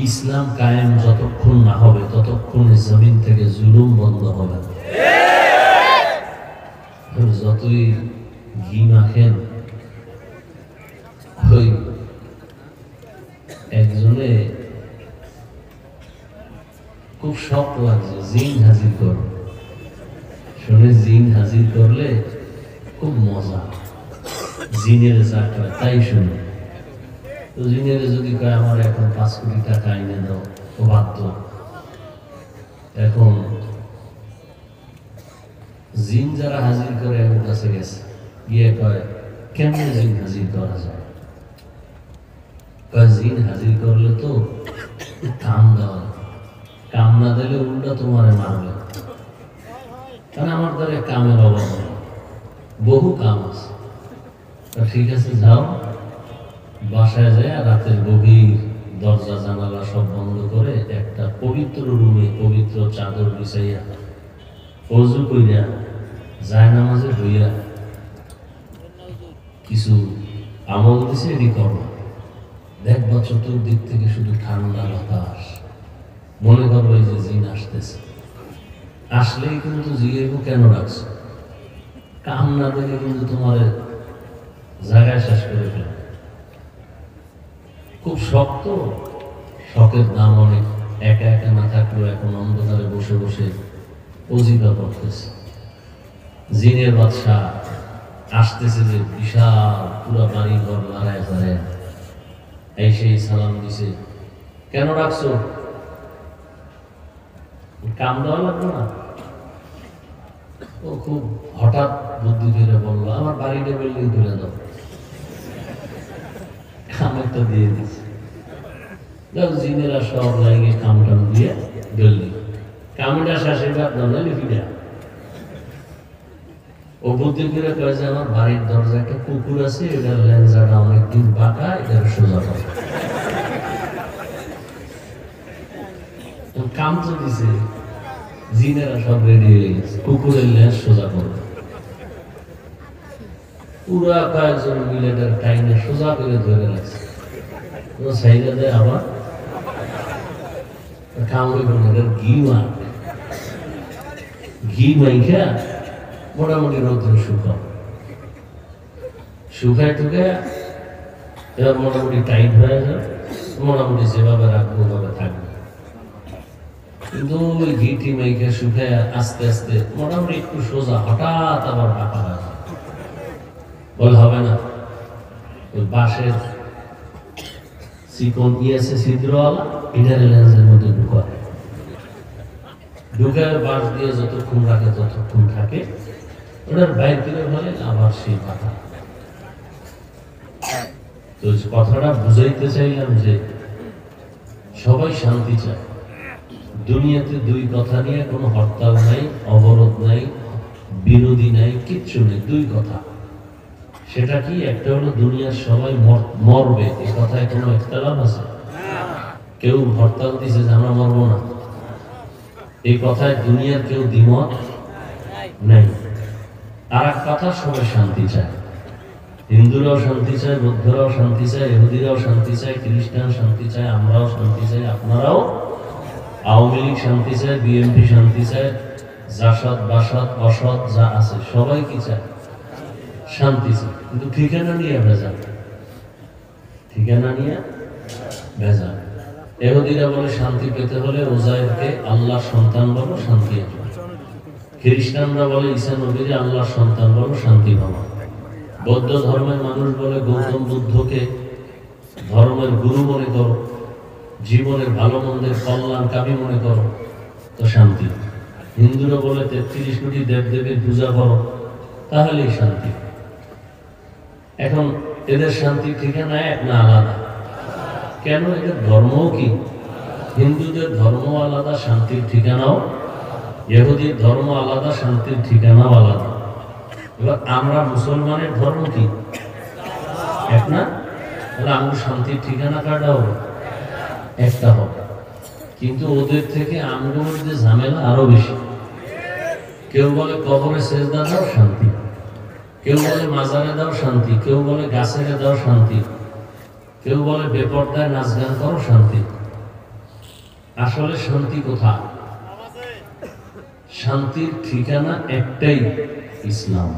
ইসলাম কায়েম যতক্ষণ না হবে ততক্ষণে জমিন থেকে জুলুম বন্ধ হবে না। যতই ঘি মাখেন, ওই একজনে খুব শখ লাগছে জিন হাজির করো, শুনে জিন হাজির করলে খুব মজা, জিনের যা কয় তাই শুনে। তো জিনের যদি কয় আমার এখন 5 কোটি টাকা এনে দাও, ও বাধ্য। এখন জিন যারা হাজির করে আমার কাছে গেছে, গিয়ে কয় কেমন জিন হাজির করা যায়? কয় জিন হাজির করলে তো কাম দেওয়া, কাম না দিলে উল্টা তোমারে মারবে, কারণ আমার দ্বারা কামের অভাব নেই, বহু কাম আছে। ঠিক আছে যাও, বাসায় যায় রাতের গভীর দরজা জানালা সব বন্ধ করে একটা পবিত্র রুমে পবিত্র চাদর বিছাইয়া ওযু কইরা জায়নামাজে হইয়া কিছু আমল দিছে, এটি করো। দেখবা চতুর্দিক থেকে শুধু ঠান্ডা বাতাস, মনে করবো এই যে জিন আসতেছে। আসলেই কিন্তু জিজ্ঞেস কেন রাখছো, কাম না দিলে কিন্তু তোমার জায়গায় শেষ করে ফেলে। খুব শক্ত, শখের দাম অনেক। একা একা না থাকলেও এখন অন্ধকারে বসে বসে অজিফা করতেছে। জিনের বাদশা আসতেছে যে বিশাল পুরো বাড়ি ঘর লড়ায় ধরে এই সেই সালাম দিছে, কেন রাখছো? কাম দেওয়া লাগবে না? ও খুব হঠাৎ বুদ্ধি করে বললো আমার বাড়িটা বিল্ডিং তুলে দাও, কামেরটা দিয়ে দিচ্ছে। জিনেরা সব লাগে কাম টাম দিয়ে বিল্ডিং, কামটা শেষে বাদ দাও না লিখিটা। ও বুদ্ধি করে কয়ে যে আমার বাড়ির দরজা একটা কুকুর আছে, এটার লেন্সাটা অনেকদিন বাঁকা, এটার সোজা করে। কাম তো দিছে, জিনেরা সব রেডি হয়ে গেছে, কুকুরের লেন্স সোজা করবে। পুরা কয়েকজন মিলে টাইনে সোজা করে ধরে রাখছে। ও সাইডে দেয় আবার কামড়ে করে ঘি মাখ, ঘি মাইখা মোটামুটি রোদ্রে শুকাও, শুকায় টুকে এবার মোটামুটি টাইট হয়ে যায়, মোটামুটি যেভাবে রাখবো ওভাবে থাকবে। কিন্তু ওই ঘিটি মাইখা শুকায় আস্তে আস্তে মোটামুটি একটু সোজা, হঠাৎ আবার বাঁকা হয়ে যায়। বলে হবে না, ওই বাঁশের চিকন আছে ছিদ্রওয়ালা, এটার লেন্সের মধ্যে ঢুকায়, ঢুকায় বাঁশ দিয়ে যতক্ষণ রাখে ততক্ষণ থাকে, ওটার বাইর করে ফেলে আবার সেই বাঁকা। তো কথাটা বুঝাইতে চাইলাম যে সবাই শান্তি চায়। দুনিয়াতে দুই কথা নিয়ে কোনো হরতাল নাই, অবরোধ নাই, বিরোধী নাই, কিচ্ছু নেই, দুই কথা। সেটা কি? একটা হলো দুনিয়ার সবাই মরবে, এই কথায় কোনো ইখতিলাফ আছে? কেউ হরতাল দিছে যে আমরা মরবো না, এই কথায় দুনিয়ার কেউ দ্বিমত নেই। আর এক কথা, সবাই শান্তি চায়। হিন্দুরাও শান্তি চায়, বৌদ্ধরাও শান্তি চায়, ইহুদিরাও শান্তি চায়, খ্রিস্টান শান্তি চায়, আমরাও শান্তি চাই, আপনারাও। আওয়ামী লীগ শান্তি চায়, বিএনপি শান্তি চায়, জাসদ বাসদ অসৎ যা আছে সবাই কি চায়? শান্তি চায়। কিন্তু ঠিকানা নিয়ে ভেজাল, ঠিকানা নিয়ে ভেজাল। ইহুদিরা বলে শান্তি পেতে হলে উজাইরকে আল্লাহর সন্তান বলো, শান্তি আসবে। খ্রিস্টানরা বলে ঈসা নবীকে আল্লাহর সন্তান বলো, শান্তি পাবো। বৌদ্ধ ধর্মের মানুষ বলে গৌতম বুদ্ধকে ধর্মের গুরু মনে করো, জীবনের ভালো মন্দের কল্যাণকামী মনে করো, তো শান্তি। হিন্দুরা বলে 33 কোটি দেবদেবীর পূজা করো, তাহলেই শান্তি। এখন এদের শান্তির ঠিকানা এক না আলাদা? কেন? এদের ধর্ম কি? হিন্দুদের ধর্ম আলাদা, শান্তির ঠিকানাও। ইহুদির ধর্ম আলাদা, শান্তির ঠিকানাও আলাদা। এবার আমরা মুসলমানের ধর্ম কি? এক না? তাহলে আমরা শান্তির ঠিকানা কাটা হবে একটা হবে। কিন্তু ওদের থেকে আমগুলোর মধ্যে ঝামেলা আরো বেশি। কেউ বলে কবরে সেজদা দাও, শান্তি। কেউ বলে মাজারে দাও, শান্তি। কেউ বলে গাছেরে দাও, শান্তি। কেউ বলে বেপরদায় নাচ গান করো, শান্তি। আসলে শান্তি কোথায়? শান্তির ঠিকানা একটাই, ইসলাম।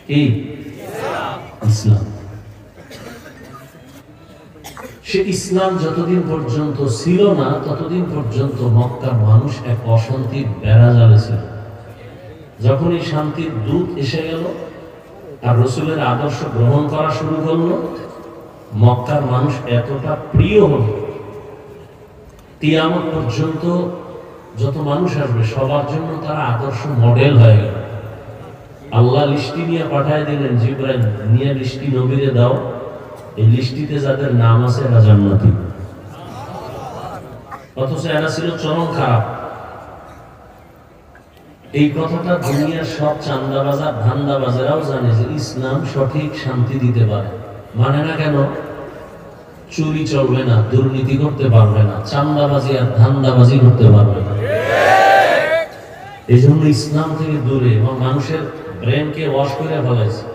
কি ইসলাম? সে ইসলাম যতদিন পর্যন্ত ছিল না ততদিন পর্যন্ত মক্কার মানুষ এক অশান্তির বেড়া জালে ছিল। যখন এই শান্তির দূত এসে গেল আর রসুলের আদর্শ গ্রহণ করা শুরু করলো, মক্কার মানুষ এতটা প্রিয় হল, কিয়ামত পর্যন্ত যত মানুষ আসবে সবার জন্য তারা আদর্শ মডেল হয়ে গেল। আল্লাহ লিস্টি নিয়ে পাঠায় দিলেন, জিবরাইল নিয়ে লিস্টি নবীরে দাও, এই লিস্টিতে যাদের নাম আছে এরা জান্নাতি। অথচ এরা ছিল চরম খারাপ। এই কথাটা দুনিয়ার সব চান্দাবাজার ধান্দাবাজেরাও জানে যে ইসলাম সঠিক শান্তি দিতে পারে। মানে না কেন? চুরি চলবে না, দুর্নীতি করতে পারবে না, চান্দাবাজি আর ধান্দাবাজি করতে পারবে না। এই জন্য ইসলাম থেকে দূরে এবং মানুষের ব্রেনকে ওয়াশ করে ফেলাইছে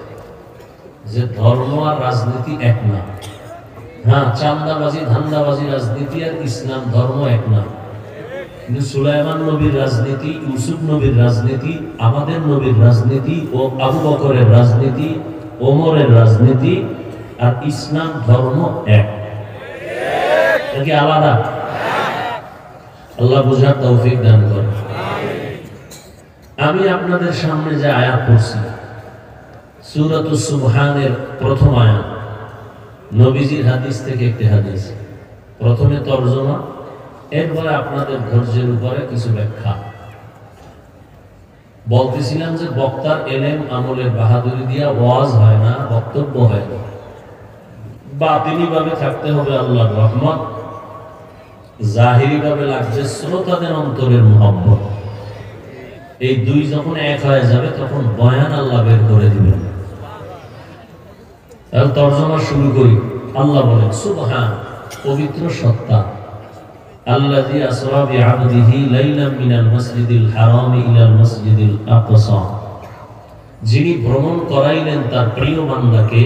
যে ধর্ম আর রাজনীতি এক না। হ্যাঁ, চান্দাবাজি ধান্দাবাজি রাজনীতি আর ইসলাম ধর্ম এক না। কিন্তু সুলাইমান নবীর রাজনীতি, ইউসুফ নবীর রাজনীতি, আমাদের নবীর রাজনীতি ও আবু বকরের রাজনীতি, ওমরের রাজনীতি আর ইসলাম ধর্ম এক। নাকি আলাদা? আল্লাহ বুঝার তৌফিক দান করে। আমি আপনাদের সামনে যে আয়াত পড়ছি, সূরাতুস সুবহানের প্রথম আয়াত, নবীজির হাদিস থেকে একটি হাদিস। প্রথমে তরজমা, এরপরে আপনাদের ধৈর্যের উপরে কিছু ব্যাখ্যা। বলতেছিলাম যে বক্তার এলেম আমলের বাহাদুরি দিয়া ওয়াজ হয় না, বক্তব্য হয় না। বাতিনি ভাবে থাকতে হবে আল্লাহর রহমত, জাহিরি ভাবে লাগছে শ্রোতাদের অন্তরের মুহাব্বত। এই দুই যখন এক হয়ে যাবে তখন বয়ান আল্লাহ বের করে দিবেন। তাহলে তরজমা শুরু করি। আল্লাহ বলেন, সুবহান, পবিত্র সত্তা, আল্লাযী আসরা বিআবদিহি লাইলাম মিনাল মাসজিদিল হারাম ইলাল মাসজিদিল আকসা, যিনি ভ্রমণ করাইলেন তার প্রিয় বান্দাকে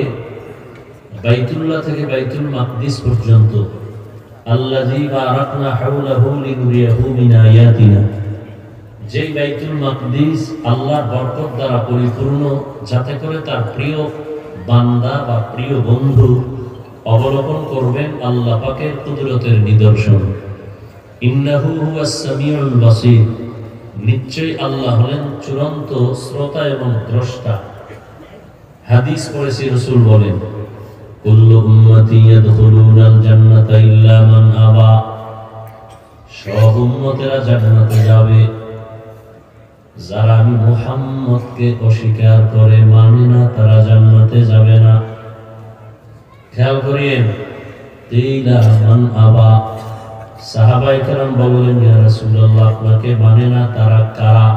বাইতুল্লাহ থেকে বাইতুল মাকদিস পর্যন্ত। আল্লাযী বারাকনা হাওলাহু লিনুরিয়াহু মিন আয়াতিনা, যেই বাইতুল মাকদিস আল্লাহর বরকত দ্বারা পরিপূর্ণ, যাতে করে তার প্রিয় বান্দা বা প্রিয় বন্ধু অবলোকন করবেন আল্লাহ পাকের কুদরতের নিদর্শন। ইন্নাহু হুয়াস সামিউল বাসীর, নিশ্চয়ই আল্লাহ হলেন চূড়ান্ত শ্রোতা এবং দ্রষ্টা। হাদিস পড়েছি, রাসূল বলেন, কুল্লু উম্মতি ইয়াদখুলুনাল জান্নাতা ইল্লা মান আবা, সব উম্মতেরা জান্নাতে যাবে, যারা আমি মুহাম্মদকে অস্বীকার করে মানে না তারা জান্নাতে যাবে না। খেয়াল করিয়েন, কিলা মান আবা, সাহাবায়ে কেরাম বললেন, ইয়া রাসূলুল্লাহ, আপনাকে মানে না তারা কারা?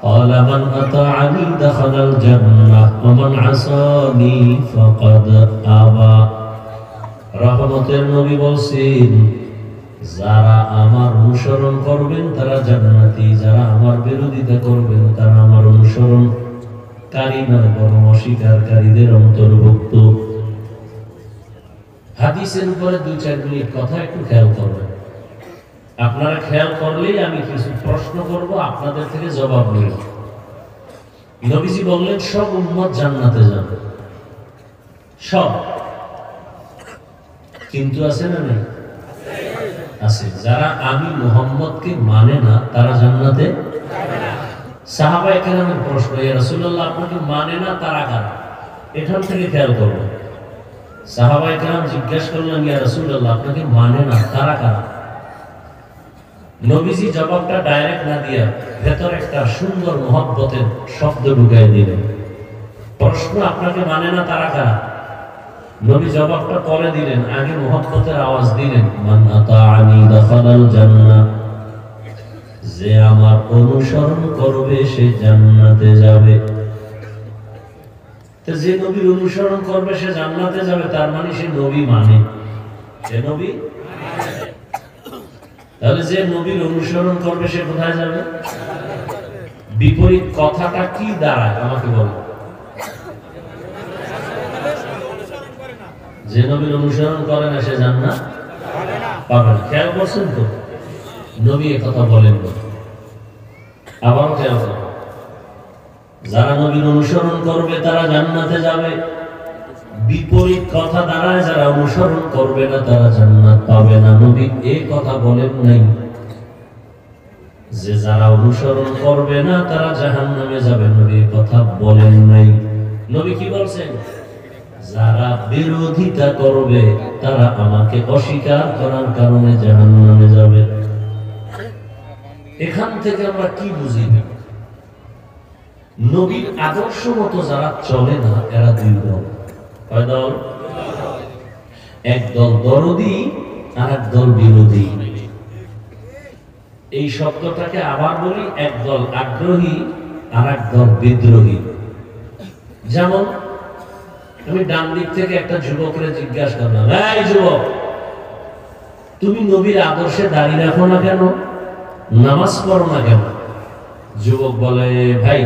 ক্বালা মান আতাআনি দাখালাল জান্নাহ ওয়া মান আসানি ফাকাদ আবা। রহমতের নবী বলছেন, যারা আমার অনুসরণ করবেন তারা জান্নাতি, যারা আমার বিরোধিতা করবেন তারা আমার অনুসরণকারী নয় বরং অস্বীকারীদের অন্তর্ভুক্ত। হাদিসের উপরে 2-4 মিনিট কথা একটু খেয়াল করবেন। আপনারা খেয়াল করলেই আমি কিছু প্রশ্ন করব, আপনাদের থেকে জবাব নেব। নবীজি বললেন সব উম্মত জান্নাতে যাবে, সব। কিন্তু আছে না নেই? আছে। যারা আমি মুহাম্মদকে মানে না তারা জান্নাতে যাবে না। সাহাবায়ে কেরামের প্রশ্ন, ইয়া রাসূলুল্লাহ, আপনাকে মানে না তারা কারা? এখান থেকে খেয়াল করবেন। সাহাবায়ে কেরাম জিজ্ঞাসা করলেন, ইয়া রাসূলুল্লাহ, আপনাকে মানে না তারা কারা? নবীজি জবাবটা ডাইরেক্ট না দিয়া ভেতরে একটা সুন্দর মহব্বতের শব্দ ঢুকাই দিলেন। প্রশ্ন আপনাকে মানে না তারা কারা, নবী জবাবটা পরে দিলেন, আগে মহব্বতের আওয়াজ দিলেন, মান আতাআনি দাখালাল জান্নাহ, যে আমার অনুসরণ করবে সে জান্নাতে যাবে। তো যে নবীর অনুসরণ করবে সে জান্নাতে যাবে, তার মানে সে নবী মানে, সে নবী। তাহলে যে নবীর অনুসরণ করবে সে কোথায় যাবে? বিপরীত কথাটা কি দাঁড়ায় আমাকে বলো। যে নবীর অনুসরণ করে না সে জান্নাত পাবে না। খেয়াল করছেন তো, নবী এ কথা বলেন না। আবার খেয়াল করো, যারা নবীর অনুসরণ করবে তারা জান্নাতে যাবে, বিপরীত কথা দ্বারায় যারা অনুসরণ করবে না তারা জান্নাত পাবে না। নবী এই কথা বলেন নাই যে যারা অনুসরণ করবে না তারা জাহান্নামে যাবে, নবী কথা বলেন নাই। নবী কি বলছেন? যারা বিরোধিতা করবে তারা আমাকে অস্বীকার করার কারণে জাহান্নামে যাবে। এখান থেকে আমরা কি বুঝি? নবীর আদর্শ মতো যারা চলে না এরা দুই দল। কয় দল? এক দল দরদি আর এক দল বিরোধী। এই শব্দটাকে আবার বলি, এক দল আগ্রহী আর এক দল বিদ্রোহী। যেমন আমি ডান দিক থেকে একটা যুবকরে জিজ্ঞাসা করলাম, এই যুবক, তুমি নবীর আদর্শে দাঁড়িয়ে রাখো না কেন, নামাজ পড়ো না কেন? যুবক বলে, ভাই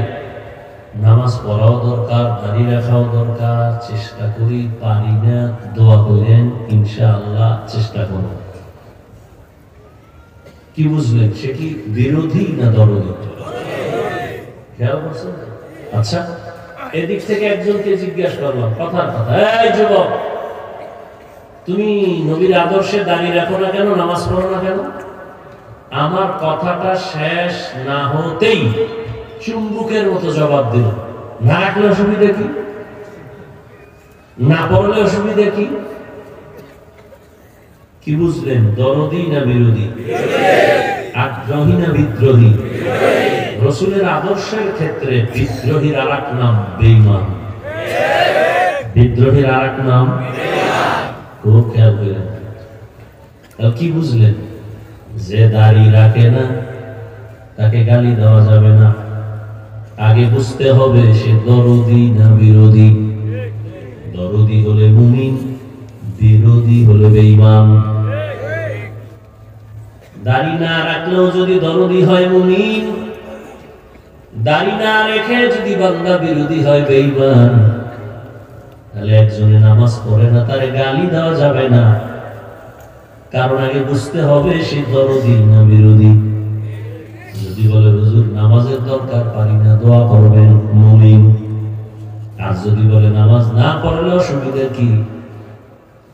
নামাজ পড়াও দরকার, দাঁড়িয়ে রাখাও দরকার, চেষ্টা করি, পারি না, দোয়া করেন, ইনশাআল্লাহ চেষ্টা করব। কি বুঝলেন? সে কি বিরোধী না দরদি? খেয়াল করছেন? আচ্ছা, এদিক থেকে একজনকে জিজ্ঞাসা করলাম কথার কথা, এই যুবক, তুমি নবীর আদর্শে দাঁড়িয়ে রাখো না কেন, নামাজ পড়ো না কেন? আমার কথাটা শেষ না হতেই চুম্বকের মতো জবাব দিল, না রাখলে অসুবিধা কি, না পড়লে অসুবিধা কি? কি বুঝলেন? দরদি না বিরোধী? আগ্রহী না বিদ্রোহী? রাসূলের আদর্শের ক্ষেত্রে বিদ্রোহীর আরেক নাম বেঈমান। বিদ্রোহীর আরেক নাম খুব খেয়াল করেন। কি বুঝলেন? যে দাড়ি রাখে না তাকে গালি দেওয়া যাবে না। আগে বুঝতে হবে সে দরদি না বিরোধী। দরদি হলে মুমিন, বিরোধী হলে বেঈমান। দাড়ি না রাখলেও যদি দরদি হয় মুমিন, দাড়ি না রেখে যদি বান্দা বিরোধী হয় বেঈমান, তাহলে একজনে নামাজ পড়ে না তারে গালি দেওয়া যাবে না, কারণ আগে বুঝতে হবে সে দরদি না বিরোধী। যদি বলে হুজুর নামাজের দরকার, পারি না, দোয়া করবেন, মুমিন। আর যদি বলে নামাজ না পড়লে অসুবিধা কি,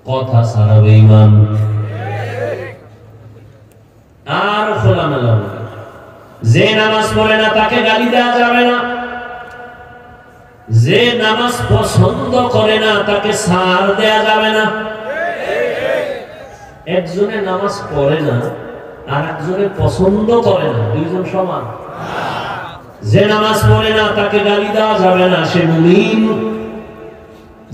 কথা ছাড়া বেঈমান। আর খোলামেলা বলে, যে নামাজ পড়ে না তাকে গালি দেওয়া যাবে না, যে নামাজ পছন্দ করে না তাকে ছাড় দেওয়া যাবে না। একজনে নামাজ পড়ে না আর একজনে পছন্দ করে না, দুইজন সমান? যে নামাজ পড়ে না তাকে গালি দেওয়া যাবে না, সে মুমিন।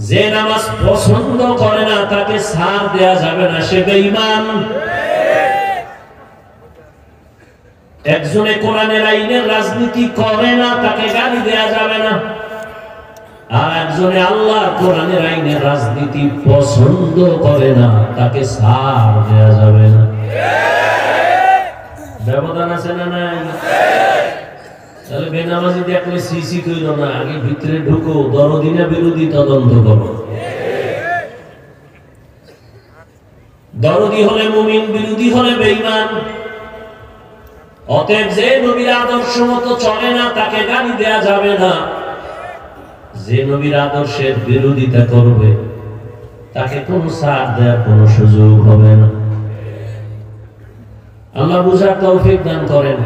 যে নামাজ পছন্দ করে না তাকে ছাড় দেওয়া যাবে না, সে বেঈমান। একজনে কোরআনের আইনের রাজনীতি করে না তাকে গালি দেওয়া যাবে না, আর একজনে আল্লাহর কোরআনের আইনের রাজনীতি পছন্দ করে না তাকে ছাড় দেওয়া যাবে না। ব্যবধান আছে না নাই? তাহলে বেনামাজি দেখলে সিসি কইল না, আগে ভিতরে ঢুকো, দরদি না বিরোধী তদন্ত করো। দরদি হলে মুমিন, বিরোধী হলে বেঈমান। অতএব যে নবীর আদর্শ মতো চলে না তাকে গালি দেয়া যাবে না, যে নবীর আদর্শের বিরোধিতা করবে তাকে কোনো ছাড় দেওয়ার কোনো সুযোগ হবে না। আল্লাহ বুঝার তৌফিক দান করেন।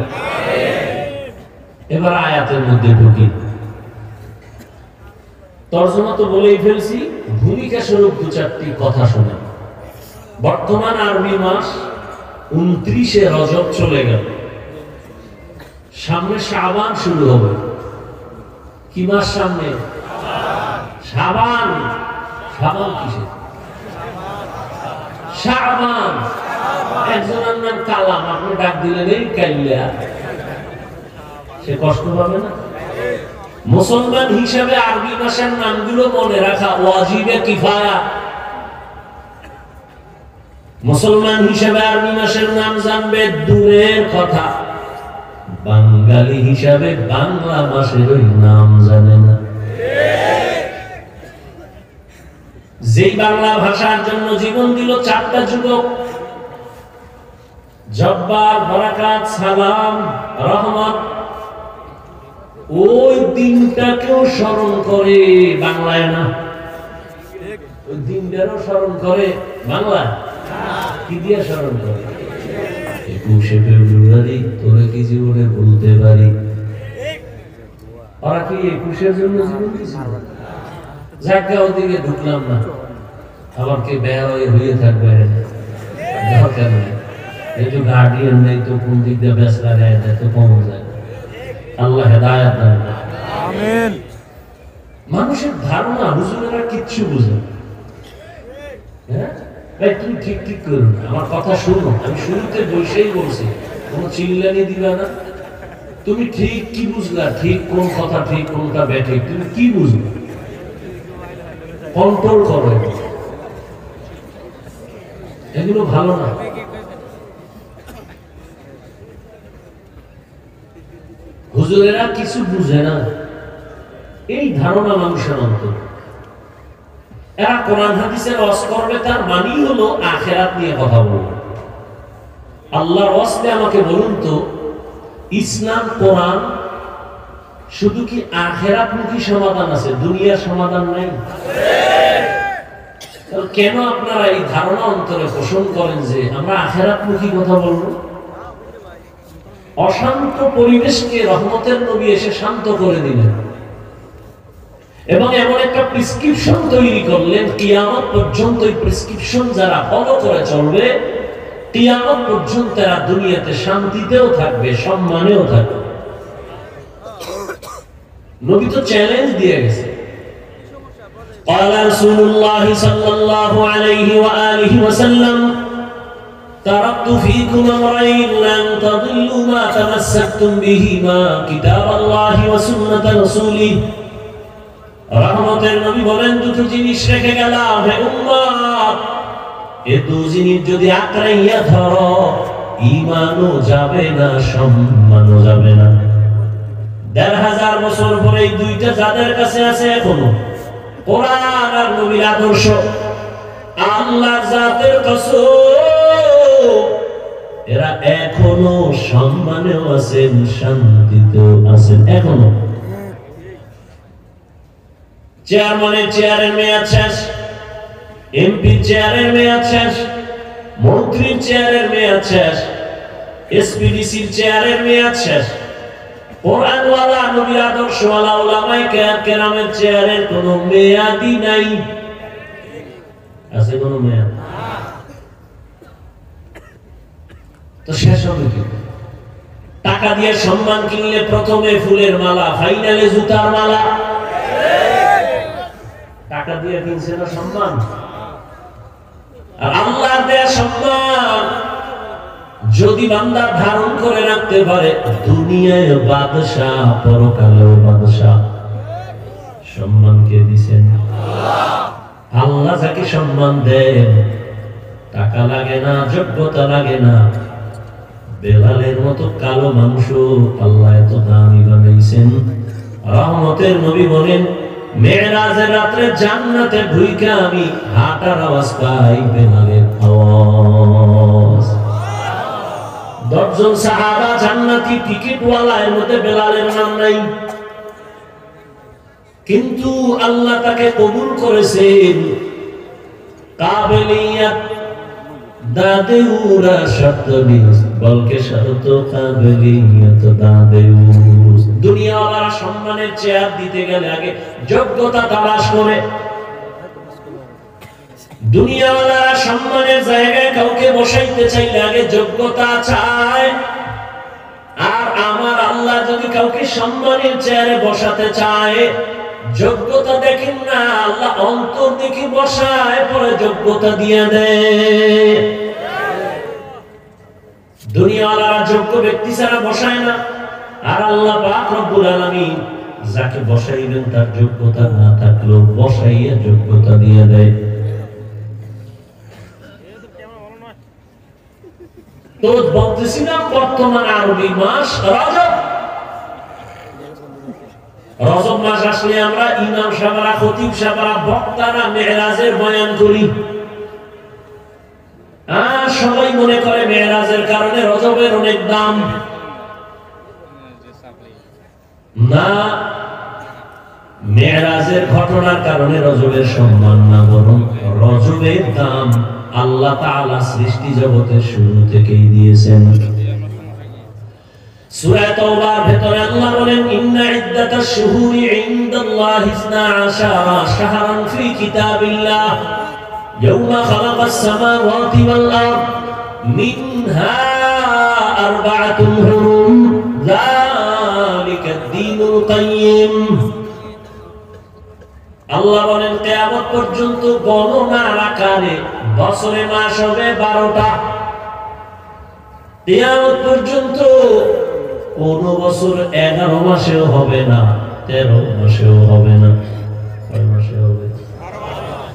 এবার আয়াতের মধ্যে ঢুকি। তরজমা তো বলেই ফেলছি, ভূমিকা স্বরূপ দু চারটি কথা শোনেন। বর্তমান আরবি মাস 29শে রজব চলে গেল, সামনে শাবান শুরু হবে। কি মাস সামনে? শাবান। শাবান কিসে? শাবান। একজনের নাম কালাম, আপনি ডাক দিলেন এই কাইলা, সে কষ্ট পাবে না? মুসলমান হিসাবে আরবি মাসের নামগুলো মনে রাখা ওয়াজিবে কিফায়া। মুসলমান হিসাবে আরবি মাসের নাম জানবে দূরের কথা, বাঙালি হিসাবে বাংলা মাসের ওই নাম জানে না। যেই বাংলা ভাষার জন্য জীবন দিল 4টা যুবক, জব্বার, বারাকাত, সালাম, রহমত, ওই দিনটাকেও স্মরণ করে, বাংলায় না। ওই দিনটারও স্মরণ করে, বাংলায় কি দিয়ে স্মরণ করে? 21শে ফেব্রুয়ারি তোরে কি জীবনে বলতে পারি? ওরা কি 21-এর জন্য জীবন দিয়েছিল? জায়গা ওদিকে ঢুকলাম না, আবার কে ব্যয় হয়ে থাকবে, দরকার নেই। এই তো গার্ডিয়ান নেই, তো কোন দিক দিয়ে বেসরা দেয়, তো কম যায়। আল্লাহ হেদায়েত দান করেন। আমিন। মানুষের ধারণা হুজুরেরা কিচ্ছু বুঝে না। হ্যাঁ ভাই, তুমি ঠিক ঠিক করো, আমার কথা শুনো। আমি শুরুতে বসেই বলছি, কোনো চিল্লানি দিবা না। তুমি ঠিক কি বুঝলা? ঠিক কোন কথা ঠিক, কোনটা ব্যাঠিক, তুমি কি বুঝবে? কন্ট্রোল করো, এগুলো ভালো না। হুজুরেরা কিছু বুঝে না, এই ধারণা মানুষের অন্তর। এরা কোরআন হাদিসের ওয়াজ করবে, তার মানেই হলো আখিরাত নিয়ে কথা বলবে। আল্লাহর ওয়াস্তে আমাকে বলুন তো, ইসলাম কোরআন শুধু কি আখিরাতমুখী সমাধান আছে, দুনিয়ার সমাধান নাই? কেন আপনারা এই ধারণা অন্তরে পোষণ করেন যে আমরা আখিরাতমুখী কথা বলবো? অশান্ত পরিবেশকে রহমতের নবী এসে শান্ত করে দিলেন এবং এমন একটা প্রেসক্রিপশন তৈরি করলেন, কিয়ামত পর্যন্ত এই প্রেসক্রিপশন যারা ফলো করে চলবে, কিয়ামত পর্যন্ত তারা দুনিয়াতে শান্তিতেও থাকবে, সম্মানেও থাকবে। নবী তো চ্যালেঞ্জ দিয়ে গেছে। قال رسول الله صلى الله عليه وآله وسلم تركت فيكم أمرين لن تضلوا ما تمسكتم بهما كتاب الله وسنة رسوله। রহমতের নবী বলেন, দুটো জিনিস রেখে গেলাম হে উম্মত, এই দুটো জিনিস যদি আঁকড়াইয়া ধরো, ঈমানও যাবে না, সম্মানও যাবে না। ১৫০০ বছর পরে এই দুইটা যাদের কাছে আছে এখনো, কোরআন আর নবীর আদর্শ, আল্লাহর জাতের কসম, এরা এখনো সম্মানেও আছেন, শান্তিতেও আছেন এখনো। চেয়ারম্যানের চেয়ারের মেয়াদ শেষ, এমপির চেয়ারের মেয়াদ শেষ, মন্ত্রীর চেয়ারের মেয়াদ শেষ, এসপিডিসির চেয়ারের মেয়াদ শেষ। কোরআনওয়ালা, নবীর আদর্শওয়ালা উলামায়ে কেরামের চেয়ারের কোনো মেয়াদই নাই। আছে কোনো মেয়াদ? তো শেষ হবে কি? টাকা দিয়ে সম্মান কিনলে প্রথমে ফুলের মালা, ফাইনালে জুতার মালা। টাকা দিয়ে কিনছে না সম্মান, আর আল্লাহর দেয়া সম্মান যদি বান্দা ধারণ করে রাখতে পারে, দুনিয়ায় বাদশাহ, পরকালেও বাদশাহ। সম্মান কে দিবেন? আল্লাহ যাকে সম্মান দেন, টাকা লাগে না, যোগ্যতা লাগে না। বেলালের মতো কালো মানুষও আল্লাহ এত দামি বানাইছেন। রহমতের নবী বলেন, মেরাজের রাত্রে জান্নাতে ঢুইকা আমি হাঁটার আওয়াজ পাই, বেলালের আওয়াজ। 10 জন সাহাবা জান্নাতি টিকিটওয়ালা, এর মধ্যে বেলালের নাম নাই, কিন্তু আল্লাহ তাকে কবুল করেছেন। কাবেলিয়াত দাদেউরা শর্ত নিস, বলকে শর্ত কাবেলিয়াত দাদেউস। দুনিয়াওয়ালারা সম্মানের চেয়ার দিতে গেলে আগে যোগ্যতা তালাশ করে। দুনিয়াওয়ালারা সম্মানের জায়গায় কাউকে বসাইতে চাইলে আগে যোগ্যতা চায়। আর আমার আল্লাহ যদি কাউকে সম্মানের চেয়ারে বসাতে চায়, যোগ্যতা দেখেন না, আল্লাহ অন্তর দেখে বসায়, পরে যোগ্যতা দিয়ে দেয়। দুনিয়াওয়ালারা যোগ্য ব্যক্তি ছাড়া বসায় না, আর আল্লাহ পাক রব্বুল আলামিন যাকে বসাইবেন তার যোগ্যতা না থাকলেও বসাইয়া যোগ্যতা দিয়ে দেয়। তো বলতেছিলাম, বর্তমান আরবি মাস রজব। রজব মাস আসলে আমরা ইমাম সাহেবরা, খতিব সাহেবরা, বক্তারা মেরাজের বয়ান করি। সবাই মনে করে মেরাজের কারণে রজবের অনেক দাম। না, মেরাজের ঘটনার কারণে রজবের সম্মান না, বরং রজবের দাম আল্লাহ তাআলা সৃষ্টি জগতের শুরু থেকেই দিয়েছেন। সূরা তাওবার ভেতরে আল্লাহ বলেন, ইন্না ইদ্দাতাশ শুহুরি ইনদাল্লাহি 12 শাহরান ফি কিতাবিল্লাহ ইয়াওমা খালাকাস সামাওয়াতি ওয়াল আরদ মিনহা আরবাআতুন হুরুম যালিকাদ দীনুল কাইয়্যিম। আল্লাহ বলেন, কিয়ামত পর্যন্ত গণনার আকারে বছরে মাস হবে 12টা। কিয়ামত পর্যন্ত কোন বছর 11 মাসেও হবে না, 13 মাসেও হবে না। কয় মাসে হবে?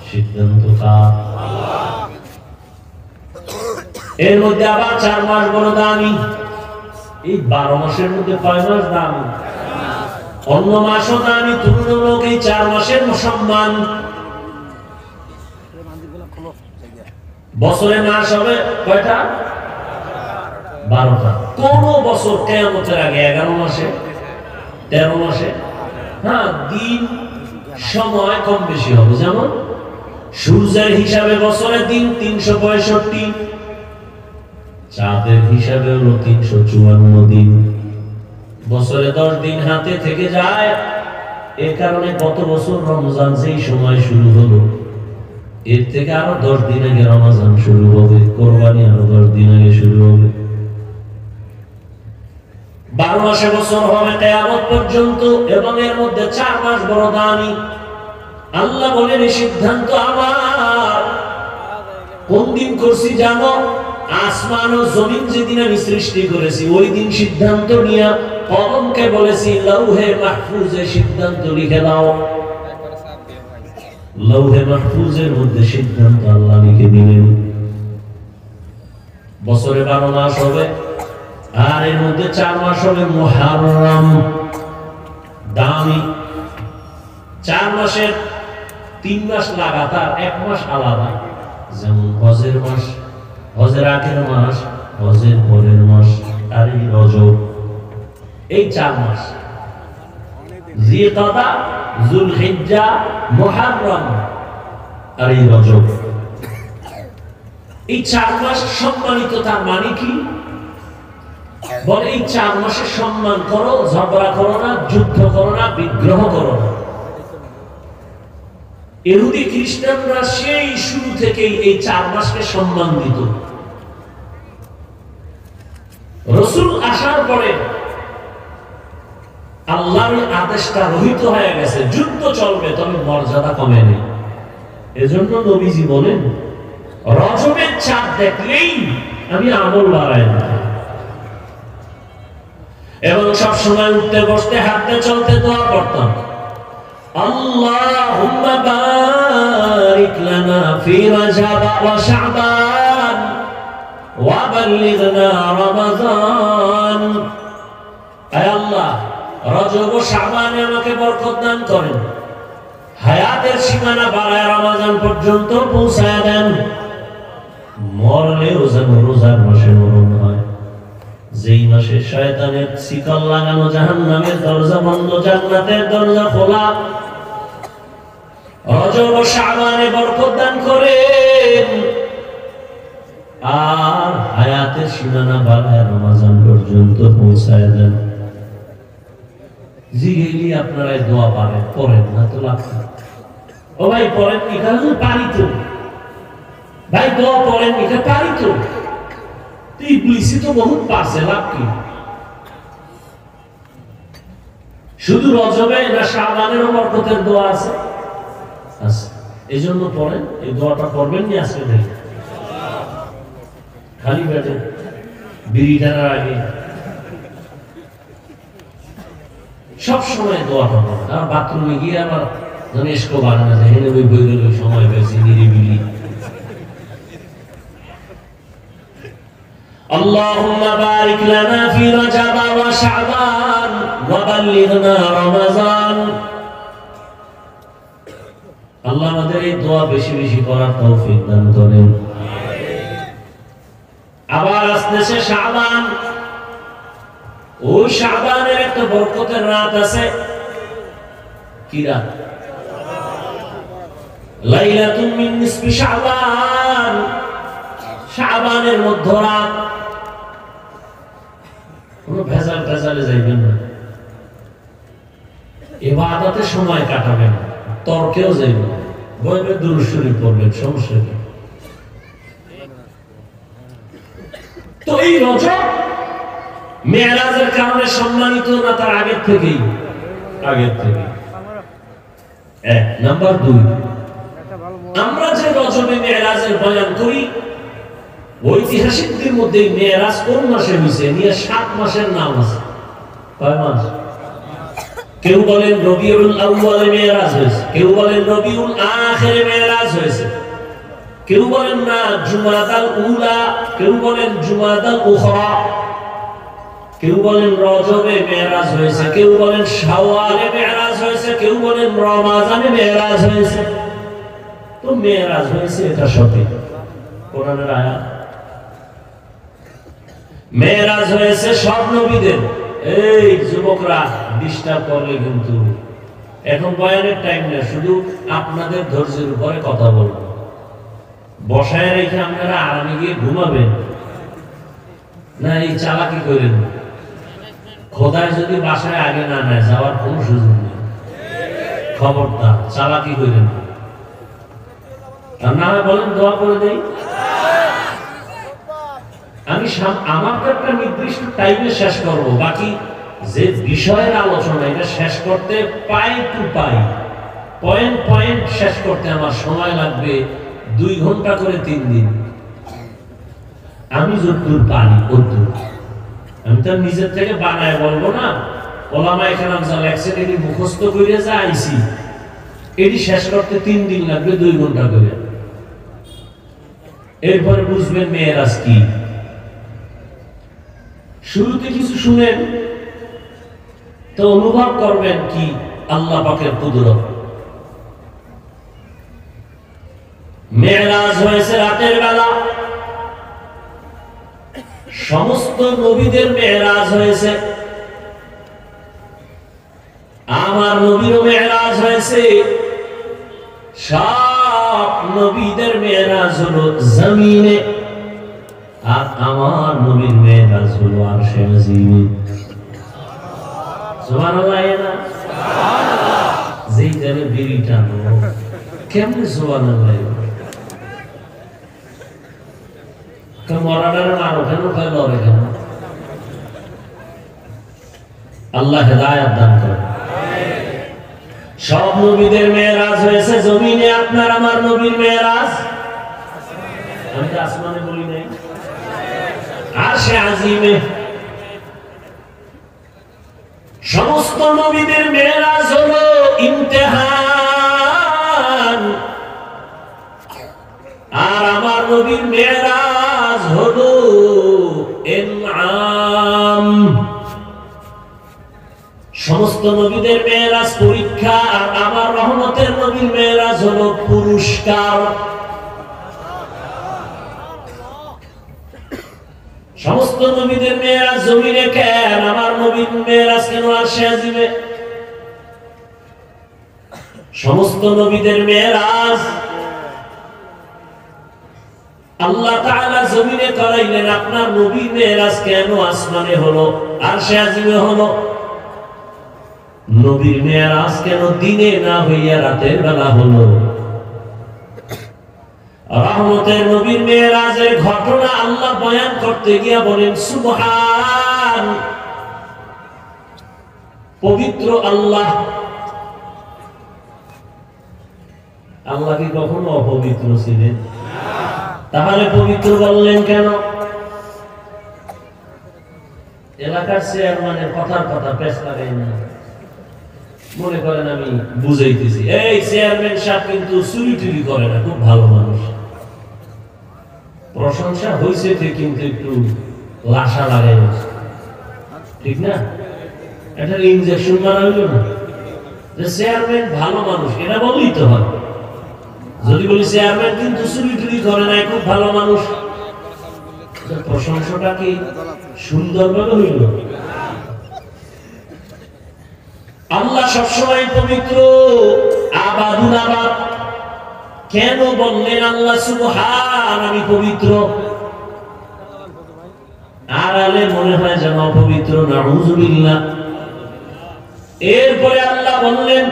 সিদ্ধান্ত কার? এর মধ্যে আবার 4 মাস বড় দামি। এই 12 মাসের মধ্যে কয় মাস দামি? অন্য মাসও দামি, তুলনামূলক এই 4 মাসের সম্মান। বছরে মাস হবে কয়টা? 12টা। কোন বছর কিয়ামতের আগে 11 মাসে, 13 মাসে? হ্যাঁ, দিন সময় কম বেশি হবে। যেমন সূর্যের হিসাবে বছরের দিন 365, চাঁদের হিসাবে হলো 354 দিন। বছরে 10 দিন হাতে থেকে যায়। এ কারণে গত বছর রমজান যেই সময় শুরু হলো, এর থেকে আরো 10 দিন আগে রমজান শুরু হবে, কোরবানি আরো 10 দিন আগে শুরু হবে। 12 মাসে বছর হবে কিয়ামত পর্যন্ত, এবং এর মধ্যে 4 মাস বড় দামি। আল্লাহ বলেন, এই সিদ্ধান্ত আমার। কোন দিন করছি জানো? আসমান ও জমিন যেদিন আমি সৃষ্টি করেছি, ওই দিন সিদ্ধান্ত নিয়ে কলমকে বলেছি, লৌহে মাহফুজে সিদ্ধান্ত লিখে দাও। লৌহে মাহফুজের মধ্যে সিদ্ধান্ত আল্লাহ লিখে দিলেন। বছরে 12 মাস হবে, আর এর মধ্যে 4 মাস হবে মুহররম, দামি। 4 মাসের 3 মাস লাগাতার, 1 মাস আলাদা। যেমন হজের মাস, হজের আগের মাস, হজের পরের মাস, আর এই রজব। এই 4 মাস, জিলকাদা, যুলহিজ্জা, মুহররম, আর এই রজব। এই 4 মাস সম্মানিত। তার মানে কি? বলে, এই 4 মাসে সম্মান করো, ঝগড়া করো না, যুদ্ধ করো না, বিগ্রহ করো না। ইহুদি খ্রিস্টানরা সেই শুরু থেকেই এই 4 মাসকে সম্মান দিত। রাসূল আসার পরে আল্লাহর আদেশটা রহিত হয়ে গেছে। যুদ্ধ চলবে, তবে মর্যাদা কমে নেই। এজন্য নবীজি বলেন, রজবের চাঁদ দেখলেই আমি আমল বাড়াই না। এবং সব সময় উঠতে বসতে হাঁটতে চলতে দোয়া করতাম, আল্লাহুম্মা বারিক লানা ফি রজব ওয়া শাবান ওয়া বাল্লিগনা রমাদান। হে আল্লাহ, রজব ও শাবানে আমাকে বরকত দান করেন, হায়াতের সীমানা বাড়ায় রমজান পর্যন্ত পৌঁছায় দেন। মরলেও যেন রোজার মাসে মরণ হয়, যেই মাসে শয়তানের শিকল লাগানো, জাহান্নামের দরজা বন্ধ, জান্নাতের দরজা খোলা। রজব ও শাবানে বরকত দান করেন, আর হায়াতের সীমানা বাড়ায় রমজান পর্যন্ত পৌঁছায় দেন। জিগেলি আপনারা দোয়া পারেন, পড়েন না তো লাভ নেই। ও ভাই পড়েন, এখানে পারি তো ভাই, দোয়া পড়েন, এখানে পারি তো। ইবলিসই তো বহুত পারছে, লাভ কি? শুধু রজবে না শাবানের বরকতের দোয়া আছে? আছে। এই জন্য পড়েন, এই দোয়াটা করবেন নি আজকে থেকে। খালি পেটে বিড়ি টানার আগে সব সময় দোয়াটা করবেন। আর বাথরুমে গিয়ে আবার এসকো বাড়ানো যায়, হেনে বই বই গেলে সময় পেয়েছি নিরিবিলি। اللهم بارك لنا في رجب وشعبان وبلغنا رمضان। আল্লাহ আমাদের এই দোয়া বেশি বেশি করার তৌফিক দান করেন। আবার আসতেছে শাবান, ওই শাবানের একটা বরকতের রাত আছে। কি রাত? লাইলাতুন মিন নিসফি শাবান, শাবানের মধ্যরাত। কোনো ভেজাল ভেজালে যাইবেন না, ইবাদতে সময় কাটাবেন, তর্কেও যাইবেন না, বইবে দুরূদ শরীফ পড়বেন, সমস্যা কি? তো এই রজব মেরাজের কারণে সম্মানিত না তার আগের থেকেই? আগের থেকে। এক নাম্বার দুই, আমরা যে রজবে মেরাজের বয়ান করি, ঐতিহাসিকদের মধ্যে মেরাজ কোন মাসে হয়েছে নিয়ে 7 মাসের নাম আছে। কয় মাস? কেউ বলেন রবিউল আউয়ালে মেরাজ হয়েছে, কেউ বলেন রবিউল আখিরে মেরাজ হয়েছে, কেউ বলেন না জুমাদাল উলা, কেউ বলেন জুমাদাল উখরা, কেউ বলেন রজবে মেরাজ হয়েছে, কেউ বলেন শাওয়ালে মেরাজ হয়েছে, কেউ বলেন রমাজানে মেরাজ হয়েছে। তো মেরাজ হয়েছে এটা সঠিক, কোরআনের আয়াত। মেরাজ হয়েছে সব নবীদের। এই যুবকরা ডিস্টার্ব করলে কিন্তু, এখন বয়ানের টাইম না, শুধু আপনাদের ধৈর্যের উপরে কথা বলবো। বসায় রেখে আপনারা আরামে গিয়ে ঘুমাবেন না, এই চালাকি করেন। খোদায় যদি বাসায় আগে না নেয়, যাওয়ার কোন সুযোগ নেই। খবরদার চালাকি করেন না, বলেন দোয়া করে দেই। আমি আমার একটা নির্দিষ্ট টাইমে শেষ করব, বাকি যে বিষয়ের আলোচনা এটা শেষ করতে পাই টু পাই, পয়েন্ট পয়েন্ট শেষ করতে আমার সময় লাগবে 2 ঘন্টা করে 3 দিন। আমি যতদূর পারি ততদূর, আমি তো নিজের থেকে বানায় বলবো না। ওলামায়ে কেরাম যা লেখছেন এটি মুখস্থ করে যা আইছি, এটি শেষ করতে 3 দিন লাগবে 2 ঘন্টা করে। এরপরে বুঝবেন মেরাজ কি। শুরুতে কিছু শুনেন তো অনুভব করবেন কি আল্লাহ পাকের কুদরত। মেরাজ হয়েছে রাতের বেলা, সমস্ত নবীদের মেরাজ হয়েছে, আমার নবীরও মেরাজ হয়েছে। সব নবীদের মেরাজ হলো জমিনে, আর আমার নবীর মেরাজ হলো আরশে আজিমে। সুবহানাল্লাহ না? সুবহানাল্লাহ। যেই জানে বিড়ি টানো, কেমনে সুবহানাল্লাহ? মরাটার মারো কেন, লড়ে কেন? আল্লাহ হেদায়েত দান করে। সব নবীদের মেরাজ হয়েছে জমিনে, আপনার আমার নবীর মেরাজ আমি তো আসমানে বলি নাই, আরশে আজিমে। সমস্ত নবীদের মেরাজ হলো ইমতিহান, আর আমার নবীর মেরাজ হলো ইনআম। সমস্ত নবীদের মেরাজ পরীক্ষা, আর আমার রহমতের নবীর মেরাজ হলো পুরস্কার। সমস্ত নবীদের মেরাজ জমিনে কেন, আমার নবীর মেরাজ কেন আরশে আজিমে? সমস্ত নবীদের মেরাজ আল্লাহ তাআলা জমিনে করাইলেন, আপনার নবীর মেরাজ কেন আসমানে হলো, আরশে আজিমে হলো? নবীর মেরাজ কেন দিনে না হইয়া রাতের বেলা হলো? রহমতের নবীর মেরাজের ঘটনা আল্লাহ বয়ান করতে গিয়া বলেন সুবহান, পবিত্র আল্লাহ। আল্লাহ কি কখনো অপবিত্র ছিলেন? তাহলে পবিত্র বললেন কেন? এলাকার চেয়ারম্যানের কথার কথা পেশ লাগাই না, মনে করেন আমি বুঝাইতেছি। এই চেয়ারম্যান সাহেব কিন্তু চুরি টুরি করে না, খুব ভালো মানুষ। প্রশংসা হয়েছে কিন্তু একটু লাশা লাগাই, ঠিক না? একটা ইনজেকশন মারা হইল না যে চেয়ারম্যান ভালো মানুষ, এটা বললেই তো হয়। যদি বলি চেয়ারম্যান কিন্তু চুরি টুরি করে না, খুব ভালো মানুষ, প্রশংসাটা কি সুন্দরভাবে হইল? আল্লাহ সবসময় পবিত্র, আবাদুল আবাদ। কেন বললেন আল্লাহ সুবহান, আমি পবিত্র? আড়ালে মনে হয় যেন অপবিত্র, নাউযুবিল্লাহ। এরপরে আল্লাহ বললেন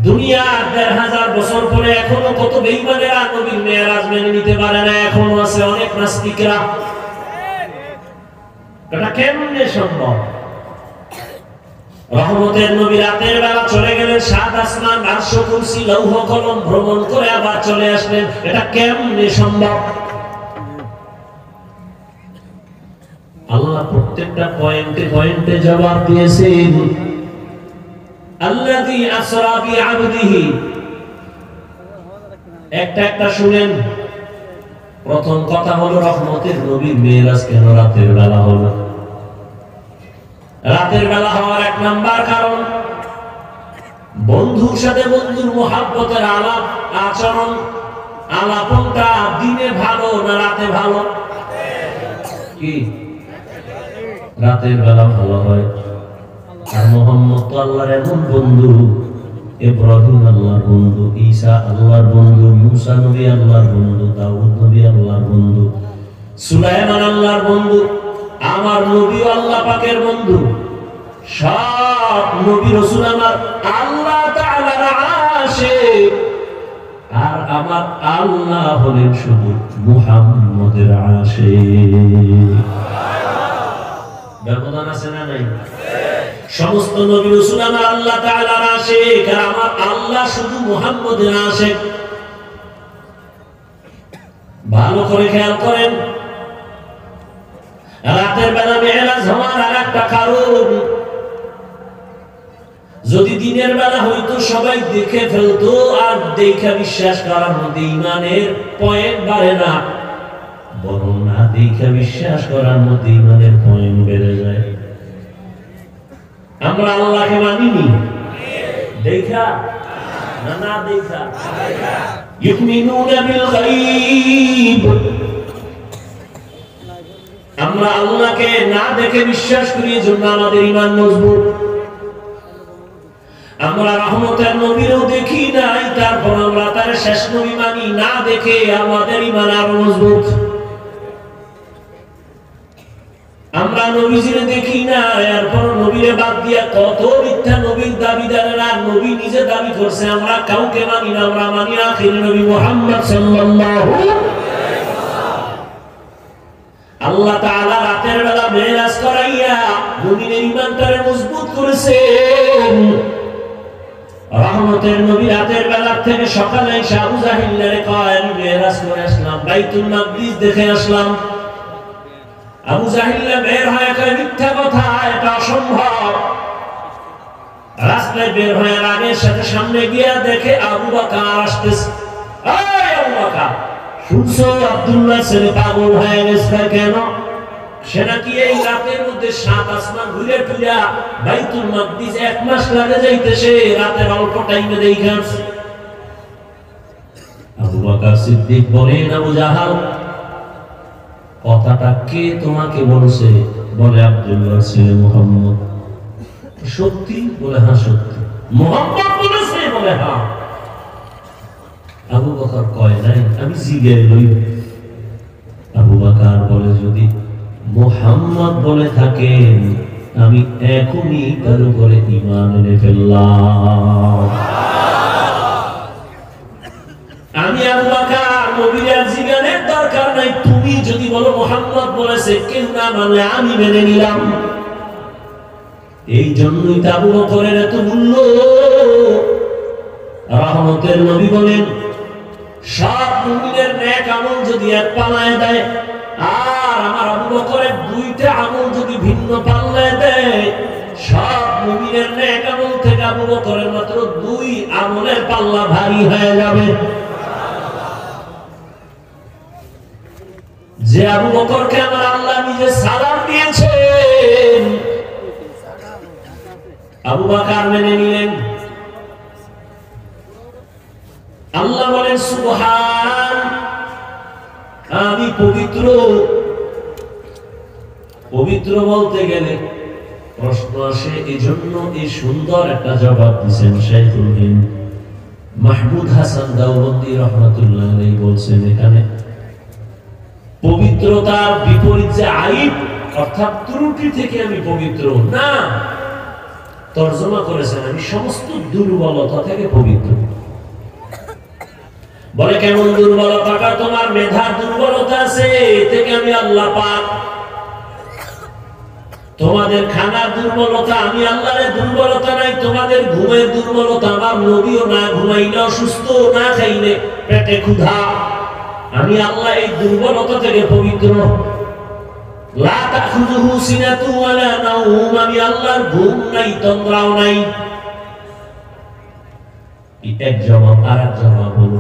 দুনিয়া ১৫০০ বছর পরে এখনো কত বেঈমানেরা নবীর মেরাজ মেনে নিতে পারে না, এখনো আছে অনেক নাস্তিকরা। এটা কেমনে সম্ভব? রহমতের নবী রাতের বেলা চলে গেলেন, ৭ আসমান, আরশ, কুরসি, লৌহ কলম ভ্রমণ করে আবার চলে আসলেন। এটা কেমনে সম্ভব? আল্লাহ প্রত্যেকটা পয়েন্টে পয়েন্টে জবাব দিয়েছেন। আল্লাযী আসরা বিআবদিহি, একটা একটা শুনেন। প্রথম কথা হলো রহমতের নবীর মেরাজ কেন রাতের বেলা হলো? রাতের বেলা হওয়ার এক নাম্বার কারণ বন্ধুর সাথে বন্ধুর মুহাব্বতের আলাপ আচরণ। আলাপনটা দিনে ভালো না রাতে ভালো? কি রাতের বেলা ভালো হয়। আর মুহাম্মদ তো আল্লাহর এমন বন্ধু, ইব্রাহিম আল্লাহর বন্ধু, ঈসা আল্লাহর বন্ধু, মুসা নবী আল্লাহর বন্ধু, দাউদ নবী আল্লাহর বন্ধু, সুলাইমান আল্লাহর বন্ধু, আমার নবী আল্লাহ পাকের বন্ধু। সব নবী রাসূল আমার আল্লাহ তাআলার আশিক, আর আমার আল্লাহ হলেন শুধু মুহাম্মদের আশিক। ব্যবধান আছে না নাই? সমস্ত নবী রাসূল আমার আল্লাহ তাআলার আশিক, আর আমার আল্লাহ শুধু মুহাম্মদের আশিক। ভালো করে খেয়াল করেন, রাতের বেলা মেরাজ হওয়ার আরেকটা কারণ, যদি দিনের বেলা হয়তো সবাই দেখে ফেলতো, আর দেখে বিশ্বাস করার মধ্যে ঈমানের পয়েন্ট বাড়ে না, বরং না দেখে বিশ্বাস করার মধ্যে ঈমানের পয়েন্ট বেড়ে যায়। আমরা আল্লাহকে মানিনি দেখা না, না দেখা। ইউমিনুনা বিল গায়ব, আমরা আল্লাহকে না দেখে বিশ্বাস করি, এজন্য আমাদের ঈমান মজবুত। আমরা রহমতের নবীরও দেখি নাই, তারপর আমরা তার শেষ নবী মানি না দেখে, আমাদের ঈমান আরো মজবুত। আমরা নবীজিরে দেখি না, এরপর নবীরে বাদ দিয়া কত মিথ্যা নবীর দাবিদারেরা নবী নিজে দাবি করছে, আমরা কাউকে মানি না। আমরা মানি আখির নবী মুহাম্মদ সাল্লাল্লাহু আলাইহি ওয়াসাল্লাম। আল্লাহ তাআলা রাতের বেলা মেরাজ করাইয়া মুমিনের ঈমানটারে মজবুত করেছেন। রহমতের নবী রাতের বেলা থেকে সকালে এসে আবু জাহিলের কয় আমি মেরাজ করে আসলাম, বাইতুল মাকদিস দেখে আসলাম। আবু জাহিল বের হয়ে কয় মিথ্যা কথা, এটা অসম্ভব। রাস্তায় বের হয়ে আগের সাথে সামনে গিয়ে দেখে আবু বকর আসতেছে। এই আবু বকর, শুনছো আব্দুল্লাহ ছেলে পাগল হয়ে গেছে কেন? সে নাকি এই রাতের মধ্যে ৭ আসমান ঘুরে ফিরে বাইতুল মাকদিস ১ মাস লাগে যাইতেছে, রাতের অল্প টাইমে দেখে আসছে। আবু বকর সিদ্দিক বলেন, আবু জাহাল কথাটা কে তোমাকে বলছে? বলে আব্দুল্লাহ ছেলে মুহাম্মদ। সত্যি? বলে হ্যাঁ সত্যি। মুহাম্মদ বলেছে? বলে হ্যাঁ। আবু বকর কয় নাই আমি জিজ্ঞেস লই। আবু বকর বলে যদি মুহাম্মদ বলে থাকেন আমি এখনই তার উপরে ঈমান এনে ফেললাম। আমি আবু বকর নবীর জিজ্ঞানের দরকার নাই, তুমি যদি বলো মুহাম্মদ বলেছে, কেউ না মানলে আমি মেনে নিলাম। এই জন্যই তো আবু বকরের এত মূল্য। রহমতের নবী বলেন সব মুমিনের নেক আমল যদি এক পাল্লায় দেয়, আর আমার আবু বকরের 2টা আমল যদি ভিন্ন পাল্লায় দেয়, সব মুমিনের নেক আমল থেকে আবু বকরের মাত্র 2 আমলের পাল্লা ভারী হয়ে যাবে। যে আবু বকরকে আমার আল্লাহ নিজে সালাম দিয়েছেন, আবু বকর মেনে নিলেন। আল্লাহ বলেন সুবহান, আমি পবিত্র। পবিত্র বলতে গেলে প্রশ্ন আসে, এই জন্য এই সুন্দর একটা জবাব দিচ্ছেন শাইখুল হিন্দ মাহমুদ হাসান দাওবন্দি রহমাতুল্লাহ আলাইহি বলছেন, এখানে পবিত্রতার বিপরীত যে আইব অর্থাৎ ত্রুটি থেকে আমি পবিত্র না, তর্জমা করেছেন আমি সমস্ত দুর্বলতা থেকে পবিত্র। বলে কেমন দুর্বলতা? তোমার মেধার দুর্বলতা আছে, এ থেকে আমি আল্লাহ পাক। তোমাদের খানার দুর্বলতা, আমি আল্লাহর দুর্বলতা নাই। তোমাদের ঘুমের দুর্বলতা, আমার নবীও না ঘুমাইলে অসুস্থ, না খাইলে পেটে ক্ষুধা, আমি আল্লাহ এই দুর্বলতা থেকে পবিত্র। লা তাখুযুহু সিনাতু ওয়ালা নাওম, আমি আল্লাহর ঘুম নাই, তন্দ্রাও নাই। এক জবাব। আর এক জবাব হলো,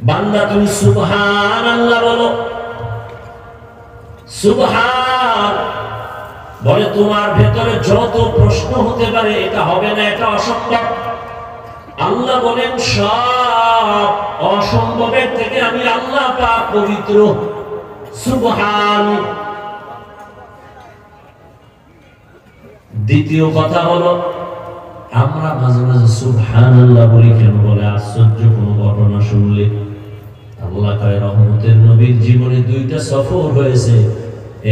বান্দা তুমি সুবহানাল্লাহ বলো। সুবহান বলে তোমার ভেতরে যত প্রশ্ন হতে পারে, এটা হবে না, এটা অসম্ভব। আল্লাহ বলেন সব অসম্ভবের থেকে আমি আল্লাহ পাক পবিত্র। সুবহান। দ্বিতীয় কথা হলো, আমরা মাঝে মাঝে সুবহানাল্লাহ বলি কেন? বলে আশ্চর্য কোন ঘটনা শুনলে। আল্লাহ কয় রহমতের নবীর জীবনে 2টা সফর হয়েছে,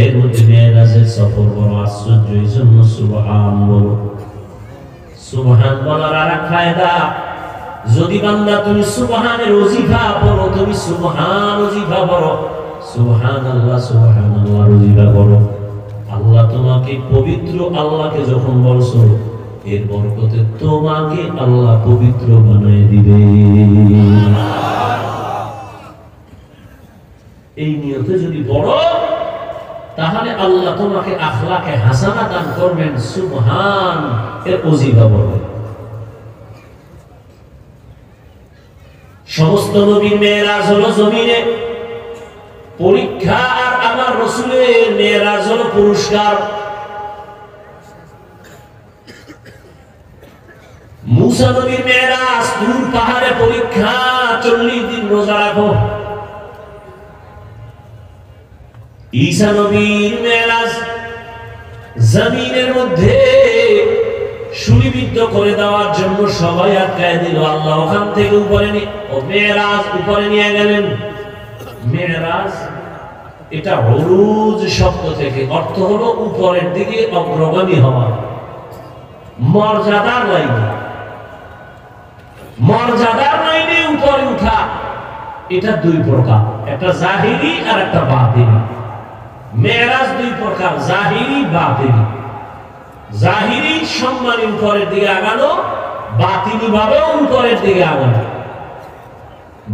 এর মধ্যে মেরাজের সফর বড় আশ্চর্য, এই জন্য সুবহান বলো। সুবহান বলার আরেক ফায়দা, যদি বান্দা তুমি সুবহানের ওজিফা পড়ো, তুমি সুবহান ওজিফা পড়ো, সুবহানাল্লাহ সুবহানাল্লাহ ওজিফা পড়ো, আল্লাহ তোমাকে পবিত্র। আল্লাহকে যখন বলছো, এর বরকতে তোমাকে আল্লাহ পবিত্র বানায় দিবে। এই নিয়তে যদি পড়ো, তাহলে আল্লাহ তোমাকে আখলাকে হাসানা দান করবেন। সুবহান এর ওজিফা বলো। সমস্ত নবীর মেরাজ হলো জমিনে পরীক্ষা, আর আমার রাসূলের মেরাজ হলো পুরস্কার। মুসা নবীর মেরাজ তুর পাহাড়ে পরীক্ষা, 40 দিন রোজা রাখো। ঈসা নবীর মেরাজ জমিনের মধ্যে সুলিবিদ্ধ করে দেওয়ার জন্য সবাই আটকায় দিল, আল্লাহ ওখান থেকে উপরে মেরাজ উপরে নিয়ে গেলেন। মেরাজ এটা উরুজ শব্দ থেকে, অর্থ হলো উপরের দিকে অগ্রগামী হওয়া, মর্যাদার লাইনে। মর্যাদার লাইনে উপরে উঠা, এটা 2 প্রকার, একটা জাহিরি আর একটা বাতিনি। মেরাজ 2 প্রকার, জাহিরি বাতিনি। জাহিরি সম্মানী উপরের দিকে আগানো, বাতিনি ভাবেও উপরের দিকে আগানো।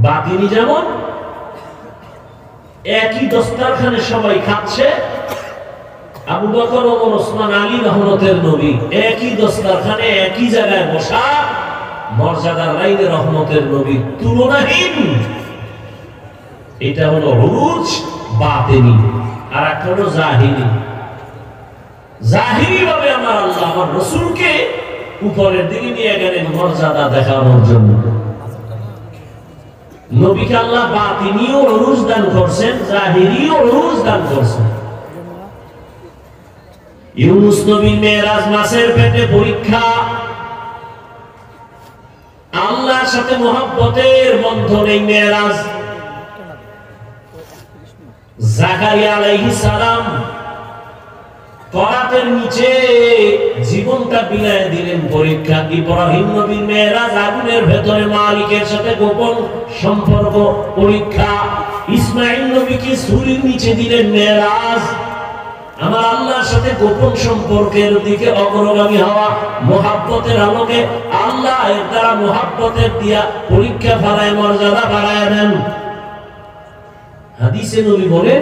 বাতিনি যেমন একই দস্তারখানে সবাই খাচ্ছে, আবু বকর, ওমর, ওসমান, আলী রহমতের নবী একই দস্তারখানে একই জায়গায় বসা, মর্যাদার লাইনে রহমতের নবী তুলনাহীন। এটা হলো উরুজ বাতিনি। আর একটা হলো জাহিরি। জাহিরি ভাবে আমার আল্লাহ আমার রাসূলকে উপরের দিকে নিয়ে গেলেন মর্যাদা দেখানোর জন্য। নবীকে আল্লাহ বাতিনিও উরুজ দান করছেন, জাহিরিও উরুজ দান করছেন। ইউনূস নবীর মেরাজ মাছের পেটে পরীক্ষা, আল্লাহর সাথে মহব্বতের বন্ধনে মেরাজ। জাকারিয়া আলাইহিস সালাম করাতের নিচে জীবনটা বিলায় দিলেন, পরীক্ষা। ইব্রাহিম নবীর মেরাজ আগুনের ভেতরে মালিকের সাথে গোপন সম্পর্ক, পরীক্ষা। ইসমাঈল নবীকে সূরের নিচে দিলেন মেরাজ, আমার আল্লাহর সাথে গোপন সম্পর্কের দিকে অগ্রগামী হওয়া, মহব্বতের আলোকে আল্লাহ এর দ্বারা মহব্বতের দিয়া পরীক্ষা ফলায় মর্যাদা বাড়ায় দেন। হাদিসে নবী বলেন,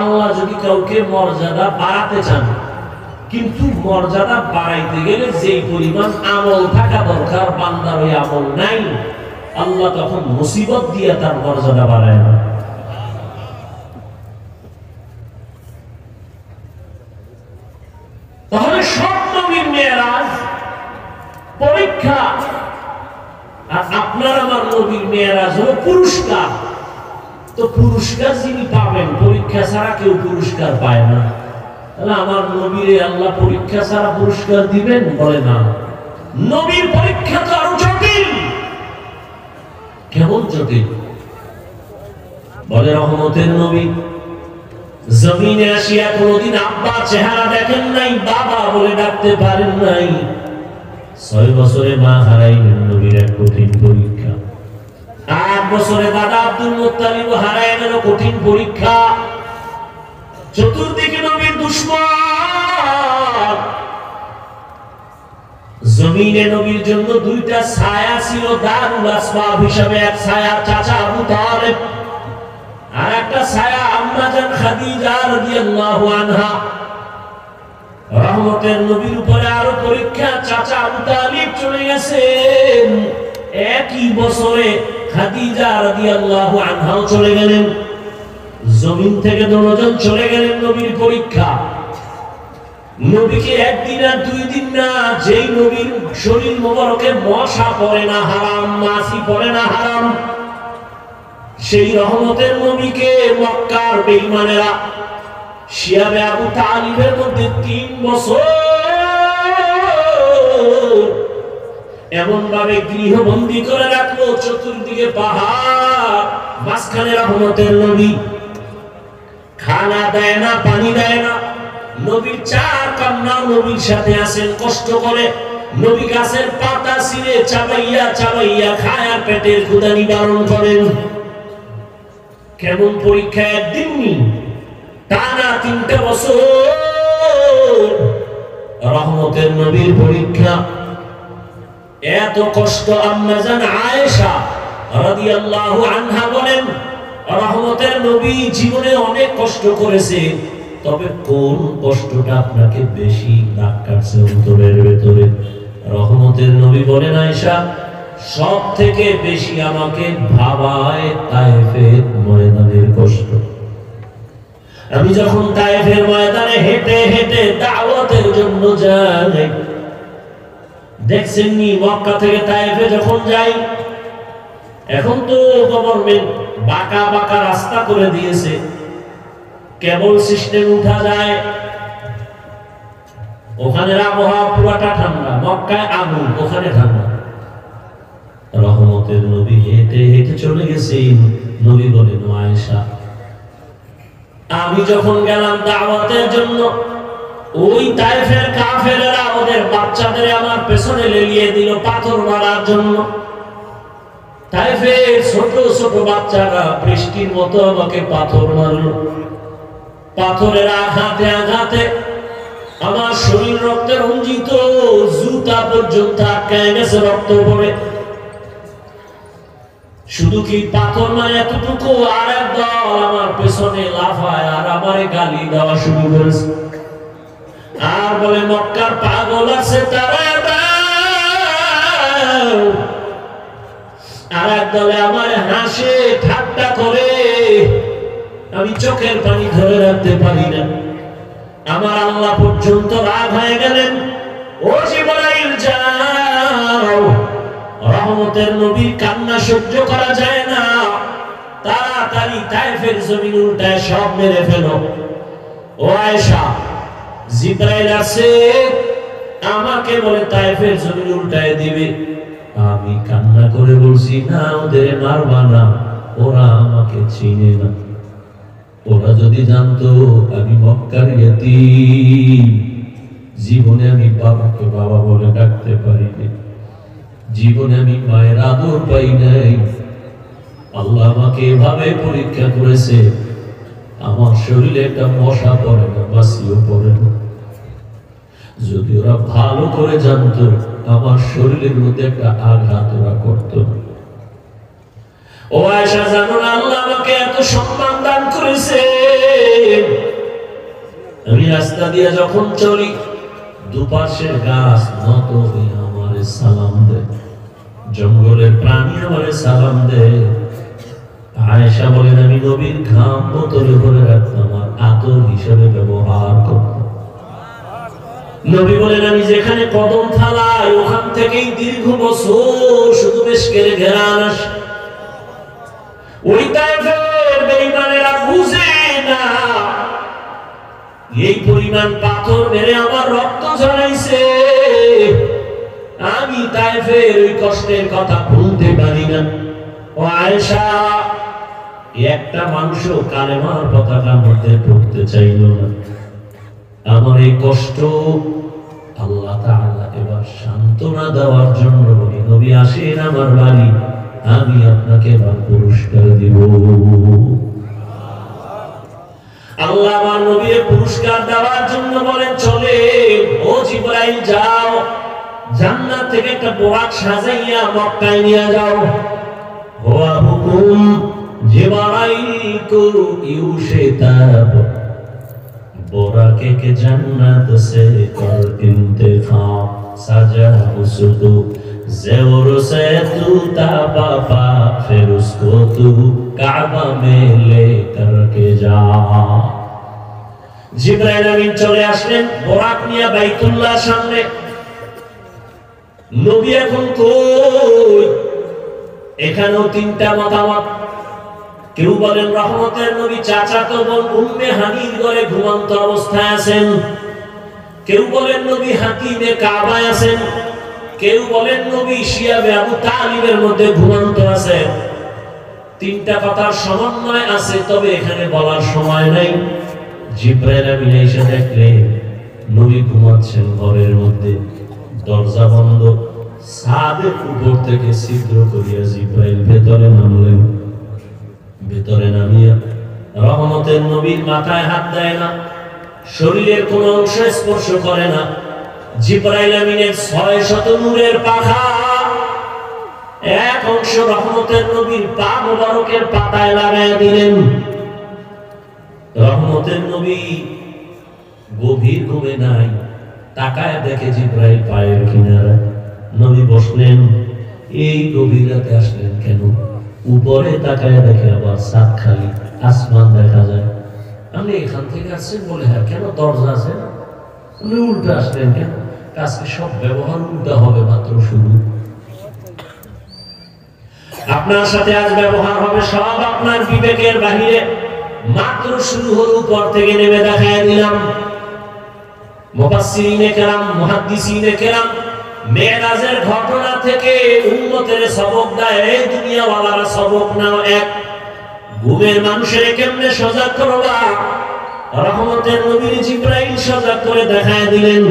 আল্লাহ যদি কাউকে মর্যাদা বাড়াতে চান, কিন্তু মর্যাদা বাড়াইতে গেলে যেই পরিমাণ আমল থাকা দরকার বান্দার ওই আমল নাই, আল্লাহ তখন মুসিবত দিয়ে তার মর্যাদা বাড়ায় না। তাহলে সব নবীর মেরাজ পরীক্ষা, আর আপনার আমার নবীর মেরাজ হলো পুরস্কার। তো পুরস্কার যিনি পাবেন, পরীক্ষা ছাড়া কেউ পুরস্কার পায় না। তাহলে আমার নবীরে আল্লাহ পরীক্ষা ছাড়া পুরস্কার দিবেন? বলে না। নবীর পরীক্ষা তো আরো জটিল। কেমন জটিল? বলে রহমতের নবী জমিনে আসিয়া কোনদিন আব্বার চেহারা দেখেন নাই, বাবা বলে ডাকতে পারেন নাই। 6 বছরে মা হারাইলেন, নবীর এক কঠিন পরীক্ষা। 8 বছরে দাদা আব্দুল মুত্তালিব হারায় গেল, কঠিন পরীক্ষা। চতুর্দিকে নবীর দুশমন। জমিনে নবীর জন্য 2টা ছায়া ছিল দারুল আসবাব হিসাবে। এক ছায়া চাচা আবু তালেব, আর একটা ছায়া আম্মা জান খাদিজা রাদিয়াল্লাহু আনহা। রহমতের নবীর উপরে আরো পরীক্ষা। চাচা আবু তালিব চলে গেছেন, একই বছরে খাদিজা রাদিয়াল্লাহু আনহাও চলে গেলেন। জমিন থেকে দুজন চলে গেলেন, নবীর পরীক্ষা। নবীকে একদিন আর 2 দিন না, যেই নবীর শরীর মোবারকে মশা পড়ে না হারাম, মাছি পড়ে না হারাম, সেই রহমতের নবীকে মক্কার বেঈমানেরা শিয়াবে আবু তালিবের মধ্যে 3 বছর এমন ভাবে গৃহবন্দী করে রাখলো। চতুর্দিকে পাহাড়, মাঝখানে রহমতের নবী। খানা দেয় না, পানি দেয় না। নবীর 4 কন্যা নবীর সাথে আছেন, কষ্ট করে নবী গাছের পাতা ছিঁড়ে চাবাইয়া চাবাইয়া খায় আর পেটের ক্ষুধা নিবারণ করেন। কেমন পরীক্ষা! একদিন টানা 3টা বছর রহমতের নবীর পরীক্ষা। এত কষ্ট আম্মা জান আয়েশা রাদিয়াল্লাহু আনহা বলেন, রহমতের নবী জীবনে অনেক কষ্ট করেছে, তবে কোন কষ্টটা আপনাকে বেশি দাগ কাটছে অন্তরের ভেতরে? রহমতের নবী বলেন, আয়েশা, সব থেকে বেশি আমাকে ভাবায় তায়েফের ময়দানের কষ্ট। আমি যখন তায়েফের ময়দানে হেঁটে হেঁটে দাওয়াতের জন্য যাই, দেখছেননি মক্কা থেকে তায়েফে যখন যাই, এখন তো গভর্নমেন্ট বাঁকা বাঁকা রাস্তা করে দিয়েছে, কেবল সিস্টেম উঠা যায়। ওখানে আবহাওয়া পুরাটা ঠান্ডা, মক্কায় আগুন, ওখানে ঠান্ডা। রহমতের নবী হেঁটে হেঁটে চলে গেছেন। নবী বলেন, আয়েশা, আমি যখন গেলাম দাওয়াতের জন্য, ওই তায়েফের কাফেরেরা ওদের বাচ্চাদের আমার পেছনে লেলিয়ে দিল পাথর মারার জন্য। তায়েফের ছোট ছোট বাচ্চারা বৃষ্টির মতো আমাকে পাথর মারলো। পাথরের আঘাতে আঘাতে আমার শরীর রক্তে রঞ্জিত, জুতা পর্যন্ত আটকায় গেছে রক্ত পড়ে। শুধু কি পাথর না, এতটুকু আর এক দল আমার পেছনে লাফায় আর আমারে গালি দেওয়া শুরু করেছে, আর বলে, মক্কার পাগল আছে তারা দাও। আর এক দলে আমার হাসে ঠাট্টা করে, আমি চোখের পানি ধরে রাখতে পারি না। আমার আল্লাহ পর্যন্ত রাগ হয়ে গেলেন, ও জিবরাইল যাও, রহমতের নবীর কান্না সহ্য করা যায় না, তাড়াতাড়ি তায়েফের জমিন উল্টায় সব মেরে ফেলো। ও আয়েশা, জিবরাইল আছে, আমাকে বলে তায়েফের জমিন উল্টায় দিবে। আমি কান্না করে বলছি, না, ওদের মারবা না, ওরা আমাকে চিনে না। ওরা যদি জানতো আমি মক্কার ইয়তীম, জীবনে আমি বাবাকে বাবা বলে ডাকতে পারিনি, জীবনে আমি মায়ের আদর পাই নাই। আল্লাহ আমাকে এভাবে পরীক্ষা করেছে, আমার শরীরে একটা মশা পড়ে না, বাসিও পড়ে না। যদি ওরা ভালো করে জানতো আমার শরীরের মধ্যে একটা আঘাত ওরা করতো। ও আয়েশা, জানো না আল্লাহ আমাকে এত সম্মান দান করেছে। আমি রাস্তা দিয়ে যখন চলি, দুপাশের গাছ নত হয়ে আমারে সালাম দেয়, জঙ্গলের প্রাণী আমারে সালাম দেয়। আয়েশা বলেন, আমি নবীর ঘাম বোতলে ভরে রাখতাম আর আতর হিসেবে ব্যবহার করতাম। নবী বলেন, আমি যেখানে কদম ফালাই ওখান থেকেই দীর্ঘ বছর শুধু বেশ করে ঘেরান আসে। ওই তায়েফের এই পরিমাণ পাথর মেরে আমার রক্ত ঝরাইছে, আমি তায়েফের ওই কষ্টের কথা ভুলতে পারি না। ও আয়েশা, একটা মানুষও কালেমার পতাকার মধ্যে পড়তে চাইল না। আমার এই কষ্ট আল্লাহ তাআলা এবার সান্ত্বনা দেওয়ার জন্য বলি, নবী আসেন আমার বাড়ি, আমি আপনাকে এবার পুরস্কার দিব। আল্লাহ আমার নবীর পুরস্কার দেওয়ার জন্য বলেন, চলে ও জিবরাইল যাও, জান্নাত থেকে একটা বোরাক সাজাইয়া মক্কায় নিয়ে যাও। হুয়া হুকুম জিবরাইল কো ইউশে তাব, बोराके के जन्नत से कर इंतखाब, सजा उसको ज़ेवर से तू ताबा, फिर उसको तू काबा में ले करके जा। जिब्राइल आमीन चले আসলেন বোরাক নিয়ে বাইতুল্লাহর সামনে। নবী এখন কই? এখানেও তিনটা মতামত। কেউ বলেন রহমতের নবী চাচাতো বোন উম্মে হানির ঘরে ঘুমন্ত অবস্থায় আছেন, কেউ বলেন নবী হাতিমে কাবায় আছেন, কেউ বলেন নবী শিয়াবে আবু তালিবের মধ্যে ঘুমন্ত আছেন। তিনটা কথার সমন্বয় আছে, তবে এখানে বলার সময় নাই। জিবরাইল আমিন এসে দেখলেন নবী ঘুমাচ্ছেন ঘরের মধ্যে, দরজা বন্ধ। ছাদের উপর থেকে ছিদ্র করিয়া জিবরাইল ভেতরে নামলেন। ভেতরে নামিয়া রহমতের নবীর মাথায় হাত দেয় না, শরীরের কোন অংশ স্পর্শ করে না। জিবরাইল আমিনের 600 নূরের পাখা, এক অংশ রহমতের নবীর পা মোবারকের পাতায় লাগাইয়া দিলেন। রহমতের নবী গভীর ঘুমে নাই, তাকায় দেখে জিবরাইল পায়ের কিনারা। নবী বসলেন, এই গভীর রাতে আসলেন কেন? উপরে তাকায় দেখে আবার সাত খালি, আসমান দেখা যায়। আপনি এখান থেকে আসছেন বলে, হ্যাঁ কেন দরজা আছে না? আপনি উল্টা আসলেন কেন? আজকে সব ব্যবহার উল্টা হবে, মাত্র শুরু। আপনার সাথে আজ ব্যবহার হবে সব আপনার বিবেকের বাহিরে, মাত্র শুরু হল। উপর থেকে নেমে দেখায় দিলাম। মুফাসসিরিনে কেরাম, মুহাদ্দিসিনে কেরাম মেরাজের ঘটনা থেকে উম্মতের সবক দেয়, এই দুনিয়াওয়ালারা সবক নাও। এক, ঘুমের মানুষের কেমনে সজাগ করবা? রহমতের নবী জিবরাইল সজাগ করে দেখায় দিলেন।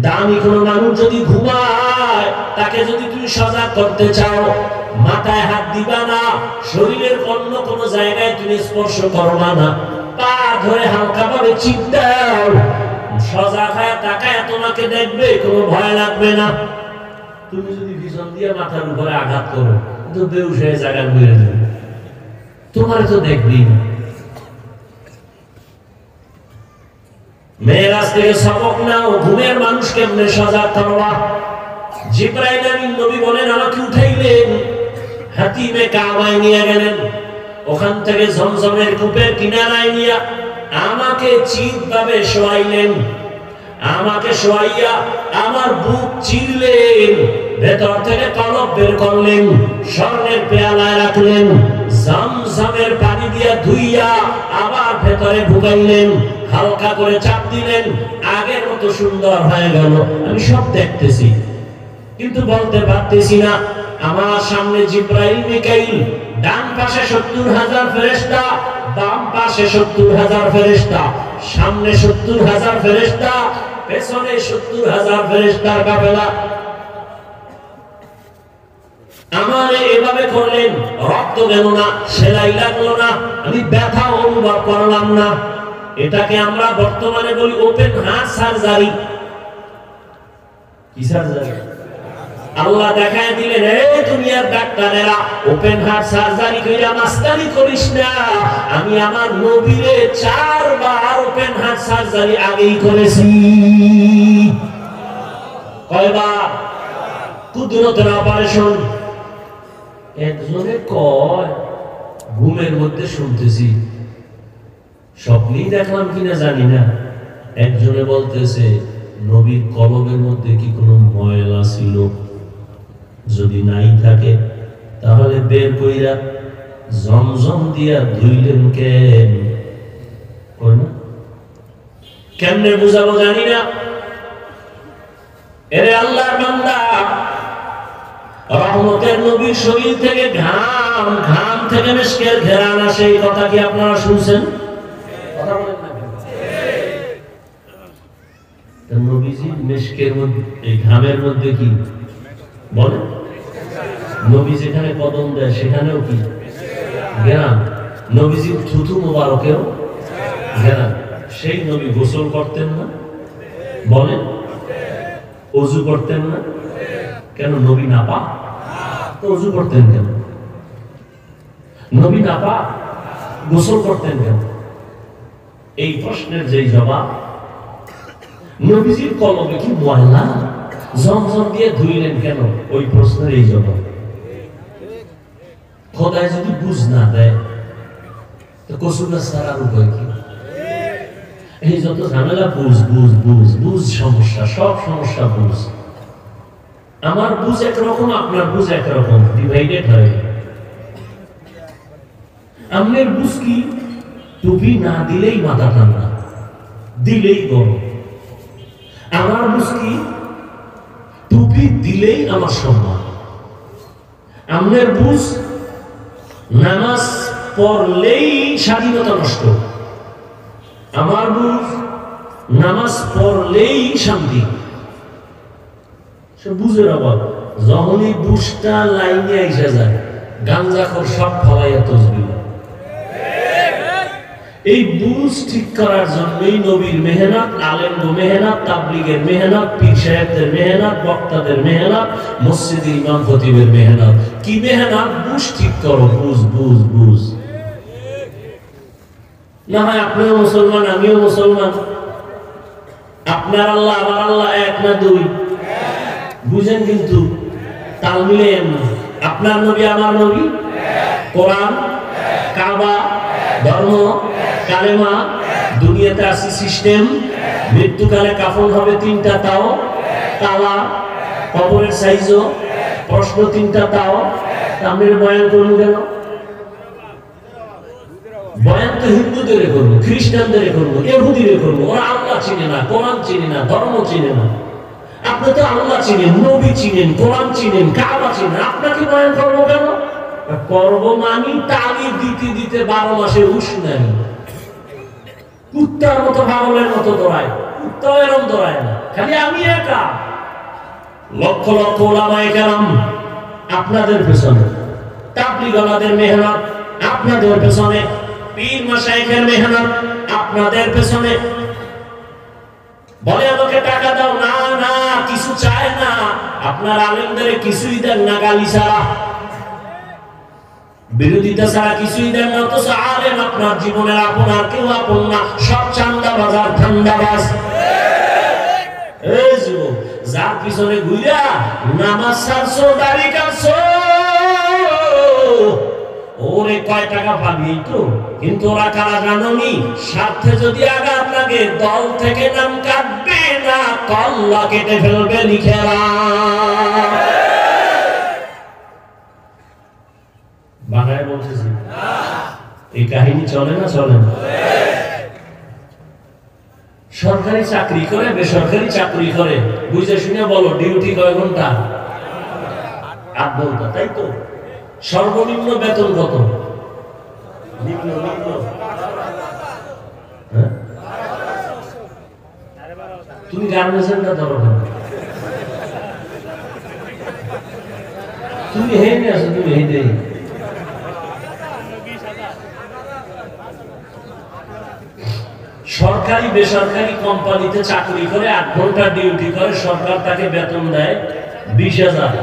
দামি কোন মানুষ যদি ঘুমায়, তাকে যদি তুমি সজাগ করতে চাও, মাথায় হাত দিবা না, শরীরের অন্য কোন জায়গায় তুমি স্পর্শ করবা না, পা ধরে হালকা ভাবে চিপদাও, সজাগ হয়ে তাকায় তোমাকে দেখবে, কোনো ভয় লাগবে না। তুমি যদি পিছন দিয়ে মাথার উপরে আঘাত করো, তো বেহুশ হয়ে জায়গা মেরে দেবে, তোমার তো দেখবি না। মেরাজ থেকে সবক নাও, ঘুমের মানুষ কেমনে সজাগ করবা। জিবরাইল আমিন নবী বলেন, আমাকে উঠাইলেন, হাতিমে কাবায় নিয়ে গেলেন। ওখান থেকে জমজমের কূপের কিনারায় নিয়ে আমাকে চিৎভাবে শোয়াইলেন। আমাকে শোয়াইয়া আমার বুক চিরলেন, ভেতর থেকে কলব বের করলেন, স্বর্ণের পেয়ালায় রাখলেন, জমজমের পানি দিয়ে ধুইয়া আবার ভেতরে ঢুকাইলেন, হালকা করে চাপ দিলেন, আগের মতো সুন্দর হয়ে গেল। আমি সব দেখতেছি কিন্তু বলতে পারতেছি না। আমার সামনে জিবরাইল মিকাইল, ডান পাশে 70,000 ফেরেশতা, বাম পাশে 70,000 ফেরেশতা, সামনে 70,000 ফেরেশতা, পেছনে 70,000 ফেরেশতার কাফেলা। আমারে এভাবে করলেন, রক্ত গেল না, সেলাই লাগলো না, আমি ব্যথা অনুভব করলাম না। এটাকে আমরা বর্তমানে বলি ওপেন হার্ট সার্জারি। কি সার্জারি? আল্লাহ দেখায় দিলেন, এই দুনিয়ার ডাক্তারেরা ওপেন হার্ট সার্জারি কইরা মাস্তানি করিস না। আমি আমার নবীরে 4 বার ওপেন হার্ট সার্জারি আগেই করেছি। কয়বার? কুদরতের অপারেশন। একজনে কয়, ঘুমের মধ্যে শুনতেছি, স্বপ্নেই দেখলাম কিনা জানি না। একজনে বলতেছে, নবীর কলবের মধ্যে কি কোনো ময়লা ছিল? যদি নাই থাকে তাহলে বের কইরা জমজম দিয়া ধুইলেন কেন? কেমনে বুঝাবো জানি না। এরে আল্লাহর বান্দা, রহমতের নবীর শরীর থেকে ঘাম, ঘাম থেকে মিশকের ঘেরান আসে, এই কথা কি আপনারা শুনছেন? কথা বলেন না। নবীজি মিশকের মধ্যে, এই ঘামের মধ্যে কি বলে? নবী যেখানে কদম দেয় সেখানেও কি ঘেরান। নবীজির থুথু মোবারকেও ঘেরান। সেই নবী গোসল করতেন না? বলেন। ওযু করতেন না? কেন? নবী নাপাক? তো ওযু করতেন কেন? নবী নাপাক, গোসল করতেন কেন? এই প্রশ্নের যেই জবাব, নবীজির কলবে কি ময়লা? জমজম দিয়ে ধুইলেন কেন? ওই প্রশ্নের এই জবাব। খোদায় যদি বুঝ না দেয় তো কসুল্লা সারার উপায় কি? এই যত ঝামেলা, বুঝ বুঝ বুঝ বুঝ, সমস্যা, সব সমস্যা বুঝ। আমার বুঝ একরকম, আপনার বুঝ একরকম, ডিভাইডেড হয়। আপনার বুঝ কি? টুপি না দিলেই মাথা ঠান্ডা, দিলেই গরম। আমার বুঝ কি? টুপি দিলেই আমার সম্মান। আপনার বুঝ নামাজ পড়লেই স্বাধীনতা নষ্ট। আমার বুঝ নামাজ পড়লেই শান্তি। সব বুঝের অভাব। যখনই বুঝটা লাইনে আইসা যায়, গাঞ্জাখোর সব ফলাইয়া তসবিহ। এই বুঝ ঠিক করার জন্যই নবীর মেহনত, আলেমগো মেহনত, তাবলীগের মেহনত, পীর সাহেবদের মেহনত, বক্তাদের মেহনত, মসজিদের ইমাম খতিবের মেহনত। কি মেহনত? বুঝ ঠিক করো, বুঝ বুঝ বুঝ। না হয় আপনিও মুসলমান, আমিও মুসলমান, আপনার আল্লাহ আমার আল্লাহ এক না দুই? বুঝেন কিন্তু তাল মিলেন না। আপনার নবী আমার নবী, কোরআন, কাবা, ধর্ম, কালেমা, দুনিয়াতে আসি সিস্টেম, মৃত্যুকালে কাফন হবে তিনটা, তাও তালা, কবরের সাইজও, প্রশ্ন তিনটা, তাও আমরা বয়ান করবো কেন? বয়ান তো হিন্দুদের করবো, খ্রিস্টানদের করবো, ইহুদিদের করবো। ওরা আল্লাহ চিনে না, কোরআন চিনে না, ধর্ম চিনে না। আপনি তো আল্লাহ চিনেন, নবী চিনেন, কোরআন চিনেন, কাবা চিনেন, আপনাকে বয়ান করবো কেন? করবো মানি তালি দিতে দিতে 12 মাসে হুশ নাই। কুত্তার মতো, পাগলের মতো দৌড়ায়, কুত্তাও এরকম দৌড়ায় না। খালি আমি একা, লক্ষ লক্ষ ওলামায়ে কেরাম আপনাদের পেছনে, তাবলীগওয়ালাদের মেহনত আপনাদের পেছনে, পীর মাশায়েখের মেহনত আপনাদের পেছনে। বলে আমাকে টাকা দাও, না না, কিছু চায় না। আপনার আলেমদের কিছুই দেন না, গালি ছাড়া, বিরোধিতা ছাড়া কিছুই দেন না। অথচ আলেম আপনার জীবনের আপন, আর কেউ আপন না, সব চান্দাবাজ আর ধান্দাবাজ। এই যুবক, যার পিছনে ঘুরা নামাজ ছাড়ছো, দাড়ি কাটছো, ওরে কয় টাকা পাবি তো। কিন্তু ওরা কারা জানোনি? স্বার্থে যদি আঘাত লাগে দল থেকে নাম কাটবে না, কল্লা কেটে ফেলবে লিখেরা। বাংলায় বলতেছি, এই কাহিনী চলে না? চলে না? সরকারি চাকরি করে, বেসরকারি চাকরি করে, বুঝে শুনে বলো, ডিউটি কয় ঘন্টা? 8 ঘন্টা, তাই তো? সর্বনিম্ন বেতন কত? নিম্ন নিম্ন তুমি গার্মেন্টসটা ধরো না, তুমি হেঁটে আসো, তুমি হেঁটে। সরকারি বেসরকারি কোম্পানিতে চাকরি করে 8 ঘন্টা ডিউটি করে, সরকার তাকে বেতন দেয় 20,000,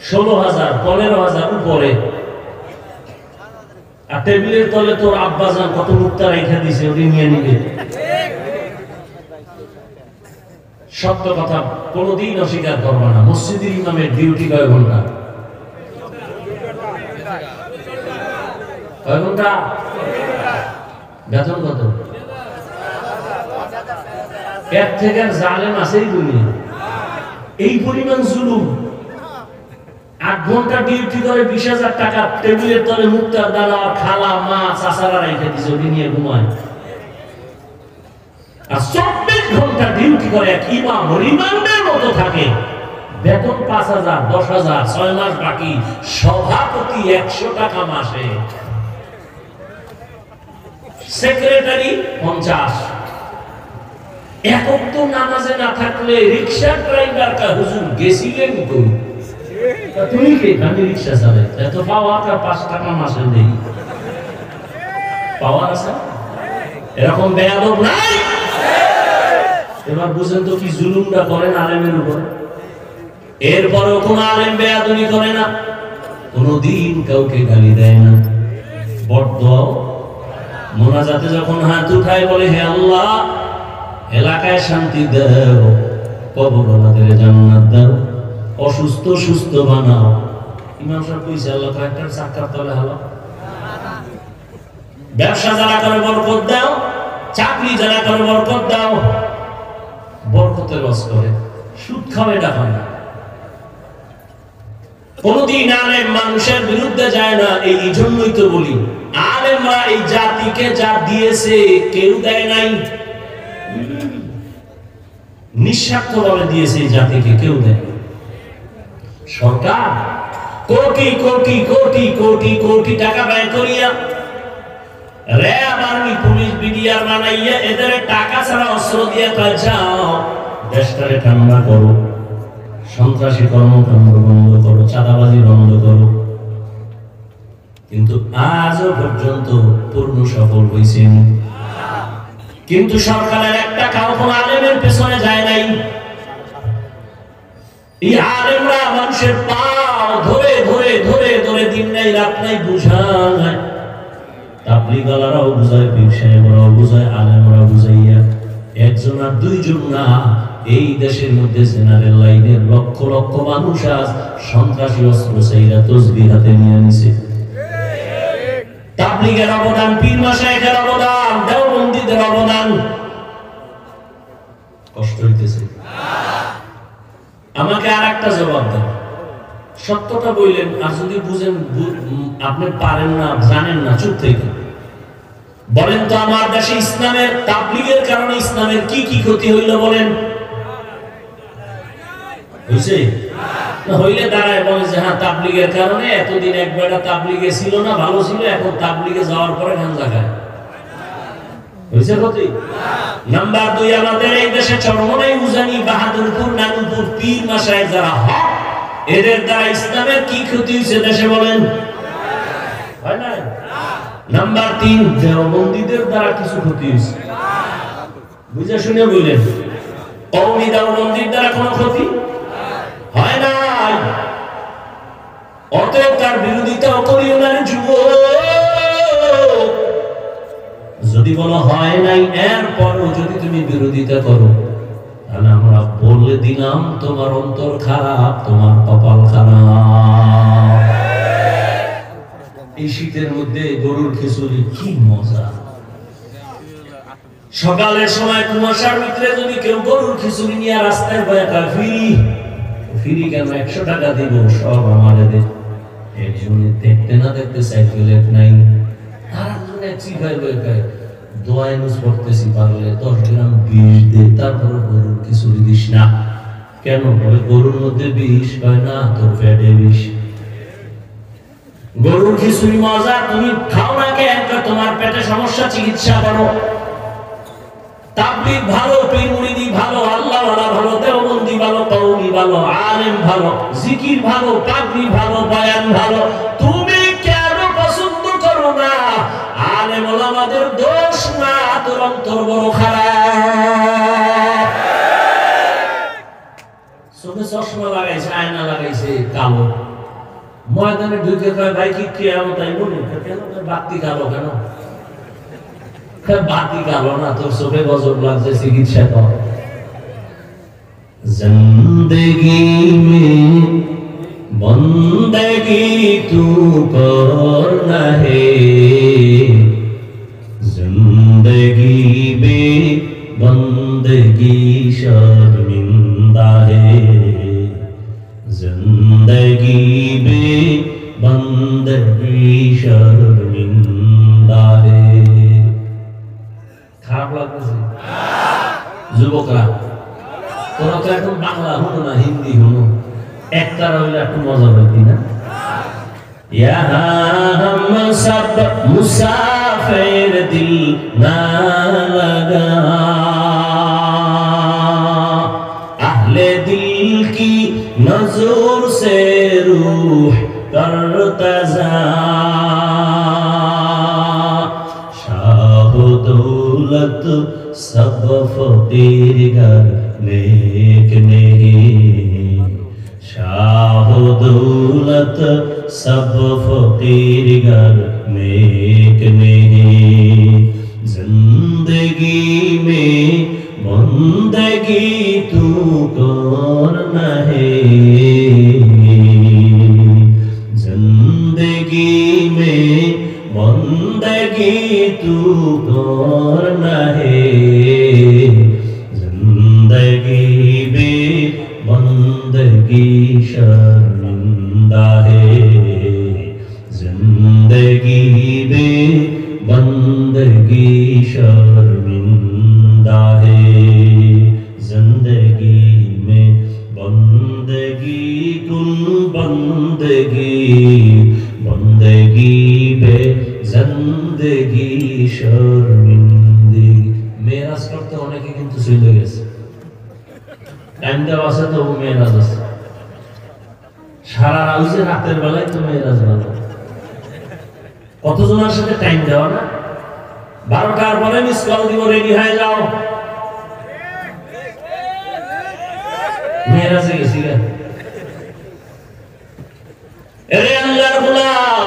16,000, 15,000 উপরে। আর টেবিলের তলে তোর আব্বাজান কত মুক্তা রেখে দিছে, ওটি নিয়ে নিবে। সত্য কথা কোনদিন অস্বীকার করবা না। মসজিদের ইমামের ডিউটি কয় ঘন্টা? কয় ঘন্টা? বেতন কত? এর থেকে জালেম আছেই দুনিয়া। এই পরিমাণ জুলুম। 8 ঘন্টা ডিউটি করে 20,000 টাকা, টেবিলের তলে মুক্তার দানা, খালা, মা, চাচারা রেখে দিছে, ওটি নিয়ে ঘুমায়। আর 24 ঘন্টা ডিউটি করে এক ইমাম রিমান্ডের মতো থাকে, বেতন 5,000, 10,000, 6 মাস বাকি, সভাপতি 100 টাকা মাসে, সেক্রেটারি 50। একক তো নামাজে না থাকলে রিক্সা ড্রাইভার কা হুজুর গেছিলেন কই, তুমি কি খালি রিক্সা চালায় এত পাওয়াটা 5 টাকা মাসে দেই, পাওয়ার আছে এরকম বেয়াদব নাই। এবার বুঝেন তো কি জুলুমটা করেন আলেমের উপর। এরপরেও কোন আলেম বেয়াদবি করে না, কোনদিন কাউকে গালি দেয় না, বড়দোয়াও মোনাজাতে যখন হাত উঠায় বলে হে আল্লাহ এলাকায় শান্তি দাও, কবরওয়ালাদের জান্নাত দাও, অসুস্থ সুস্থ বানাও। ইমাম সাহেব কইছে আল্লাহ কয়েকটার চাকার তলে হালো। ব্যবসা যারা করে বরকত দাও, চাকরি যারা করে বরকত দাও, বরকতের রস করে, সুদ খাওয়া টাকা না। কোনদিন আলেম মানুষের বিরুদ্ধে যায় না। এই জন্যই তো বলি আলেমরা এই জাতিকে যা দিয়েছে কেউ দেয় নাই, নিঃস্বার্থভাবে দিয়েছে এই জাতিকে, কেউ দেয়। সরকার কোটি কোটি কোটি কোটি কোটি টাকা ব্যয় করিয়া র‍্যাব, আর্মি, পুলিশ, বিডিআর বানাইয়া এদের টাকা ছাড়া অস্ত্র দিয়ে কাজ যাও, দেশটারে ঠান্ডা করো, সন্ত্রাসী কর্মকাণ্ড বন্ধ করো, চাঁদাবাজি বন্ধ করো, কিন্তু আজও পর্যন্ত পূর্ণ সফল হয়েছেন। কিন্তু সরকারের এক টাকাও কোন আলেমের পেছনে যায় নাই। এই আলেমরা মানুষের পাও ধরে ধরে ধরে ধরে দিন নাই রাত নাই বুঝায়, তাবলীগওয়ালারাও বুঝায়, পীর সাহেবরাও বুঝায়, আলেমরাও বুঝাইয়া একজন আর দুইজন না, এই দেশের মধ্যে জেনারেল লাইনের লক্ষ লক্ষ মানুষ আজ সন্ত্রাসী অস্ত্র চাইরা তসবিহ হাতে নিয়ে নিছে। তাবলীগের অবদান, পীর মাশায়েখের অবদান, দেওবন্দীদের অবদান, কষ্ট হইতেছে। আমাকে আর একটা জবাব দেন, সত্যটা বললেন, আর যদি বুঝেন আপনি পারেন না, জানেন না, চুপ থেকে বলেন তো আমার দেশে ইসলামের তাবলীগের কারণে ইসলামের কি কি ক্ষতি হইল বলেন? হইছে না? হইলে দাঁড়ায় বলে যে হ্যাঁ তাবলীগের কারণে এতদিন একবেলা তাবলীগে ছিল না, ভালো ছিল, এখন তাবলীগে যাওয়ার পরে গাঞ্জা খায়। হইছে ক্ষতি? নাম্বার 2, আমাদের এই দেশে চরমনাই, উজানি, বাহাদুরপুর, নানুপুর, পীর মাশায়েখ যারা হক, এদের দ্বারা ইসলামের কি ক্ষতি হয়েছে দেশে বলেন? হয় না? নাম্বার 3, দেওবন্দীদের দ্বারা কিছু ক্ষতি হয়েছে, বুঝে শুনে বললেন। কওমি দেওবন্দির দ্বারা কোনো ক্ষতি হয় নাই। অতএব তার বিরোধিতাও করিও না যুবক। যদি বলো হয় নাই, এরপরও যদি তুমি বিরোধিতা করো, তাহলে আমরা বলে দিলাম তোমার অন্তর খারাপ, তোমার কপাল খারাপ। এই শীতের মধ্যে গরুর খিচুড়ি কি মজা! সকালের সময় কুয়াশার ভিতরে যদি কেউ গরুর খিচুড়ি নিয়ে রাস্তায় বয়ে খায়, ফিরি কেন 100 টাকা দিব, সব আমারে দে। একজনে দেখতে না দেখতে সাইকেলেট নাই, আর একজনে চিপাই বয়ে খায়, দোয়া ইউজ করতেছি, পারলে 10 গ্রাম বিষ দে, তারপরে গরুর খিচুড়ি দিস না। কেন? বলে গরুর মধ্যে বিষ, হয় না তোর পেটে বিষ। গরুর খিচুড়ি মজা, তুমি খাও না কেন? তোমার পেটে সমস্যা, চিকিৎসা করো। তাবলীগ ভালো, পীর মুরিদি ভালো, আল্লাহওয়ালা ভালো, দেওবন্দি ভালো, কওমি ভালো, আলেম ভালো, জিকির ভালো, পাগড়ি ভালো, বয়ান ভালো, তুমি কেন পছন্দ করো না? আলেম ওলামাদের দোষ না, তোর অন্তর বড় খারাপ। চোখে চশমা লাগাইছে, আয়না লাগাইছে কালো, ময়দানে ঢুকে কয় ভাই কি কিয়ামত আইব নি? কেন বাতি কালো? কেন বাতি কালো না, তোর চোখে গজব লাগছে, চিকিৎসা কর। জিন্দেগি মে বন্দেগি তু করনা হে, জিন্দেগি বে বন্দেগি শর্মিন্দা হে, জিন্দেগি বে বন্দেগি শর্মিন্দা হে। খারাপ লাগতেছে? যুবকরা তোরা তো এখন বাংলা হলো না হিন্দি হলো একটা রইলে একটু মজা পাইতি না हम सब मुसाफिर दिल ना लगा अहले दिल की नजर से रूह करतजा शाह दौलत सब फकीर घर नेक नहीं शाह दौलत सब फकीर घर नेक नहीं जिंदगी में बंदगी तू करना है जिंदगी में बंदगी तू करना है जिंदगी में बंदगी शर्मिंदा है जिंदगी में बंदगी शर्मिंदा है जिंदगी में बंदगी कुल बंदगी बंदगी बे जिंदगी शर्मिंदगी मेराज करते অনেকে কিন্তু চলে গেছে টাইম দেওয়া আছে তো মেরাজ আছে সারা রাউজে রাতের বেলায় তো মেরাজ বানাও কতজনের সাথে টাইম দেওয়া না 12টার পরে মিস কল দিব রেডি হয়ে যাও মেরাজে গেছি রে এরে আল্লাহর গোলাম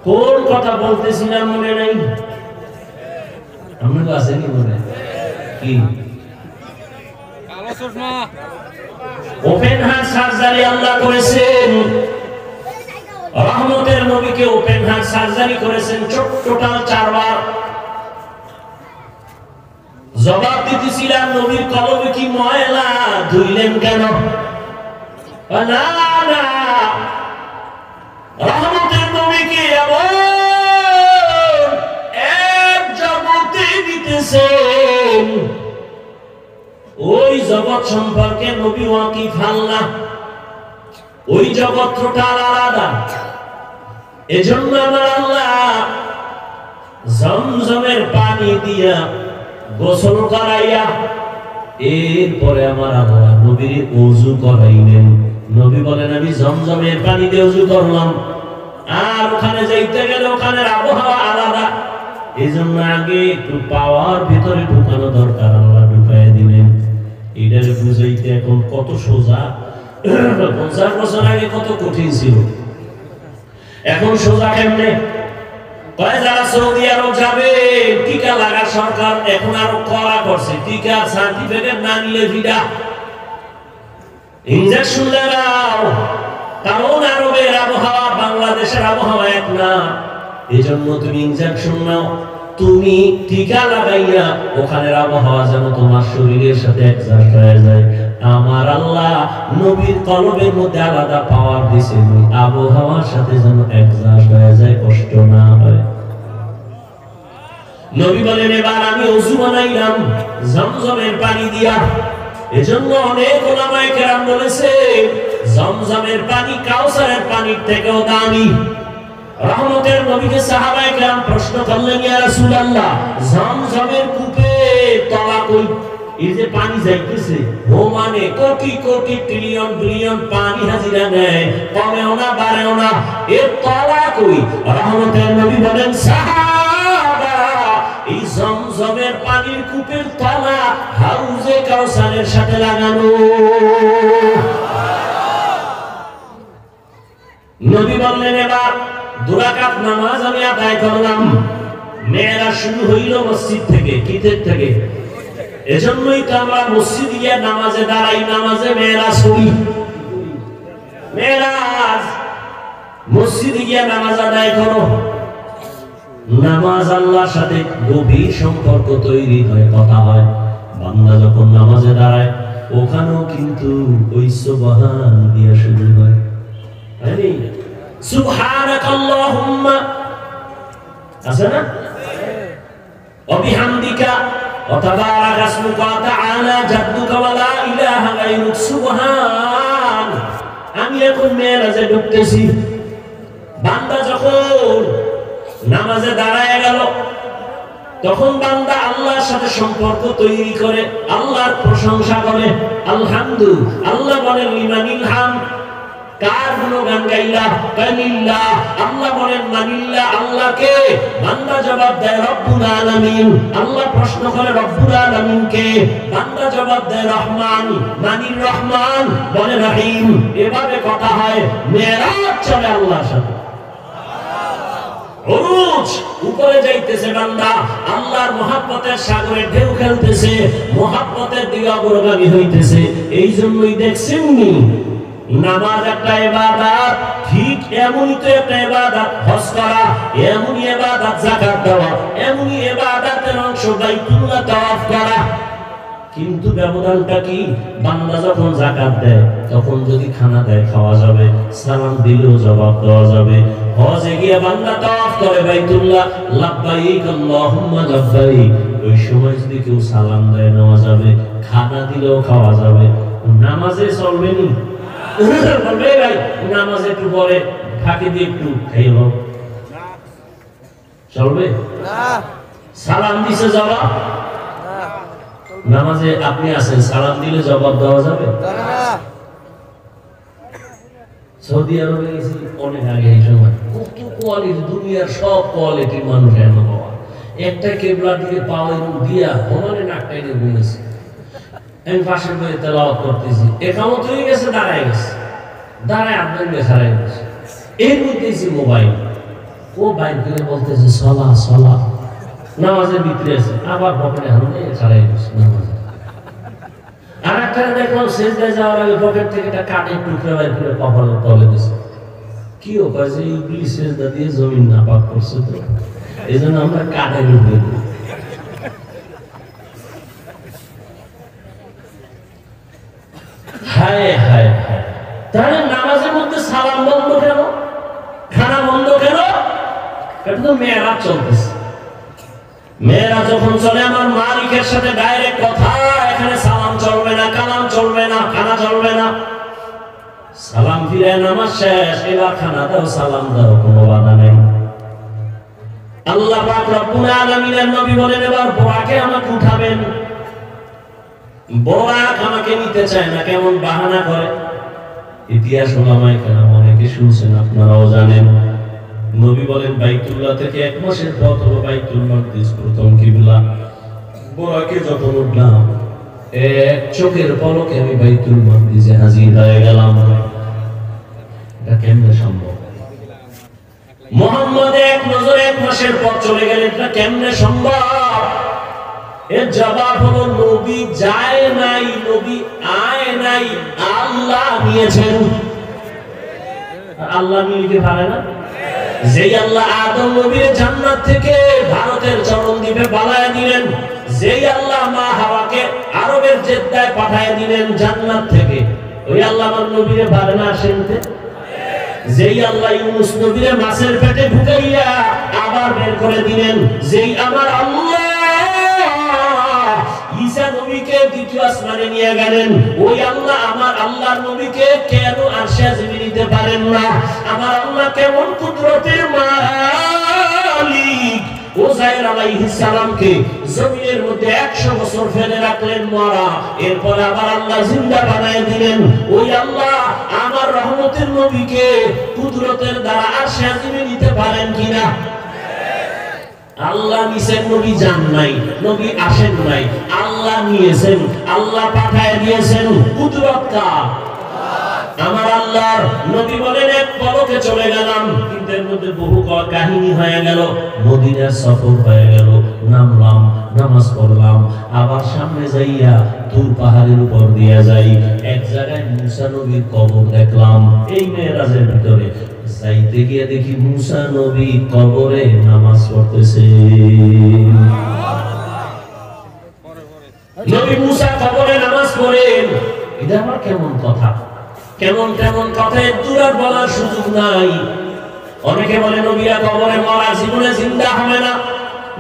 কোন কথা বলতেছিলাম মনে নাই আমরা কাছে কি মনে কি ওপেন হার্ট সার্জারি আল্লাহ করেছেন রহমতের নবীকে ওপেন হার্ট সার্জারি করেছেন টোটাল 4 বার জবাব দিতেছিলাম নবীর কলবে কি ময়লা ধুইলেন কেন না না রহমতের নবীকে এমন এক জগতে দিতেছেন ওই জগৎ সম্পর্কে নবী ওয়াকিফ আল্লাহ ওই জগৎ টোটাল আলাদা এজন্য আমার আল্লাহ জমজমের পানি দিয়া গোসল করাইয়া এরপরে আমার আল্লাহ নবীর ওযু করাইলেন নবী বলেন আমি জমজমের পানি দিয়ে ওযু করলাম আর ওখানে যাইতে গেলে ওখানের আবহাওয়া আলাদা এজন্য আগে একটু পাওয়ার ভিতরে ঢুকানো দরকার আল্লাহ ঢুকায় দিলেন এটার বুঝাইতে এখন কত সোজা 50 বছর আগে কত কঠিন ছিল এখন সোজা কেমনে কয় যারা সৌদি আরব যাবে টিকা লাগা সরকার এখন আরো কড়া করছে টিকা সার্টিফিকেট না নিলে ভিডা ইনজেকশন লাগাও কারণ আরবের আবহাওয়া বাংলাদেশের আবহাওয়া এক না এজন্য তুমি ইনজেকশন নাও তুমি টিকা লাগাইয়া ওখানের আবহাওয়া যেন তোমার শরীরের সাথে অ্যাডজাস্ট হয়ে যায় আমার আল্লাহ নবীর কলবের মধ্যে আলাদা পাওয়ার দিয়েছে ওই আবহাওয়ার সাথে যেন অ্যাডজাস্ট হয়ে যায় কষ্ট না হয় নবী বলেন এবার আমি ওযু বানাইলাম জমজমের পানি দিয়া এজন্য অনেক উলামায়ে কেরাম বলেছে জমজমের পানি কাউসারের পানির থেকেও দামি রহমতের নবীকে সাহাবায়ে কেরাম প্রশ্ন করলেন ইয়া রাসূলুল্লাহ জমজমের কূপে তলা কই এই যে পানি যাইতেছে ও মানে কোটি কোটি ট্রিলিয়ন বিলিয়ন পানি হাজিরা নেয় কমেও না বাড়েও না এর তলা কই রহমতের নবী বলেন সাহাবা এই জমজমের পানির কূপের তলা হাউজে কাউসারের সাথে লাগানো নবী বললেন এবার 2 রাকাত নামাজ আমি আদায় করলাম মেয়েরা শুরু হইল মসজিদ থেকে কিতের থেকে এজন্যই তো আমরা মসজিদে গিয়ে নামাজে দাঁড়াই নামাজে মেয়েরাজ করি মেয়েরাজ মসজিদে গিয়ে নামাজ আদায় করো নামাজ আল্লাহর সাথে গভীর সম্পর্ক তৈরি হয় কথা হয় বান্দা যখন নামাজে দাঁড়ায় ওখানেও কিন্তু ওই সুবহান দিয়া শুরু হয় আরে সুবহানাকাল্লাহুম্মা আছে না ওয়া বিহামদিকা وتبارك اسمك وتعالى جدك ولا إله غيرك سبحان আমি এখন মেরাজে ঢুকতেছি বান্দা যখন নামাজে দাঁড়ায় গেল তখন বান্দা আল্লাহর সাথে সম্পর্ক তৈরি করে আল্লাহর প্রশংসা করে আলহামদুলিল্লাহ আল্লাহ বলেন লিমানিল হাম কার গুণগান গাইলা কালিল্লাহ আল্লাহ বলেন মানিল্লাহ আল্লাহকে বান্দা জবাব দেয় রব্বুল আলামিন আল্লাহ প্রশ্ন করে রব্বুল আলামিন কে বান্দা জবাব দেয় রহমান মানির রহমান বলে রহিম এভাবে কথা হয় মেরাজ চলে আল্লাহর সাথে উরুজ উপরে যাইতেছে বান্দা আল্লাহর মহব্বতের সাগরে ঢেউ খেলতেছে মহব্বতের দিকে অগ্রগামী হইতেছে এই জন্যই দেখছেন নি নামাজ একটা ইবাদত ঠিক এমনই তো একটা ইবাদত হজ করা এমনই ইবাদত যাকাত দেওয়া এমনই ইবাদতের অংশ বাইতুল্লাহ তাওয়াফ করা কিন্তু ব্যবধানটা কি বান্দা যখন যাকাত দেয় তখন যদি খানা দেয় খাওয়া যাবে সালাম দিলেও জবাব দেওয়া যাবে হজে গিয়ে বান্দা তাওয়াফ করে বাইতুল্লাহ লাব্বাইক আল্লাহুম্মা লাব্বাইক ওই সময় যদি কেউ সালাম দেয় নেওয়া যাবে খানা দিলেও খাওয়া যাবে নামাজে চলবে নি বলবে ভাই নামাজ একটু পরে ফাঁকি দিয়ে একটু খাইব চলবে না সালাম দিছে জবাব নামাজে আপনি আছেন সালাম দিলে জবাব দেওয়া যাবে না সৌদি আরবে গেছি অনেক আগে এই সময় কত কোয়ালিটি দুনিয়ার সব কোয়ালিটির মানুষ এনে বাবা একটা কেবলার দিকে পাওয়া দিয়া ওখানে নাকটাই দিয়ে ঘুমেছে আমি পাশের বইয়ে তেলাওয়াত করতেছি একামত হয়ে গেছে দাঁড়ায় গেছে দাঁড়ায় আপনার বেসারায় গেছে এর মধ্যে মোবাইল ও বাইর করে বলতেছে সলা সলা নামাজের ভিতরে আছে আবার পকেটে হাতে ছাড়াই গেছে নামাজে আর একটা দেখলাম সেজদায় যাওয়ার আগে পকেট থেকে একটা কাঠের টুকরা বাইর করে কপালের তলে দিয়েছে কি ও কাজে ইবলিস সেজদা দিয়ে জমিন নাপাক করছে তো এই জন্য আমরা কাঠের উপরে দিই হায় হায় হায় তাহলে নামাজের মধ্যে সালাম বন্ধ কেন খানা বন্ধ কেন এটা তো মেয়েরাজ চলতেছে মেয়েরা যখন চলে আমার মালিকের সাথে ডাইরেক্ট কথা এখানে সালাম চলবে না কালাম চলবে না খানা চলবে না সালাম ফিরে নামাজ শেষ এবার খানা দাও সালাম দাও কোনো বাধা নেই আল্লাহ পাক রব্বুল আলামিনের নবী বলেন এবার বোরাকে আমাকে উঠাবেন বোরাক আমাকে নিতে চায় না কেমন বাহানা করে ইতিহাস ওলামায়ে কেরাম অনেকে শুনছেন আপনারাও জানেন নবী বলেন বাইতুল্লাহ থেকে এক মাসের পথ হলো বাইতুল মাকদিস প্রথম কিবলা বোরাকে যখন উঠলাম এক চোখের পলকে আমি বাইতুল মাকদিসে হাজির হয়ে গেলাম এটা কেমনে সম্ভব মুহাম্মদ এক নজরে এক মাসের পথ চলে গেলেন এটা কেমনে সম্ভব এর জবাব হলো নবী যায় নাই নবী আয় নাই আল্লাহ নিয়েছেন আল্লাহ নিতে পারে না যেই আল্লাহ আদম নবীর জান্নাত থেকে ভারতের চরণ দ্বীপে বানায় দিলেন যেই আল্লাহ মা হাওয়াকে আরবের জেদ্দায় পাঠায় দিলেন জান্নাত থেকে ওই আল্লাহ আমার নবীরে পারে না আসেনতে যেই আল্লাহ ইউনূস নবীরে মাছের পেটে ঢুকাইয়া আবার বের করে দিলেন যেই আমার আল্লাহ ঈসা নবীকে দ্বিতীয় আসমানে নিয়ে গেলেন ওই আল্লাহ আমার আল্লাহর নবীকে কেন আরশে আজিমে নিতে পারেন না আমার আল্লাহ কেমন কুদরতের মালিক উযাইর আলাইহিস সালামকে জমিনের মধ্যে 100 বছর ফেলে রাখলেন মরা এরপর আবার আল্লাহ জিন্দা বানায় দিলেন ওই আল্লাহ আমার রহমতের নবীকে কুদরতের দ্বারা আরশে আজিমে নিতে পারেন কিনা আল্লাহ নিছেন নবী যান নাই নবী আসেন নাই আল্লাহ নিয়েছেন আল্লাহ পাঠায় দিয়েছেন কুদরত কার আমার আল্লাহর নবী বলেন এক পলকে চলে গেলাম কিন্তু এর মধ্যে বহু কাহিনী হয়ে গেল মদিনার সফর হয়ে গেল নামলাম নামাজ পড়লাম আবার সামনে যাইয়া তুর পাহাড়ের উপর দিয়া যাই এক জায়গায় মুসা নবীর কবর দেখলাম এই মেরাজের ভিতরে যাইতে গিয়ে দেখি মুসা নবী কবরে নামাজ পড়তেছে নবী মুসা কবরে নামাজ পড়েন এটা আমার কেমন কথা কেমন কেমন কথা দূর বলার সুযোগ নাই অনেকে বলে নবীরা কবরে মরা জীবনে জিন্দা হবে না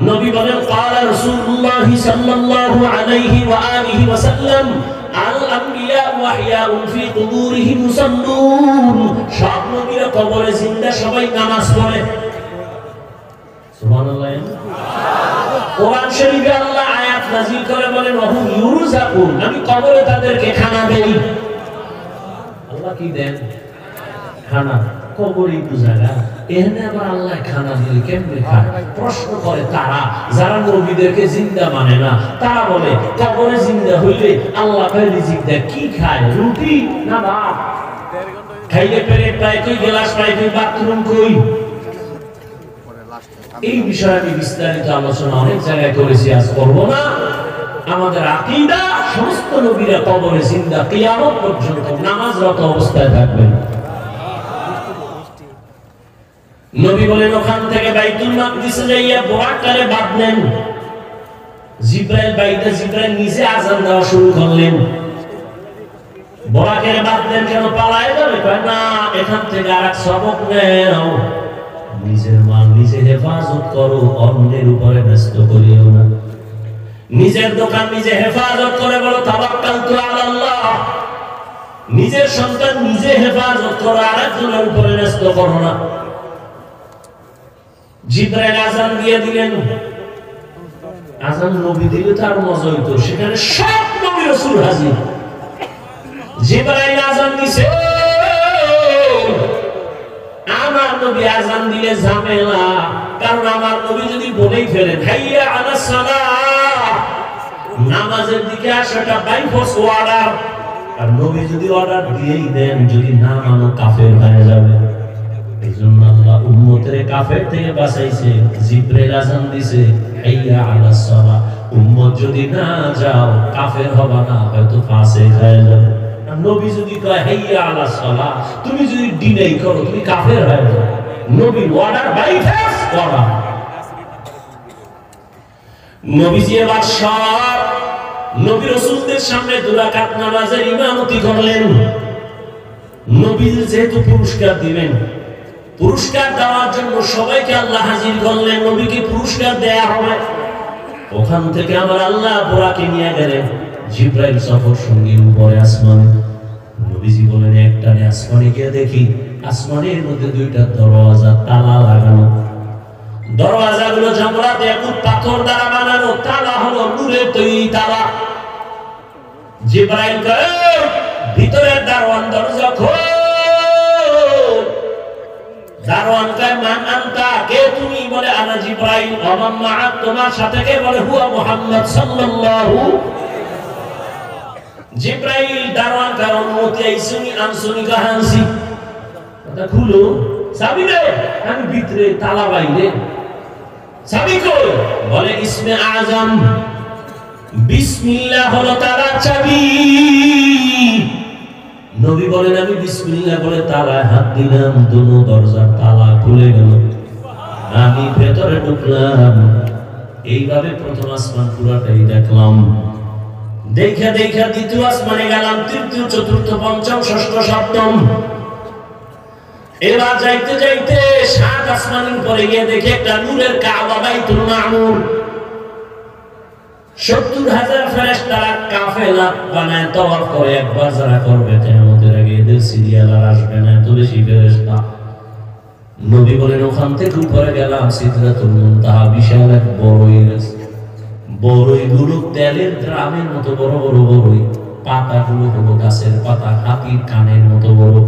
নবী বলেন ক্বালা রাসূলুল্লাহ সাল্লাল্লাহু আলাইহি ওয়া আলিহি ওয়াসাল্লাম আল আম্বিয়া ওয়া হিয়াউন ফি কুবুরিহিম মুসাল্লুন। সব নবীরা কবরে জিন্দা, সবাই নামাজ পড়ে। সুবহানাল্লাহ। কোরআন শরীফে আল্লাহ আয়াত নাযিল করে বলেন ওয়াহুম ইউরযাকুন, আমি কবরে তাদেরকে খানা দেই। আল্লাহ কি দেন? খানা। কবরই তো জায়গা, এখানে আবার আল্লাহ খানা দিলে কেমনে খায়? প্রশ্ন করে তারা যারা নবীদেরকে জিন্দা মানে না। তারা বলে কবরে জিন্দা হইলে আল্লাহ রিজিক দেয়, কি খায়? রুটি না ভাত? খাইলে পেরেক পায় কই, গ্লাস পায় কই, বাথরুম কই? এই বিষয়ে আমি বিস্তারিত আলোচনা অনেক জায়গায় করেছি, আজ করব না। আমাদের আকীদা সমস্ত নবীরা কবরে জিন্দা, কিয়ামত পর্যন্ত নামাজরত অবস্থায় থাকবেন। নবী বলেন ওখান থেকে বাইতুল মাকদিসে যাইয়া বোরাকারে বাঁধলেন। জিবরাইল বাইতে জিবরাইল নিজে আযান দেওয়া শুরু করলেন। বোরাকারে বাঁধলেন কেন? পালায় যাবে? কয় না, এখান থেকে আরেক সবক নাও, নিজের মাল নিজে হেফাজত করো, অন্যের উপরে ব্যস্ত করিও না। নিজের দোকান নিজে হেফাজত করে বলো তাওয়াক্কালতু আলাল্লাহ। নিজের সন্তান নিজে হেফাজত করো, আরেকজনের উপরে ব্যস্ত করো না। জিবরাইল আযান দিয়ে দিলেন। আযান নবী দিলে তার মজা হইতো, সেখানে সব নবী রাসূল হাজির। জিবরাইল আযান দিছে, আমার নবী আযান দিলে ঝামেলা, কারণ আমার নবী যদি বলেই ফেলেন হাইয়া আলাস সালাহ, নামাজের দিকে আসাটা বাই ফোর্স অর্ডার, আর নবী যদি অর্ডার দিয়েই দেন, যদি না মানো কাফের হয়ে যাবে। এইজন্য আল্লাহ উম্মতের কাফের থেকে বাঁচাইছে। জিবরাইল আযান দিছে হাইয়া আলাস সালাহ, উম্মত যদি না যাও কাফের হবে না, হয়তো ফাসিক হয়ে যাবে। নবী যদি কয় হাইয়া আলাস সালাহ, তুমি যদি ডিনাই করো, তুমি কাফের হয়ে যাবে। নবীর অর্ডার বাই ফোর্স করা। নবীজি এবার সব নবী রাসূলদের সামনে দুই রাকাত নামাজের ইমামতি করলেন। নবী যেহেতু পুরস্কার দিবেন, পুরস্কার দেওয়ার জন্য সবাইকে আল্লাহ হাজির করলেন। নবীকে পুরস্কার দেয়া হবে। ওখান থেকে আমার আল্লাহ বোরাকে নিয়ে গেলেন। জিবরাইল সফর সঙ্গী উপরে আসমানে। নবীজি বলেন একটানে আসমানে গিয়ে দেখি আসমানের মধ্যে দুইটা দরওয়াজা, তালা লাগানো। দরওয়াজাগুলো জামরাত ইয়াকুত পাথর দ্বারা বানানো, তালা হলো নূরের তৈরি তালা। জিবরাইল কয় ভিতরের দারওয়ান দরজা খোল। দারওয়ান কয় মান আনতা, কে তুমি? বলে আনা জিবরাইল। ওমান মাআক, তোমার সাথে কে? বলে হুয়া মুহাম্মদ সাল্লাল্লাহু। জিবরাইল দারওয়ান কয় অনুমতি আইসুনি আনসুনি কাহানসি, কথা খুলো। চাবি দে। আমি ভিতরে, তালা বাইরে। চাবি কই? বলে ইসমে আযম, বিসমিল্লাহ হলো তালার চাবি। নবী বলেন আমি বিসমিল্লাহ বলে তালায় হাত দিলাম, দুনো দরজার তালা খুলে গেল। আমি ভেতরে ঢুকলাম। এইভাবে প্রথম আসমান পুরাটাই দেখলাম। দেখা দেখা দ্বিতীয় আসমানে গেলাম, তৃতীয়, চতুর্থ, পঞ্চম, ষষ্ঠ, সপ্তম। এবার যাইতে যাইতে সাত আসমানের উপরে গিয়ে দেখে একটা নূরের কাবা, বাইতুল মামুর। ৭০,০০০ ফেরেশতারা কাফেলা বানায় তওয়াফ করে। একবার যারা করবে কিয়ামতের আগে এদের সিরিয়াল আর আসবে না, এত বেশি ফেরেশতা। নবী বলেন ওখান থেকে উপরে গেলাম সিদরাতুল মুনতাহা, বিশাল এক বড়ই গাছ। বড়ইগুলো তেলের ড্রামের মতো বড় বড় বড়ই, পাতাগুলো হলো গাছের পাতা, হাতির কানের মতো বড়।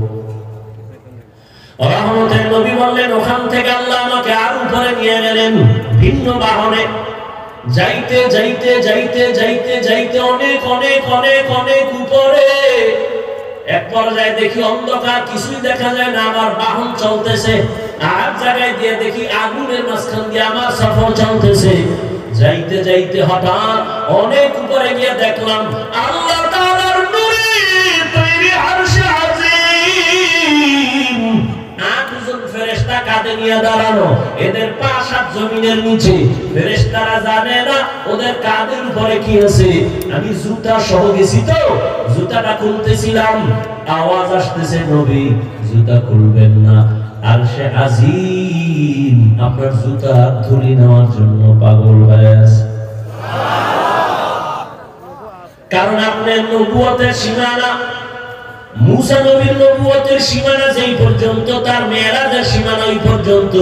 রহমতের নবী বললেন ওখান থেকে আল্লাহ আমাকে আর উপরে নিয়ে গেলেন ভিন্ন বাহনে। যাইতে যাইতে যাইতে যাইতে যাইতে অনেক অনেক অনেক অনেক উপরে এক পর্যায়ে দেখি অন্ধকার, কিছুই দেখা যায় না। আমার বাহন চলতেছে। আর জায়গায় দিয়ে দেখি আগুনের মাঝখান দিয়ে আমার সফর চলতেছে। যাইতে যাইতে হঠাৎ অনেক উপরে গিয়ে দেখলাম আল্লাহ তাআলার নূরে তৈরি আরশে আযীম। ৮ জন ফেরেশতা কাঁধে নিয়ে দাঁড়ানো, এদের পা ৭ জমিনের নিচে। ফেরেশতারা জানে না ওদের কাঁধের উপরে কি আছে। আমি জুতা সহ গেছি তো, জুতাটা খুলতেছিলাম, আওয়াজ আসতেছে নবী জুতা খুলবেন না, আরশে আযীম আপনার জুতা ধুলি নেওয়ার জন্য পাগল হয়ে আছে। কারণ আপনার নবুয়তের সীমানা, মুসা নবীর নবুয়তের সীমানা যেই পর্যন্ত, তার মেরাজের সীমানা ওই পর্যন্ত।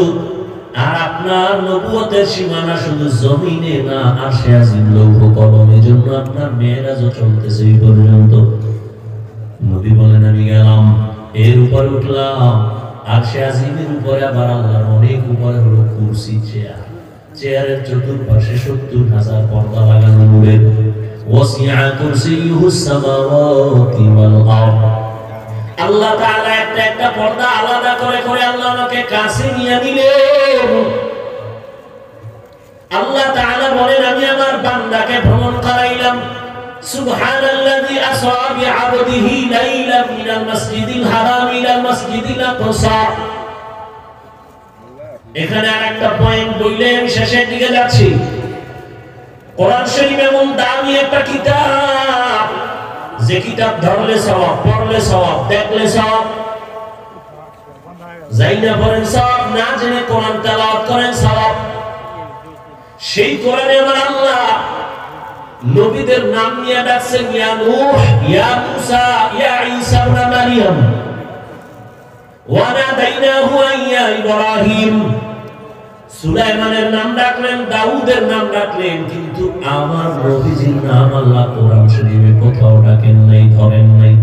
আর আপনার নবুয়তের সীমানা শুধু জমিনে না, আরশে আজিম লৌহ কলম। এজন্য আপনার মেরাজও চলতেছে এই পর্যন্ত। নবী বলেন আমি গেলাম, এর উপরে উঠলাম, আরশে আজিমের উপরে আবার আল্লাহর অনেক উপরে হলো কুরসি, চেয়ার। চেয়ারের চতুর্পাশে ৭০,০০০ পর্দা লাগানো নূরের। ওয়াসিআ কুরসিয়ুহুস সামাওয়াতি ওয়াল আরদ। আল্লাহ তাআলা একটা একটা পর্দা আলাদা করে করে আল্লাহ আমাকে কাছে নিয়ে নিলেন। আল্লাহ তাআলা বলেন আমি আমার বান্দাকে ভ্রমণ করাইলাম। সুবহানাল্লাযী আসরা বিআবদিহি লাইলাম মিনাল মাসজিদিল হারাম ইলাল মাসজিদিল আকসা। এখানে আরেকটা পয়েন্ট বললে আমি শেষের দিকে যাচ্ছি। কোরআন শরীফ এমন দামি একটা কিতাব, যে কিতাব ধরলে সওয়াব, পড়লে সওয়াব, দেখলে সওয়াব, যাই না পড়েন সওয়াব, না জেনে কোরআন তেলাওয়াত করেন সওয়াব। সেই কোরআনে আমার আল্লাহ নবীদের নাম নিয়ে ডাকছেন, ইয়া নূহ, ইয়া মুসা, ইয়া ঈসা ইবনে মারইয়াম, ওয়া নাদাইনাহু ইয়া ইব্রাহিম। সুলাইমানের নাম ডাকলেন, দাউদের নাম ডাকলেন, কিন্তু আমার নবীজির নাম আল্লাহ কোরআন শরীফে কোথাও ডাকেন নাই, ধরেন নাই।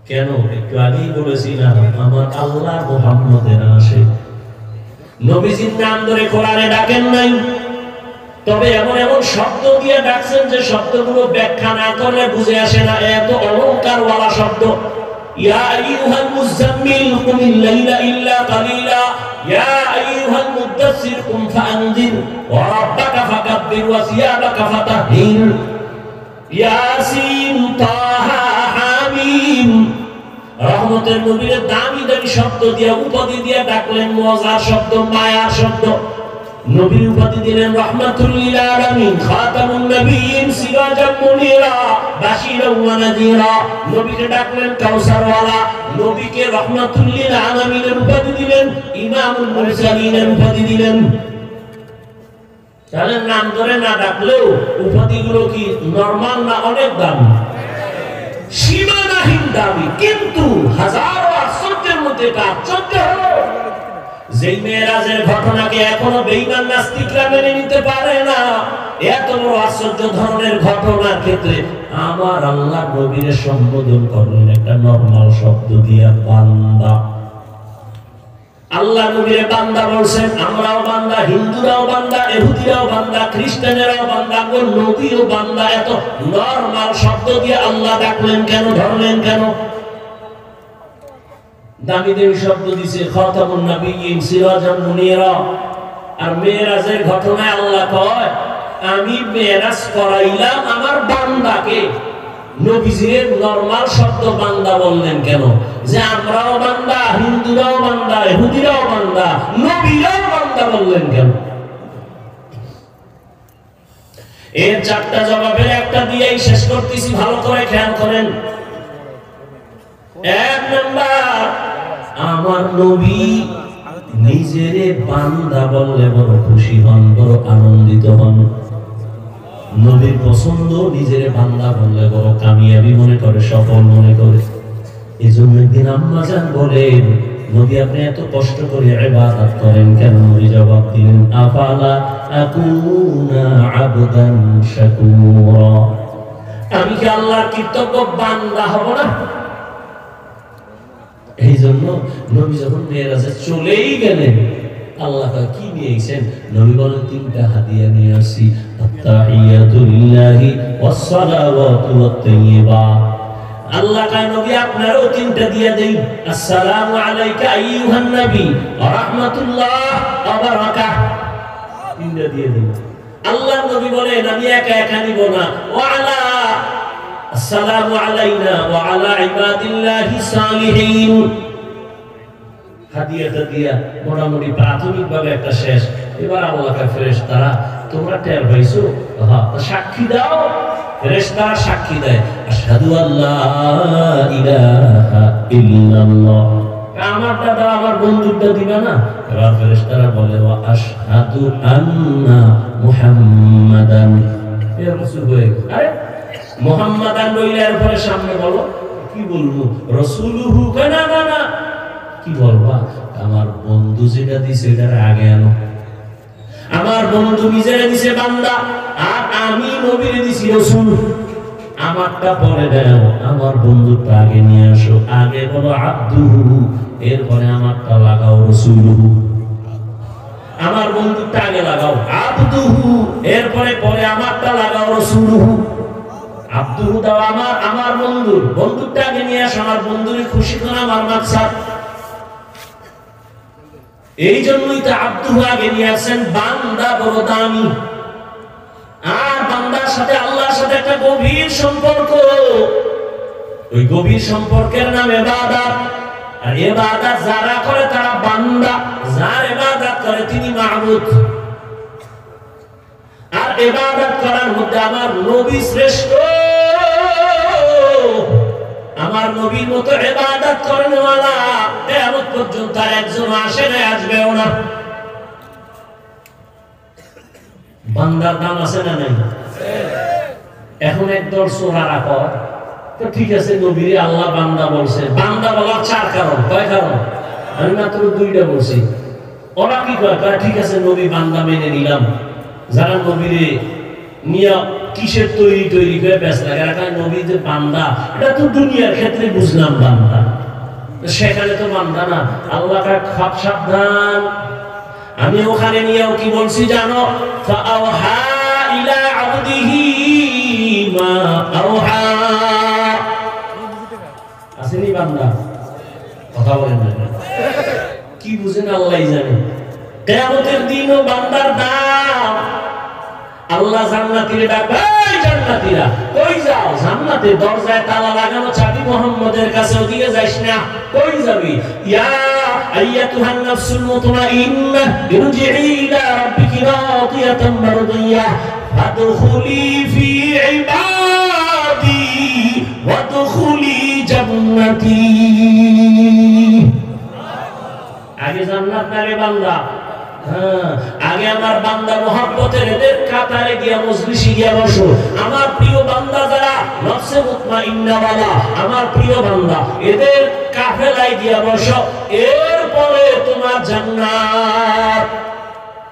কেন? একটু আগেই বলেছিলাম, আমার আল্লাহ মুহাম্মদের আসে, নবীজির নাম ধরে কোরআনে ডাকেন নাই। তবে এমন এমন শব্দ দিয়ে ডাকছেন যে শব্দগুলো ব্যাখ্যা না করলে বুঝে আসে না, এত অলংকারওয়ালা শব্দ। ইয়া আইয়ুহাল মুযাম্মিল কুমিল লাইলা ইল্লা কালিলা, ইয়া আইয়ুহাল মুদাসসির কুম ফাআনজির ওয়া রাব্বাকা ফাকাব্বির ওয়া সিয়াবাকা ফাতাহহির, ইয়াসিন তাহা হামিম। রহমতের নবীর দামি দামি শব্দ দিয়ে, উপাধি দিয়ে ডাকলেন, মজার শব্দ, মায়ার শব্দ। নবীর উপাধি দিলেন রাহমাতুল লিল আলামিন, খাতামুন নবিয়্যিন, সিরাজাম মুনীরা, বাশীরাম ওয়া নাযীরা। নবীকে ডাকলেন কাউসারওয়ালা। নবীকে রাহমাতুল লিল আলামিনের উপাধি দিলেন, ইমামুল মুরসালিনের উপাধি দিলেন। তাহলে নাম ধরে না ডাকলেও উপাধিগুলো কি নরমাল না? অনেক দামি, সীমানাহীন দামি। কিন্তু হাজারো আশ্চর্যের মধ্যে একটা আশ্চর্য হলো, যেই মেরাজের ঘটনাকে এখনো বেঈমান নাস্তিকরা মেনে নিতে পারে না, এত বড় আশ্চর্য ধরনের ঘটনার ক্ষেত্রে আমার আল্লাহ নবীর সম্বোধন করলেন একটা নরমাল শব্দ দিয়া, বান্দা। আল্লাহ নবীর বান্দা বলছেন। আমরাও বান্দা, হিন্দুরাও বান্দা, ইহুদিরাও বান্দা, খ্রিস্টানেরাও বান্দা, কোন নবীও বান্দা। এত নরমাল শব্দ দিয়ে আল্লাহ ডাকলেন কেন, ধরলেন কেন? দামি দামি শব্দ দিছে, খাতামুন নবিয়্যিন, সিরাজাম মুনীরা। আর মেরাজের ঘটনায় আল্লাহ কয় আমি মেরাজ করাইলাম আমার বান্দাকে। নবীজির নরমাল শব্দ বান্দা বললেন কেন? যে আমরাও বান্দা, হিন্দুরাও বান্দা, ইহুদিরাও বান্দা, নবীরাও বান্দা বললেন কেন? এর চারটা জবাবের একটা দিয়েই শেষ করতেছি, ভালো করে খেয়াল করেন। এক নাম্বার, আমার নবী নিজেরে বান্দা বললে বড় খুশি হন, বড় আনন্দিত হন। নবীর পছন্দ, নিজেরে বান্দা বললে বড় কামিয়াবি মনে করে, সফল মনে করে। এজন্য একদিন আম্মা জান বলেন, নবী আপনি এত কষ্ট করে ইবাদত করেন কেন? নবী জবাব দিলেন, আফালা আকুনা আবদান শাকুরা। আমি কি আল্লাহর কৃতজ্ঞ বান্দা হব না? এই জন্য নবী যখন মেরাজে চলেই গেলেন, আল্লাহ কি নিয়ে এসেছেন? নবী বলেন, তিনটা হাদিয়া নিয়ে আসি, আত্তাহিয়াতু লিল্লাহি ওয়াস সালাওয়াতু ওয়াত তাইয়্যিবা। আল্লাহ কয় নবী আপনারও তিনটা দিয়ে দেই। আসসালামু আলাইকা আইয়ুহান নবী ওয়া রাহমাতুল্লাহ ওয়া বারাকাতুহু, তিনটা দিয়ে দেই। আল্লাহ নবী বলেন আমি একা একা নিব না, ওয়া আলা আসসালামু আলাইনা ওয়া আলা ইবাদিল্লাহিস সালিহিন। হাদিয়াটা দিয়া মোটামুটি প্রাথমিকভাবে একটা শেষ। এবার আল্লাহ কা ফেরেশতারা তোমরা টের পাইছো? হ্যাঁ, সাক্ষী দাও। ফেরেশতারা সাক্ষী দেয়, আশহাদু আল্লা ইলাহা ইল্লাল্লাহ। আমারটা দাও, আমার বন্ধুটা দিবে না? এবার ফেরেশতারা বলে ওয়া আশহাদু আন্না মুহাম্মাদান, এ রাসূল হয়ে গেছে। আরে মুহাম্মাদান বইলে এরপরে সামনে বলো কি বলবো, রাসূলুহু, না না না, কি বলবা? আমার বন্ধু যেটা দিছে এটার আগে আনো। আমার বন্ধু নিজেরা দিছে বান্দা, আর আমি নবীরে দিছি রাসূল। আমারটা পরে দাও, আমার বন্ধুটা আগে নিয়ে আসো। আগে বলো আব্দুহু, এরপরে আমারটা লাগাও রাসূলুহু। আমার বন্ধুটা আগে লাগাও আব্দুহু, এরপরে পরে আমারটা লাগাও রাসূলুহু। আব্দুহু দাও আমার বন্ধুটা আগে নিয়ে আসো। আমার বন্ধুরে খুশি করা আমার মাকসাদ। এই জন্যই তো আব্দুহু আগে নিয়ে আসেন। বান্দা বড় দামি, আর বান্দার সাথে আল্লাহর সাথে একটা গভীর সম্পর্ক। ওই গভীর সম্পর্কের নাম ইবাদত। আর ইবাদত যারা করে তারা বান্দা, যার ইবাদত করে তিনি মাবুদ। আর ইবাদত করার মধ্যে আমার নবী শ্রেষ্ঠ। আমার নবীর মতো ইবাদত করেন ওয়ালা কিয়ামত পর্যন্ত আর একজন আসে না, আসবেও না। বান্দার নাম আছে না নাই? এখন একদল সোহারা কর, তো ঠিক আছে নবীরে আল্লাহ বান্দা বলছে। বান্দা বলার চার কারণ, কয় কারণ? আমি মাত্র দুইটা বলছি। ওরা কি কয়? ঠিক আছে নবী বান্দা মেনে নিলাম। যারা নবীরে নিয়ে কিসের তৈরি করে ব্যস্ত লাগে, নবী যে বান্দা, এটা তো দুনিয়ার ক্ষেত্রে বুঝলাম বান্দা, সেখানে তো বান্দা না। আল্লাহ খাপ সাবধান। আমি ওখানে নিয়েও কি বলছি জানো? ফাআওহা ইলা আবদিহি মা আওহা। আসেনি বান্দা? কথা বলেন না, কি বুঝেন আল্লাহই জানে। কিয়ামতের দিনও বান্দার দাম। আল্লাহ জান্নাতীরে ডাকবে, এই জান্নাতীরা কই যাও? জান্নাতের দরজায় তালা লাগানো চাবি মুহাম্মদের কাছে, ওদিকে যাইস না। কই যাবি? ইয়া আইয়াতুহান নাফসুল মুতমাইন্নাহ ইরজিই ইলা রাব্বিকি রাদিয়াতাম মারদিয়াহ ফাদখুলি ফি ইবাদি ওয়াদখুলি জান্নাতি। আগে জান্নাত না রে বান্দা। আগে আমার বান্দা মুহাব্বতের এদের কাতারে গিয়া মজলিসে গিয়া বসো। আমার প্রিয় বান্দা যারা নফসে মুতমাইন্না ওয়ালা, আমার প্রিয় বান্দা, এদের কাফেলায় গিয়া বসো। এরপরে তোমার জান্নাত।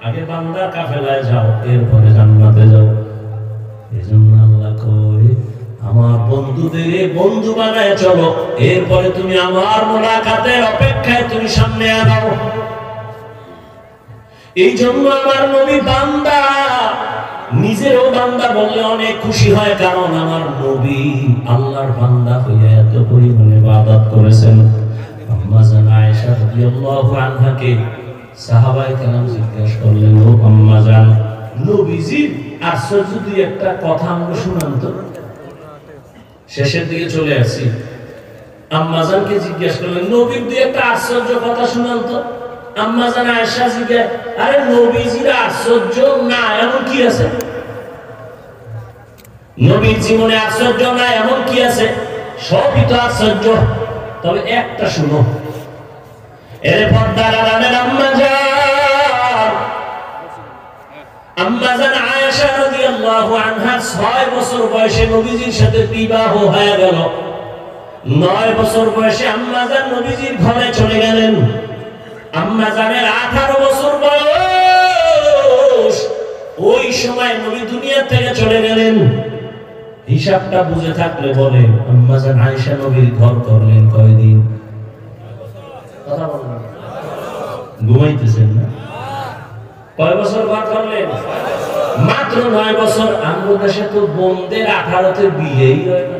আগে বান্দা কাফেলায় যাও, এরপরে জান্নাতে যাও। এজন্য আল্লাহ কয় আমার বন্ধুদের বন্ধু বানায় চলো, এরপরে তুমি আমার মুলাকাতের অপেক্ষায় তুমি সামনে আগাও। এই জন্য আমার নবী বান্দা, নিজেরও বান্দা বললে অনেক খুশি হয়, কারণ আমার নবী আল্লাহর বান্দা হইয়া এত পরিমাণে ইবাদত করেছেন। আম্মা জান আয়েশা রাদিয়াল্লাহু আনহাকে সাহাবায়ে কেরাম জিজ্ঞাসা করলেন, ও আম্মা জান, নবীজির আশ্চর্য দুই একটা কথা আমাকে শুনান তো। শেষের দিকে চলে আসি। আম্মা জানকে জিজ্ঞাসা করলেন, নবীর দুই একটা আশ্চর্য কথা শুনান তো। আম্মা জান আয়েশা জিজ্ঞাসা, আরে নবীজির আশ্চর্য না এমন কি আছে? নবীর জীবনে আশ্চর্য না এমন কি আছে? সবই তো আশ্চর্য, তবে একটা শুনো। এর পর্দার আড়ালের আম্মা জান আয়েশা রাদিয়াল্লাহু আনহা 6 বছর বয়সে নবীজির সাথে বিবাহ হয়ে গেল। 9 বছর বয়সে আম্মা জান নবীজির ঘরে চলে গেলেন। আম্মা জানের 18 বছর বয়স, ওই সময় নবী দুনিয়া থেকে চলে গেলেন। হিসাবটা বুঝে থাকলে বলে আম্মা জান আয়েশা নবীর ঘর করলেন কয়দিন? কথা বলেন, ঘুমাইতেছেন না? কয় বছর ঘর করলেন? মাত্র 9 বছর। আমাদের দেশে তো বোনদের 18তে বিয়েই হয় না।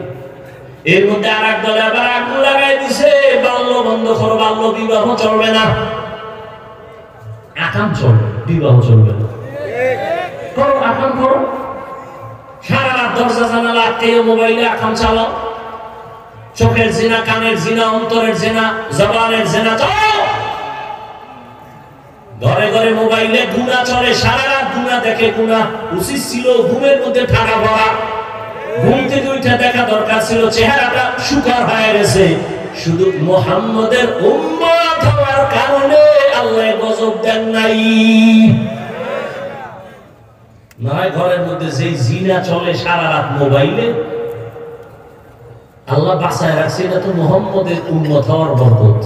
এর মধ্যে আর এক দলে আবার আগুন লাগাই দিছে, বাল্য বন্ধ করো, বাল্য বিবাহ চলবে না। আকাম চলবে, বিবাহ চলবে না। করো আকাম করো, সারা রাত দরজা জানালা আটকে মোবাইলে আকাম চালাও। চোখের জিনা, কানের জিনা, অন্তরের জিনা, জবানের জিনা, চলো। ঘরে ঘরে মোবাইলে গুনাহ চলে, সারা রাত গুনাহ দেখে। গুনাহ উচিত ছিল ঘুমের মধ্যে ঠাড়া ভরা। ঘুম থেকে উঠে দেখা দরকার ছিল, চেহারাটা শুকর হয়ে গেছে। শুধু মুহাম্মদের উম্মত হওয়ার কারণে আল্লাহ আল্লাহ গজব দেন নাই? নয় ঘরের মধ্যে যেই জিনা চলে সারা রাত মোবাইলে, আল্লাহ বাঁচায় রাখছে, এটা তো মুহাম্মদের উম্মত হওয়ার বরকত।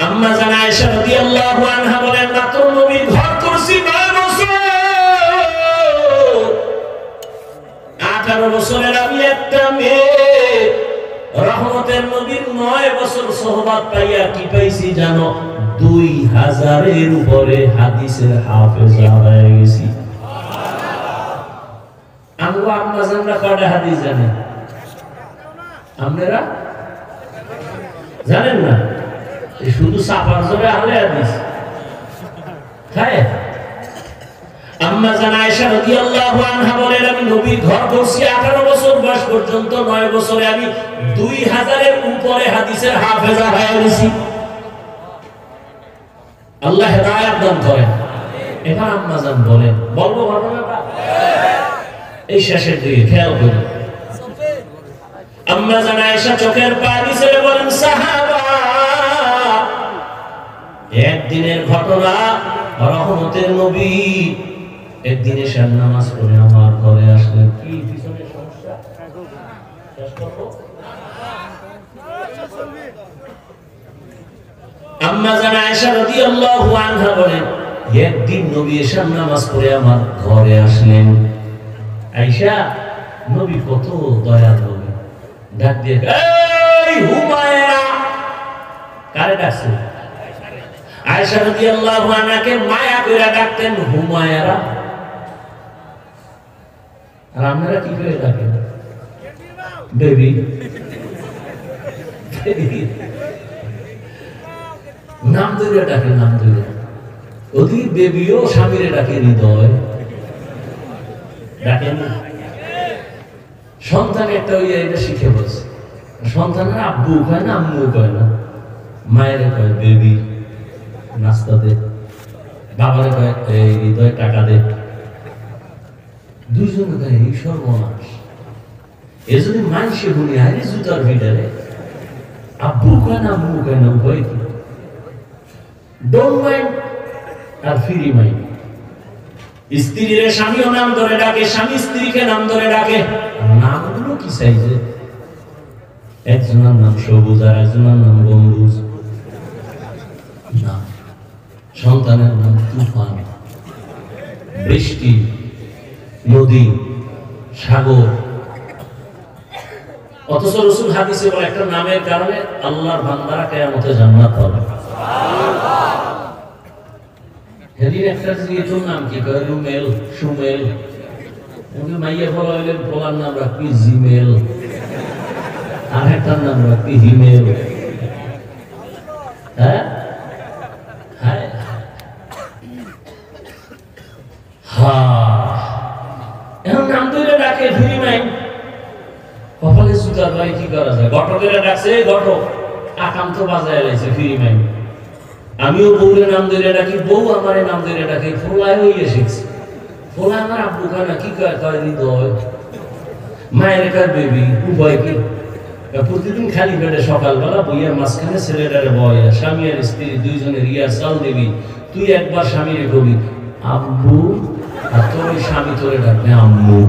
আম্মা জান আয়েশা রাদিয়াল্লাহু আনহা বলেন, মাত্র নবীর ঘর করছি 9 বছর। 18 বছরের আমি একটা মেয়ে, রহমতের নবীর 9 বছর সোহবত পাইয়া কি পাইছি জানো? 2000-এর উপরে হাদিসের হাফেজা হয়ে গেছি। আমগো আম্মা জানরা কয়টা হাদিস জানে? আপনারা জানেন না? শুধু সাফার জোরে আহলে হাদিস। হ্যাঁ, আম্মা জান আয়েশা রাদিয়াল্লাহু আনহা বলেন, আমি নবীর ঘর করছি 18 বছর বয়স পর্যন্ত। 9 বছরে আমি 2000-এর উপরে হাদিসের হাফেজা হয়ে গেছি। আল্লাহ হেদায়েত দান করেন। এবার আম্মা জান বলেন, বলবো ঘটনাটা? এই শেষের দিকে খেয়াল করুন। আম্মা জান আয়েশা চোখের পানি ছেড়ে বলেন, সাহাবা, একদিনের ঘটনা, রহমতের নবী একদিন এশার নামাজ পড়ে আমার ঘরে আসলেন। কি পিছনে সমস্যা? আম্মা জান আয়েশা রাদিয়াল্লাহু আনহা বলেন, একদিন নবী এশার নামাজ পড়ে আমার ঘরে আসলেন। আয়েশা, নবী কত দয়ার নবী, ডাক দিয়ে, এই হুমায়রা। কারে ডাকছে? আয়েশা রাদিয়াল্লাহু আনহাকে মায়া করে ডাকতেন হুমায়রা। আর আপনারা কি করে ডাকেন? বেবি। নাম ধরে ডাকে, নাম ধরে। ওদিকে বেবিও স্বামীরে ডাকে হৃদয়, ডাকেন না? সন্তান একটা ওই এটা শিখে বলছে, সন্তানের আব্বু কয় না, আম্মু কয় না, মায়ের কয় বেবি, নাস্তা দে। বাবারে কয় এই হৃদয় টাকা দে। দুইজনে কয় এই সর্বনাশ। এ যদি মানুষে বলি আরে জুতার ভিতরে আব্বু কয় না, আম্মু কয় না, উভয় কি? ডোন্ট মাইন্ড আর ফ্রি মাইন্ড। স্ত্রীর স্বামীও নাম ধরে ডাকে, স্বামী স্ত্রীকে নাম ধরে ডাকে। নামগুলো কি চাইছে? একজনের নাম সবুজ আর একজনের নাম গম্বুজ। না, সন্তানের নাম তুফান, বৃষ্টি, নদী, সাগর। অথচ রাসূল হাদিসে বলে একটা নামের কারণে আল্লাহর বান্দারা কিয়ামতে জান্নাত পাবে। হেদিন একটা জিনিসের নাম কি কয়? রুমেল, সুমেল। ওকে মাইয়া বলাইলেন, বলার নাম রাখবি জিমেল, আর একটার নাম রাখবি হিমেল। হ্যাঁ, হ্যাঁ, এখন নাম ধরে ডাকে ফ্রি মাইন্ড। কপালে সুতার ভাই কি করা যায়? ঘটকেরা ডাকছে ঘটক, আকাম তো বাজায় লাইছে ফ্রি মাইন্ড। আমিও বউরে নাম ধরে ডাকি, বউ আমারে নাম ধরে ডাকে। ফোলায় হইয়া শিখছি। ফোলা আমার আব্বু কয় না, কি কয়? কয় হৃদয়। মায়ের কয় বেবি, উভয় কি? প্রতিদিন খালি পেটে সকালবেলা বইয়া মাঝখানে ছেলেটারে বয়া, স্বামী আর স্ত্রী দুইজনের ইয়া চাল দিবি। তুই একবার স্বামীরে কবি আব্বু, আর তোর ওই স্বামী তোরে ডাকবে আম্মু।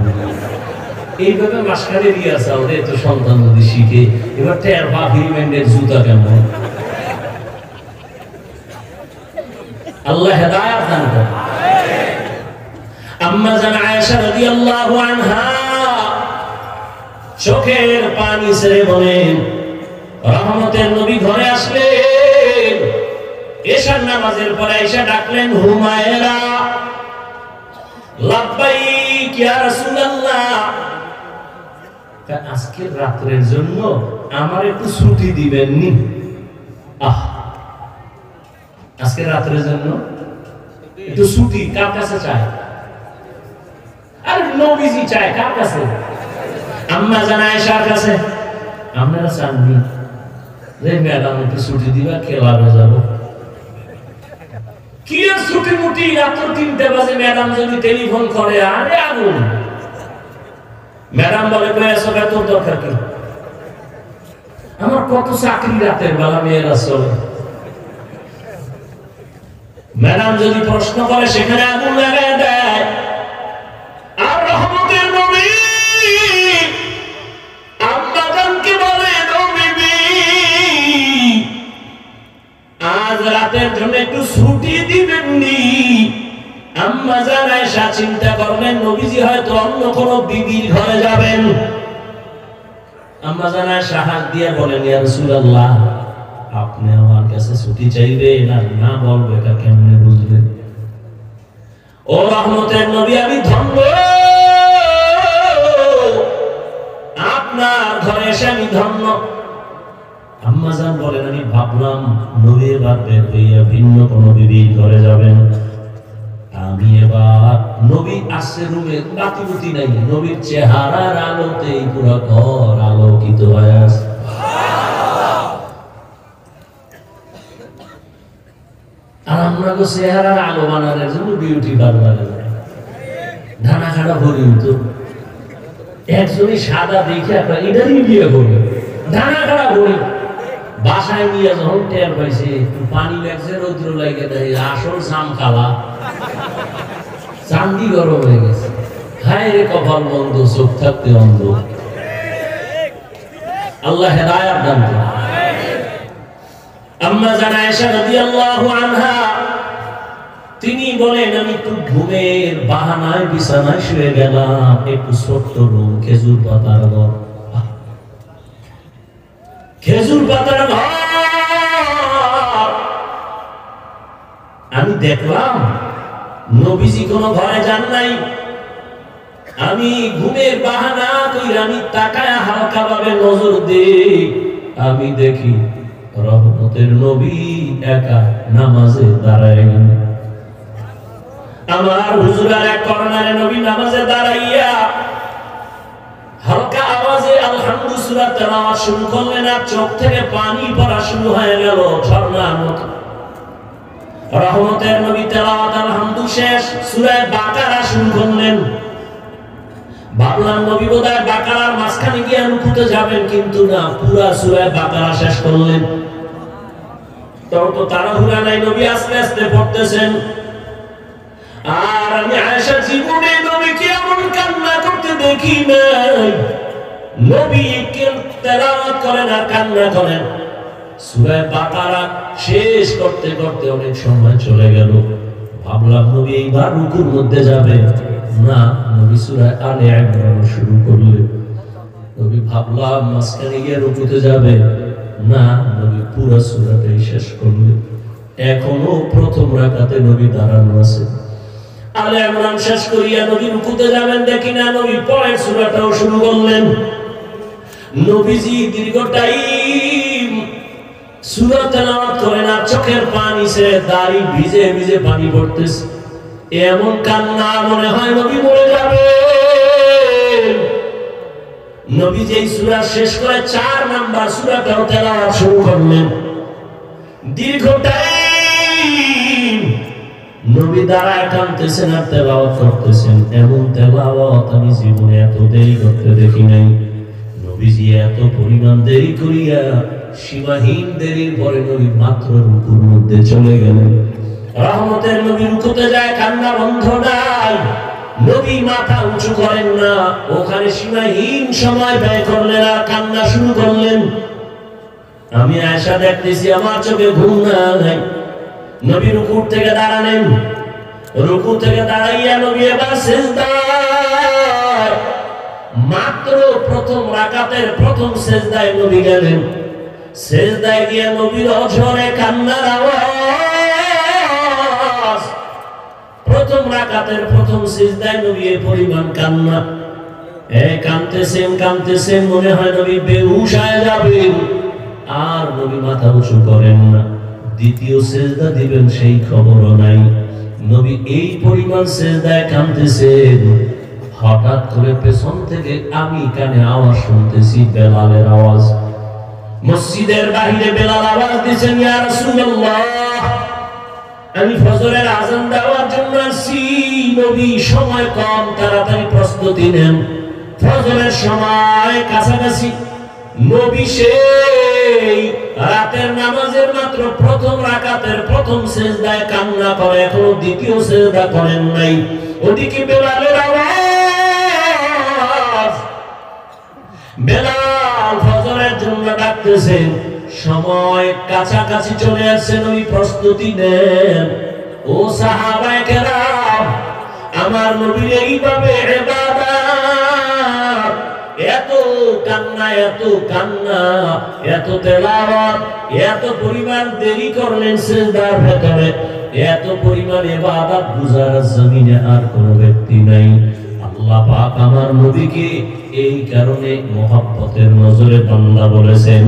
এইভাবে মাঝখানে রিয়া চাল দে, তো সন্তান যদি শিখে। এবার টের বা ফিরিমেন্টের জুতা কেমন। আল্লাহ হেদায়েত দান করেন। আম্মা জান আয়েশা রাদিয়াল্লাহু আনহা চোখের পানি ছেড়ে বলেন, রহমতের নবী ঘরে আসলেন। এশার নামাজের পরে এসে ডাকলেন হুমায়রা। লাব্বাইক ইয়া রাসূলুল্লাহ। আজকের রাতের জন্য আমার একটু ছুটি দিবেন নি? আজকে রাতের জন্য একটু ছুটি কার কাছে চায়? আর নবীজি চায় কার কাছে? আম্মা জান আয়েশার কাছে। আপনারা চাননি যে ম্যাডাম একটু ছুটি দিবা, খেলাবে যাব? কি আর ছুটি মুটি? রাত 3টা বাজে ম্যাডাম যদি টেলিফোন করে, আরে আগুন। ম্যাডাম বলে তোর দরকার কি? আমার কত চাকরি রাতের বেলা, মেয়েরা চলে। ম্যাডাম যদি প্রশ্ন করে সেখানে আগুন লাগায় দেয়। আর রহমতের নবী আম্মা জানকে বলেন, ও বিবি আজ রাতের জন্য একটু ছুটি দিবেন নি? আম্মা জান আয়েশা চিন্তা করলেন নবীজি হয়তো অন্য কোন বিবির ঘরে যাবেন। আম্মা জান আয়েশা হাত দিয়ে বলেন, ইয়া রাসূলুল্লাহ আপনি আমার কাছে ছুটি চাইবেন আর না বলবো এটা কেমনে বুঝবেন? ও রহমতের নবী আমি ধন্য, আপনার ঘরে এসে আমি ধন্য। আম্মা জান বলেন আমি ভাবলাম নবী এবার বের হইয়া ভিন্ন কোন বিবির ঘরে যাবেন। আমি এবার নবী আসছে রুমে, বাতিবুতি নাই, নবীর চেহারার আলোতেই পুরো ঘর আলোকিত হয়ে আছে। আর আমরা তো চেহারার আলো বানানোর জন্য বিউটি পার্লারে যাই, ধানা খাটা ভরি হতো। একজনই সাদা দেখে আপনার এটারই বিয়ে করবে, ধানা খাটা ভরি। বাসায় নিয়ে যখন টের পাইছে একটু পানি লাগছে, রৌদ্র লাগে দেয়, আসল সাম খালা চান্দি গরম হয়ে গেছে। হায় রে কপাল বন্ধ, চোখ থাকতে অন্ধ। আল্লাহ হেদায়েত দান করুন। আম্মা জান আয়েশা রাদিয়াল্লাহু আনহা তিনি বলেন আমি একটু ঘুমের বাহানায় বিছানায় শুয়ে গেলাম, একটু ছোট্ট রুম, খেজুর পাতার ঘর, খেজুর পাতার ঘর। আমি দেখলাম নবীজি কোন ঘরে যান নাই। আমি ঘুমের বাহানা কইরা আমি তাকায়া হালকা ভাবে নজর দেই, আমি দেখি রহমতের নবী একা নামাজে দাঁড়ায়। আমার হুজুরের এক কর্নারে নবী নামাজে দাঁড়াইয়া হালকা আওয়াজে আলহামদু সূরা তেলাওয়াত শুরু করলেন, আর চোখ থেকে পানি পড়া শুরু হয়ে গেল ঝর্ণার মতো। রহমতের নবী তেলাওয়াত আলহামদু শেষ, সূরা বাকারা শুরু করলেন। ভাবলাম নবী বোধহয় বাকারার মাঝখানে গিয়ে রুকুতে যাবেন, কিন্তু না, পুরা সূরা বাকারা শেষ করলেন। তো তাড়াহুড়া নাই, নবী আস্তে আস্তে পড়তেছেন। আর আমি আয়েশা জীবনে নবীকে এমন কান্না করতে দেখি নাই। নবী তেলাওয়াত করেন আর কান্না করেন। সূরা বাকারা শেষ করতে করতে অনেক সময় চলে গেল। ভাবলাম নবী এইবার রুকুর মধ্যে যাবে, না, নবী সূরা আলে ইমরান শুরু করলেন। নবী ভাবলাম মাঝখানে গিয়ে রুকুতে যাবে, না, নবী পুরো সূরাটাই শেষ করলেন। এখনো প্রথম রাকাতে নবী দাঁড়ানো আছে। আলে ইমরান শেষ করিয়া নবী রুকুতে যাবেন, দেখি না নবী পরের সূরাটাও শুরু করলেন। নবীজি দীর্ঘ টাইম সূরা তেলাওয়াত করেন আর চোখের পানি সে দাড়ি ভিজে ভিজে পানি পড়তেছে। এমন কান্না মনে হয় নবী মরে যাবে। নবী যেই সূরা শেষ করে 4 নাম্বার সূরাটাও তেলাওয়াত শুরু করলেন। দীর্ঘ টাইম নবী দাঁড়ায় কাঁদতেছেন আর তেলাওয়াত করতেছেন। এমন তেলাওয়াত আমি জীবনে এত দেরি করতে দেখি নাই। নবীজি এত পরিমাণ দেরি করিয়া সীমাহীন দেরির পরে নবী মাত্র রুকুর মধ্যে চলে গেলেন। রহমতের নবী রুকুতে যায়, কান্না বন্ধ নাই। নবী মাথা উঁচু করেন না, ওখানে সীমাহীন সময় ব্যয় করলেন আর কান্না শুরু করলেন। আমি আয়েশা দেখতেছি, আমার চোখে ঘুম নাই। নবী রুকু থেকে দাঁড়ালেন, রুকু থেকে দাঁড়াইয়া নবী এবার সিজদায়, মাত্র প্রথম রাকাতের প্রথম সিজদায় নবী গেলেন। সিজদায় গিয়ে নবীর অঝরে কান্নার আওয়াজ। প্রথম রাকাতের প্রথম সিজদায় নবী এর পরিমাণ কান্না, কাঁদতেছেন, মনে হয় নবী বেহুশ হয়ে যাবেন। আর নবী মাথা উঁচু করেন না। দ্বিতীয় সিজদা দিবেন সেই খবরও নাই। নবী এই পরিমাণ সিজদায় কাঁদতেছেন, হঠাৎ করে পেছন থেকে আমি কানে আওয়াজ শুনতেছি, বেলালের আওয়াজ। মসজিদের বাহিরে বেলাল আওয়াজ দিয়েছেন, ইয়া রাসূলুল্লাহ, আমি ফজরের আযান দেওয়ার জন্য আসছি। নবী সময় কম, তাড়াতাড়ি প্রস্তুতি নেন, ফজরের সময় কাছাকাছি। নবী সেই রাতের নামাজের মাত্র প্রথম রাকাতের প্রথম সিজদায় কান্না করে, এখনো দ্বিতীয় সিজদা করেন নাই। ওদিকে বেলালের আওয়াজ, বেলাল ফজরের জন্য ডাকতেছেন, সময় কাছাকাছি চলে আসছে, নবী প্রস্তুতি নেন। ও সাহাবায়ে কেরাম, আমার নবীর এইভাবে ইবাদত, এত কান্না, এত কান্না, এত তেলাওয়াত, এত পরিমাণ দেরি করলেন সিজদার ভেতরে, এত পরিমাণ ইবাদত বুঝার জমিনে আর কোন ব্যক্তি নাই। আল্লাহ পাক আমার নবীকে এই কারণে মহব্বতের নজরে বান্দা বলেছেন,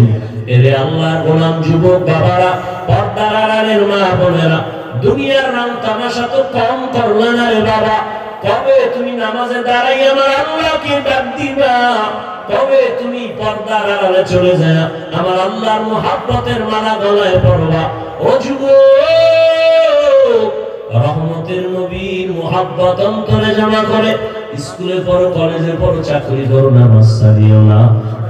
এরে আল্লাহর গোলাম যুবক বাবারা, পর্দার আড়ালের মা বোনেরা, দুনিয়ার রং তামাশা তো কম করলে না রে বাবা। কবে তুমি নামাজে দাঁড়াই আমার আল্লাহকে ডাক দিবা? কবে তুমি পর্দার আড়ালে চলে যায় আমার আল্লাহর মহব্বতের মালা গলায় পড়বা? ও যুবক, রহমতের নবীর মহব্বত অন্তরে জমা করে স্কুলে পড়ো, কলেজে পড়ো, চাকরি করো, নামাজ ছাড়িও না।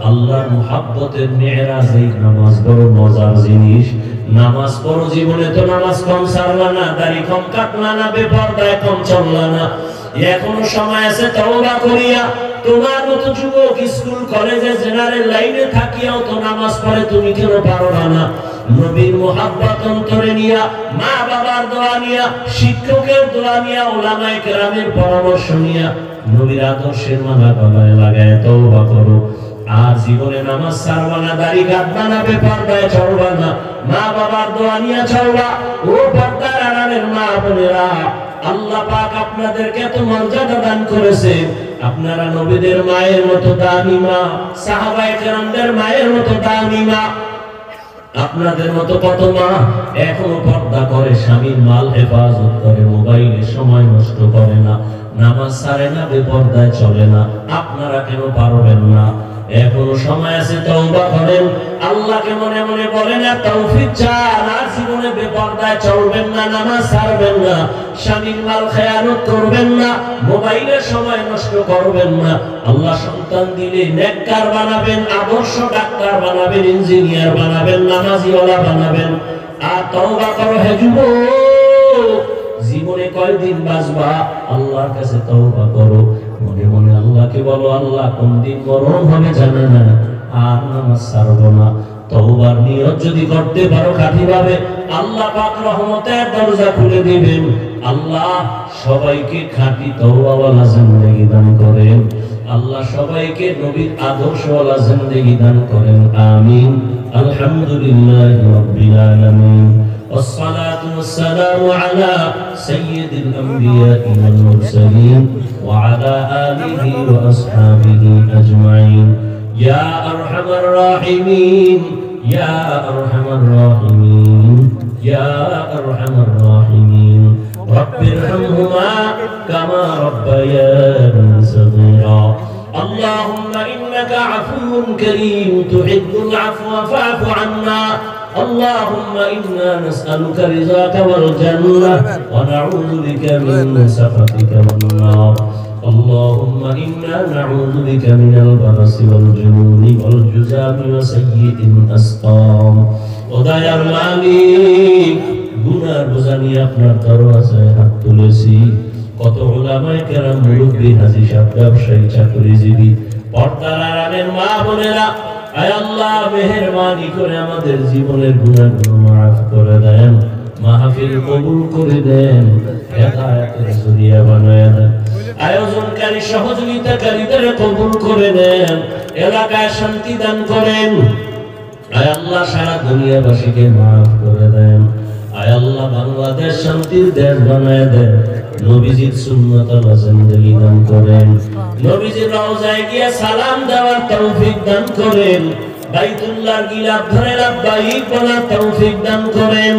আল্লাহর মহব্বতের মেরাজ, এই নামাজ বড় মজার জিনিস। নামাজ পড়ো, জীবনে তো নামাজ কম ছাড়লা না, দাড়ি কম কাটলা না, বেপরদায় কম চললা না। এখনো সময় আছে তওবা করিয়া। তোমার মতো যুবক স্কুল কলেজে জেনারেল লাইনে থাকিয়াও তো নামাজ পড়ে, তুমি কেন পারো না? নবীর মহব্বত অন্তরে নিয়া, মা বাবার দোয়া নিয়া, শিক্ষকের দোয়া নিয়া, উলামায়ে কেরামের পরামর্শ নিয়া নবীর আদর্শের মালা গলায় লাগায় তওবা করো। আর জীবনে নামাজ ছাড়বা না, দাড়ি কাটবা না, বেপরদায় চলবা না, মা বাবার দোয়া নিয়া চলবা। ও পর্দার আড়ালের মা বোনেরা, আল্লাহ পাক আপনাদেরকে এত মর্যাদা দান করেছে, আপনারা নবীদের মায়ের মতো দামি মা, সাহাবায়ে কেরামদের মায়ের মতো দামি মা। আপনাদের মতো কত মা এখনো পর্দা করে, স্বামীর মাল হেফাজত করে, মোবাইলে সময় নষ্ট করে না, নামাজ ছাড়ে না, বেপরদায় চলে না। আপনারা কেন পারবেন না? এখনো সময় আছে, তওবা করেন, আল্লাহকে মনে মনে বলেন, আর তৌফিক চান। আর জীবনে বেপরদায় চলবেন না, নামাজ ছাড়বেন না, স্বামীর মাল খেয়ানত করবেন না, মোবাইলের সময় নষ্ট করবেন না। আল্লাহ সন্তান দিলে নেককার বানাবেন, আদর্শ ডাক্তার বানাবেন, ইঞ্জিনিয়ার বানাবেন, নামাজিওয়ালা বানাবেন। আর তওবা করো হে যুবক, জীবনে কয়দিন বাঁচবা? আল্লাহর কাছে তওবা করো, মনে মনে আল্লাহকে বলো, আল্লাহ কোন দিন মরণ হবে জানে না, আর নামাজ ছাড়বো না। তওবার নিয়ত যদি করতে পারো খাঁটিভাবে, আল্লাহ পাক রহমতের দরজা খুলে দিবেন। আল্লাহ সবাইকে খাঁটি তওবাওয়ালা জিন্দেগি দান করেন। আল্লাহ সবাইকে নবীর আদর্শওয়ালা জিন্দেগি দান করেন। আমিন। আলহামদুলিল্লাহি রাব্বিল আলামিন। والصلاة والسلام على سيد الأنبياء والمرسلين وعلى آله وأصحابه أجمعين. يا أرحم الراحمين، يا أرحم الراحمين، يا أرحم الراحمين. رب ارحمهما كما ربياني صغيرا. اللهم إنك عفو كريم تحب العفو فاعف عنا. اللهم إنا نسألك رضاك والجنة ونعوذ بك من سخطك والنار. اللهم إنا نعوذ بك من البرص والجنون والجذام وسيء الأسقام. ওদায়ার মালিক, গুনার বোঝা নিয়ে আপনার দরওয়াজায় হাত তুলেছি। কত উলামায়ে কেরাম, মুরব্বি, হাজী সাহেব, ব্যবসায়ী, চাকরিজীবী, পর্দার আড়ালের মা বোনেরা, আয় আল্লাহ মেহেরবানি করে আমাদের জীবনের গুনাহগুলো মাফ করে দেন, মাহফিল কবুল করে দেন, হেদায়েতের জরিয়া বানায় দেন, আয়োজনকারী সহযোগিতাকারীদের কবুল করে দেন, এলাকায় শান্তি দান করেন। আয় আল্লাহ সারা দুনিয়াবাসীকে মাফ করে দেন। আয় আল্লাহ বাংলাদেশ শান্তির দেশ বানায় দেন। নবীজির সুন্নতাওয়ালা জিন্দেগি দান করেন। নবীজির রওজায় গিয়ে সালাম দেওয়ার তৌফিক দান করেন। বাইতুল্লাহর গিলাফ ধরে লাব্বাইক বলার তৌফিক দান করেন।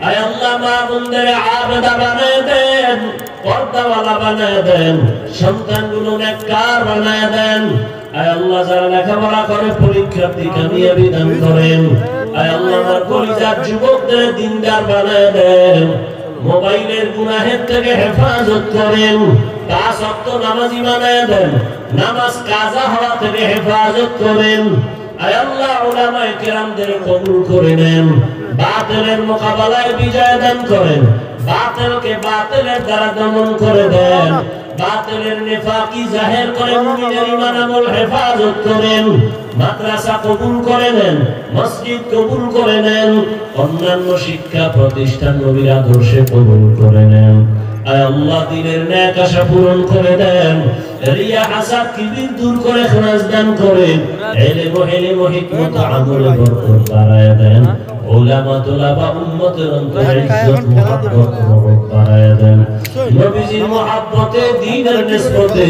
আয় আল্লাহ মা বোনদের আবেদা বানায় দেন, পর্দাওয়ালা বানায় দেন, সন্তানগুলো নেককার বানায় দেন। আয় আল্লাহ যারা লেখাপড়া করে পরীক্ষার্থী কামিয়াবি দান করেন। আয় আল্লাহ আমার কলিজার যুবকদের দিনদার বানায় দেন। মোবাইলের গুনাহের থেকে হেফাজত করেন। 5 ওয়াক্ত নামাজি বানায় দেন। নামাজ কাজা হওয়া থেকে হেফাজত করেন। আয় আল্লাহ উলামায়ে কেরামদের কবুল করে নেন, বাতিলের মোকাবেলায় বিজয় দান করেন, বাতিলকে বাতিলের দ্বারা দমন করে দেন, বাতিলের নিফাকি জাহির করে মুমিনের ঈমান আমল হেফাজত করেন, মাদ্রাসা কবুল করে নেন, মসজিদ কবুল করে নেন, অন্যান্য শিক্ষা প্রতিষ্ঠান নবীর আদর্শে কবুল করে নেন। আয় আল্লাহ দিনের নেক আশা পূরণ করে দেন, রিয়া হাসাদ কিবির দূর করে খানাজ দান করেন, ইলম ও হিকমত আমলে বরকত বাড়ায় দেন, উলামা তুলাবা উম্মতের অন্তরে ইজ্জত মুহাব্বত মহব্বত বাড়ায় দেন, নবীজির মুহাব্বতে দ্বীনের নিসবতে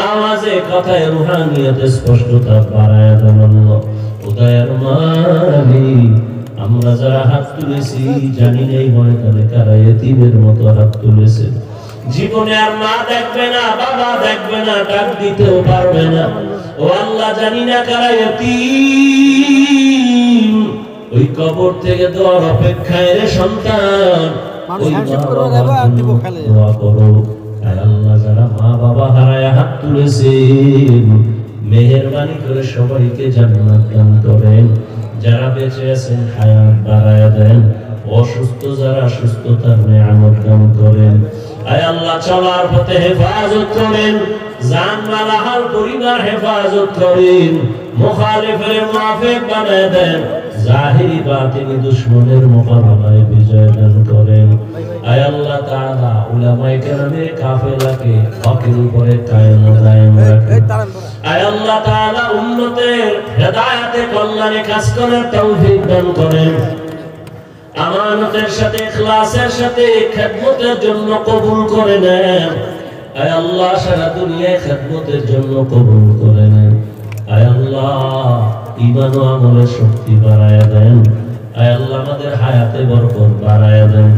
আওয়াজে কথায় রুহানিয়তে স্পষ্টতা বাড়ায় দেন। আল্লাহ উদয়ের মালিক, আমরা যারা হাত তুলেছি জানি নেই ময়দানে কারা ইতিমের মতো হাত তুলেছে, জীবনে আর মা দেখবে না, বাবা দেখবে না, ডাক দিতেও পারবে না। ও আল্লাহ জানি না কারা ইতিম, ওই কবর থেকে দোয়ার অপেক্ষায় রে সন্তান, ওই দোয়া করো। আয় আল্লাহ যারা মা বাবা হারায় হাত তুলেছেন মেহেরবানি করে সবাইকে জান্নাত দান করেন, যারা বেঁচে আছেন হায়াত বাড়ায় দেন, অসুস্থ যারা সুস্থতার নিয়ামত দান করেন। আয় আল্লাহ চলার পথে হেফাজত করেন, জান মাল আহল পরিবার হেফাজত করেন, মুখালিফের মুনাফিক বানায় দেন, জাহিরি বাতিনি দুশমনের মোকাবেলায় বিজয় দান করেন। আয় আল্লাহ তাআলা উলামায়ে কেরামের কাফেলাকে হকের উপরে কায়েম ও দায়েম রাখেন। আয় আল্লাহ তাআলা উম্মতের হেদায়েতে কল্যাণে কাজ করার তৌফিক দান করেন, আমানতের সাথে ইখলাসের সাথে খেদমতের জন্য কবুল করে নেন। আয় আল্লাহ সারা দুনিয়ায় খেদমতের জন্য কবুল করে নেন। আয় আল্লাহ ঈমান ও আমলের শক্তি বাড়ায় দেন। আয় আল্লাহ আমাদের হায়াতে বরকত বাড়ায় দেন,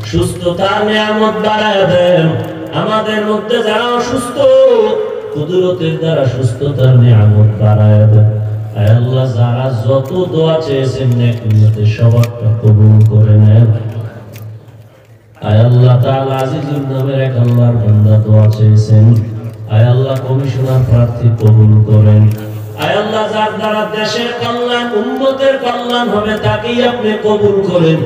সুস্থতার নিয়ামত বাড়ায় দেন। আমাদের মধ্যে যারা অসুস্থ কুদরতের দ্বারা সুস্থতার নিয়ামত বাড়ায় দেন। আয় আল্লাহ যারা যত দোয়া চেয়েছেন নেক নিয়তে সবারটা কবুল করে নেন। আয় আল্লাহ তাআলা আজিজুর নামের এক আল্লাহর বান্দা দোয়া চেয়েছেন, আয় আল্লাহ কমিশনার প্রার্থী কবুল করেন। আয় আল্লাহ যার দ্বারা দেশের কল্যাণ উম্মতের কল্যাণ হবে তাকেই আপনি কবুল করেন,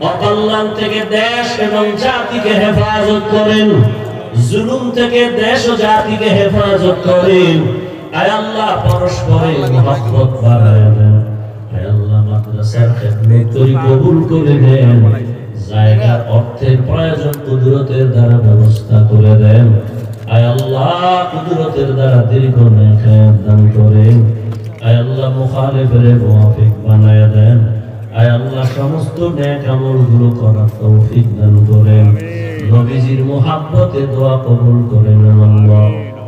অকল্যাণ থেকে দেশ এবং জাতিকে হেফাজত করেন, জুলুম থেকে দেশ ও জাতিকে হেফাজত করেন। আয় আল্লাহ পরস্পরের মহব্বত বাড়ায় দেন। আয় আল্লাহ মাদ্রাসার খেদমত করি কবুল করে দেন, জায়গা অর্থের প্রয়োজন কুদরতের দ্বারা ব্যবস্থা করে দেন। আয় আল্লাহ কুদরতের দ্বারা দীর্ঘ নেক হায়াত দান করেন। আয় আল্লাহ মুখালিফের মুওয়াফিক বানায় দেন। আয় আল্লাহ সমস্ত নেক আমলগুলো করার তৌফিক দান করেন, নবীজির মুহাব্বতে দোয়া কবুল করেন। আল্লাহ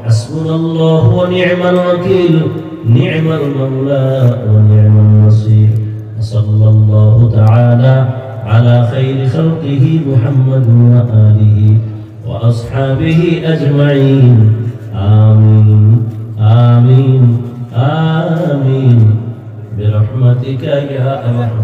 হাসবুনাল্লাহু ওয়া নি'মাল ওয়াকিল, নি'মাল মাওলা ওয়া নি'মান নাসির। সাল্লাল্লাহু তাআলা আলা খাইরি খালকিহি মুহাম্মাদ ওয়া আলিহি ওয়া আসহাবিহি আজমাইন। আমিন আমিন আমিন বিরহমাতিকা ইয়া আরহাম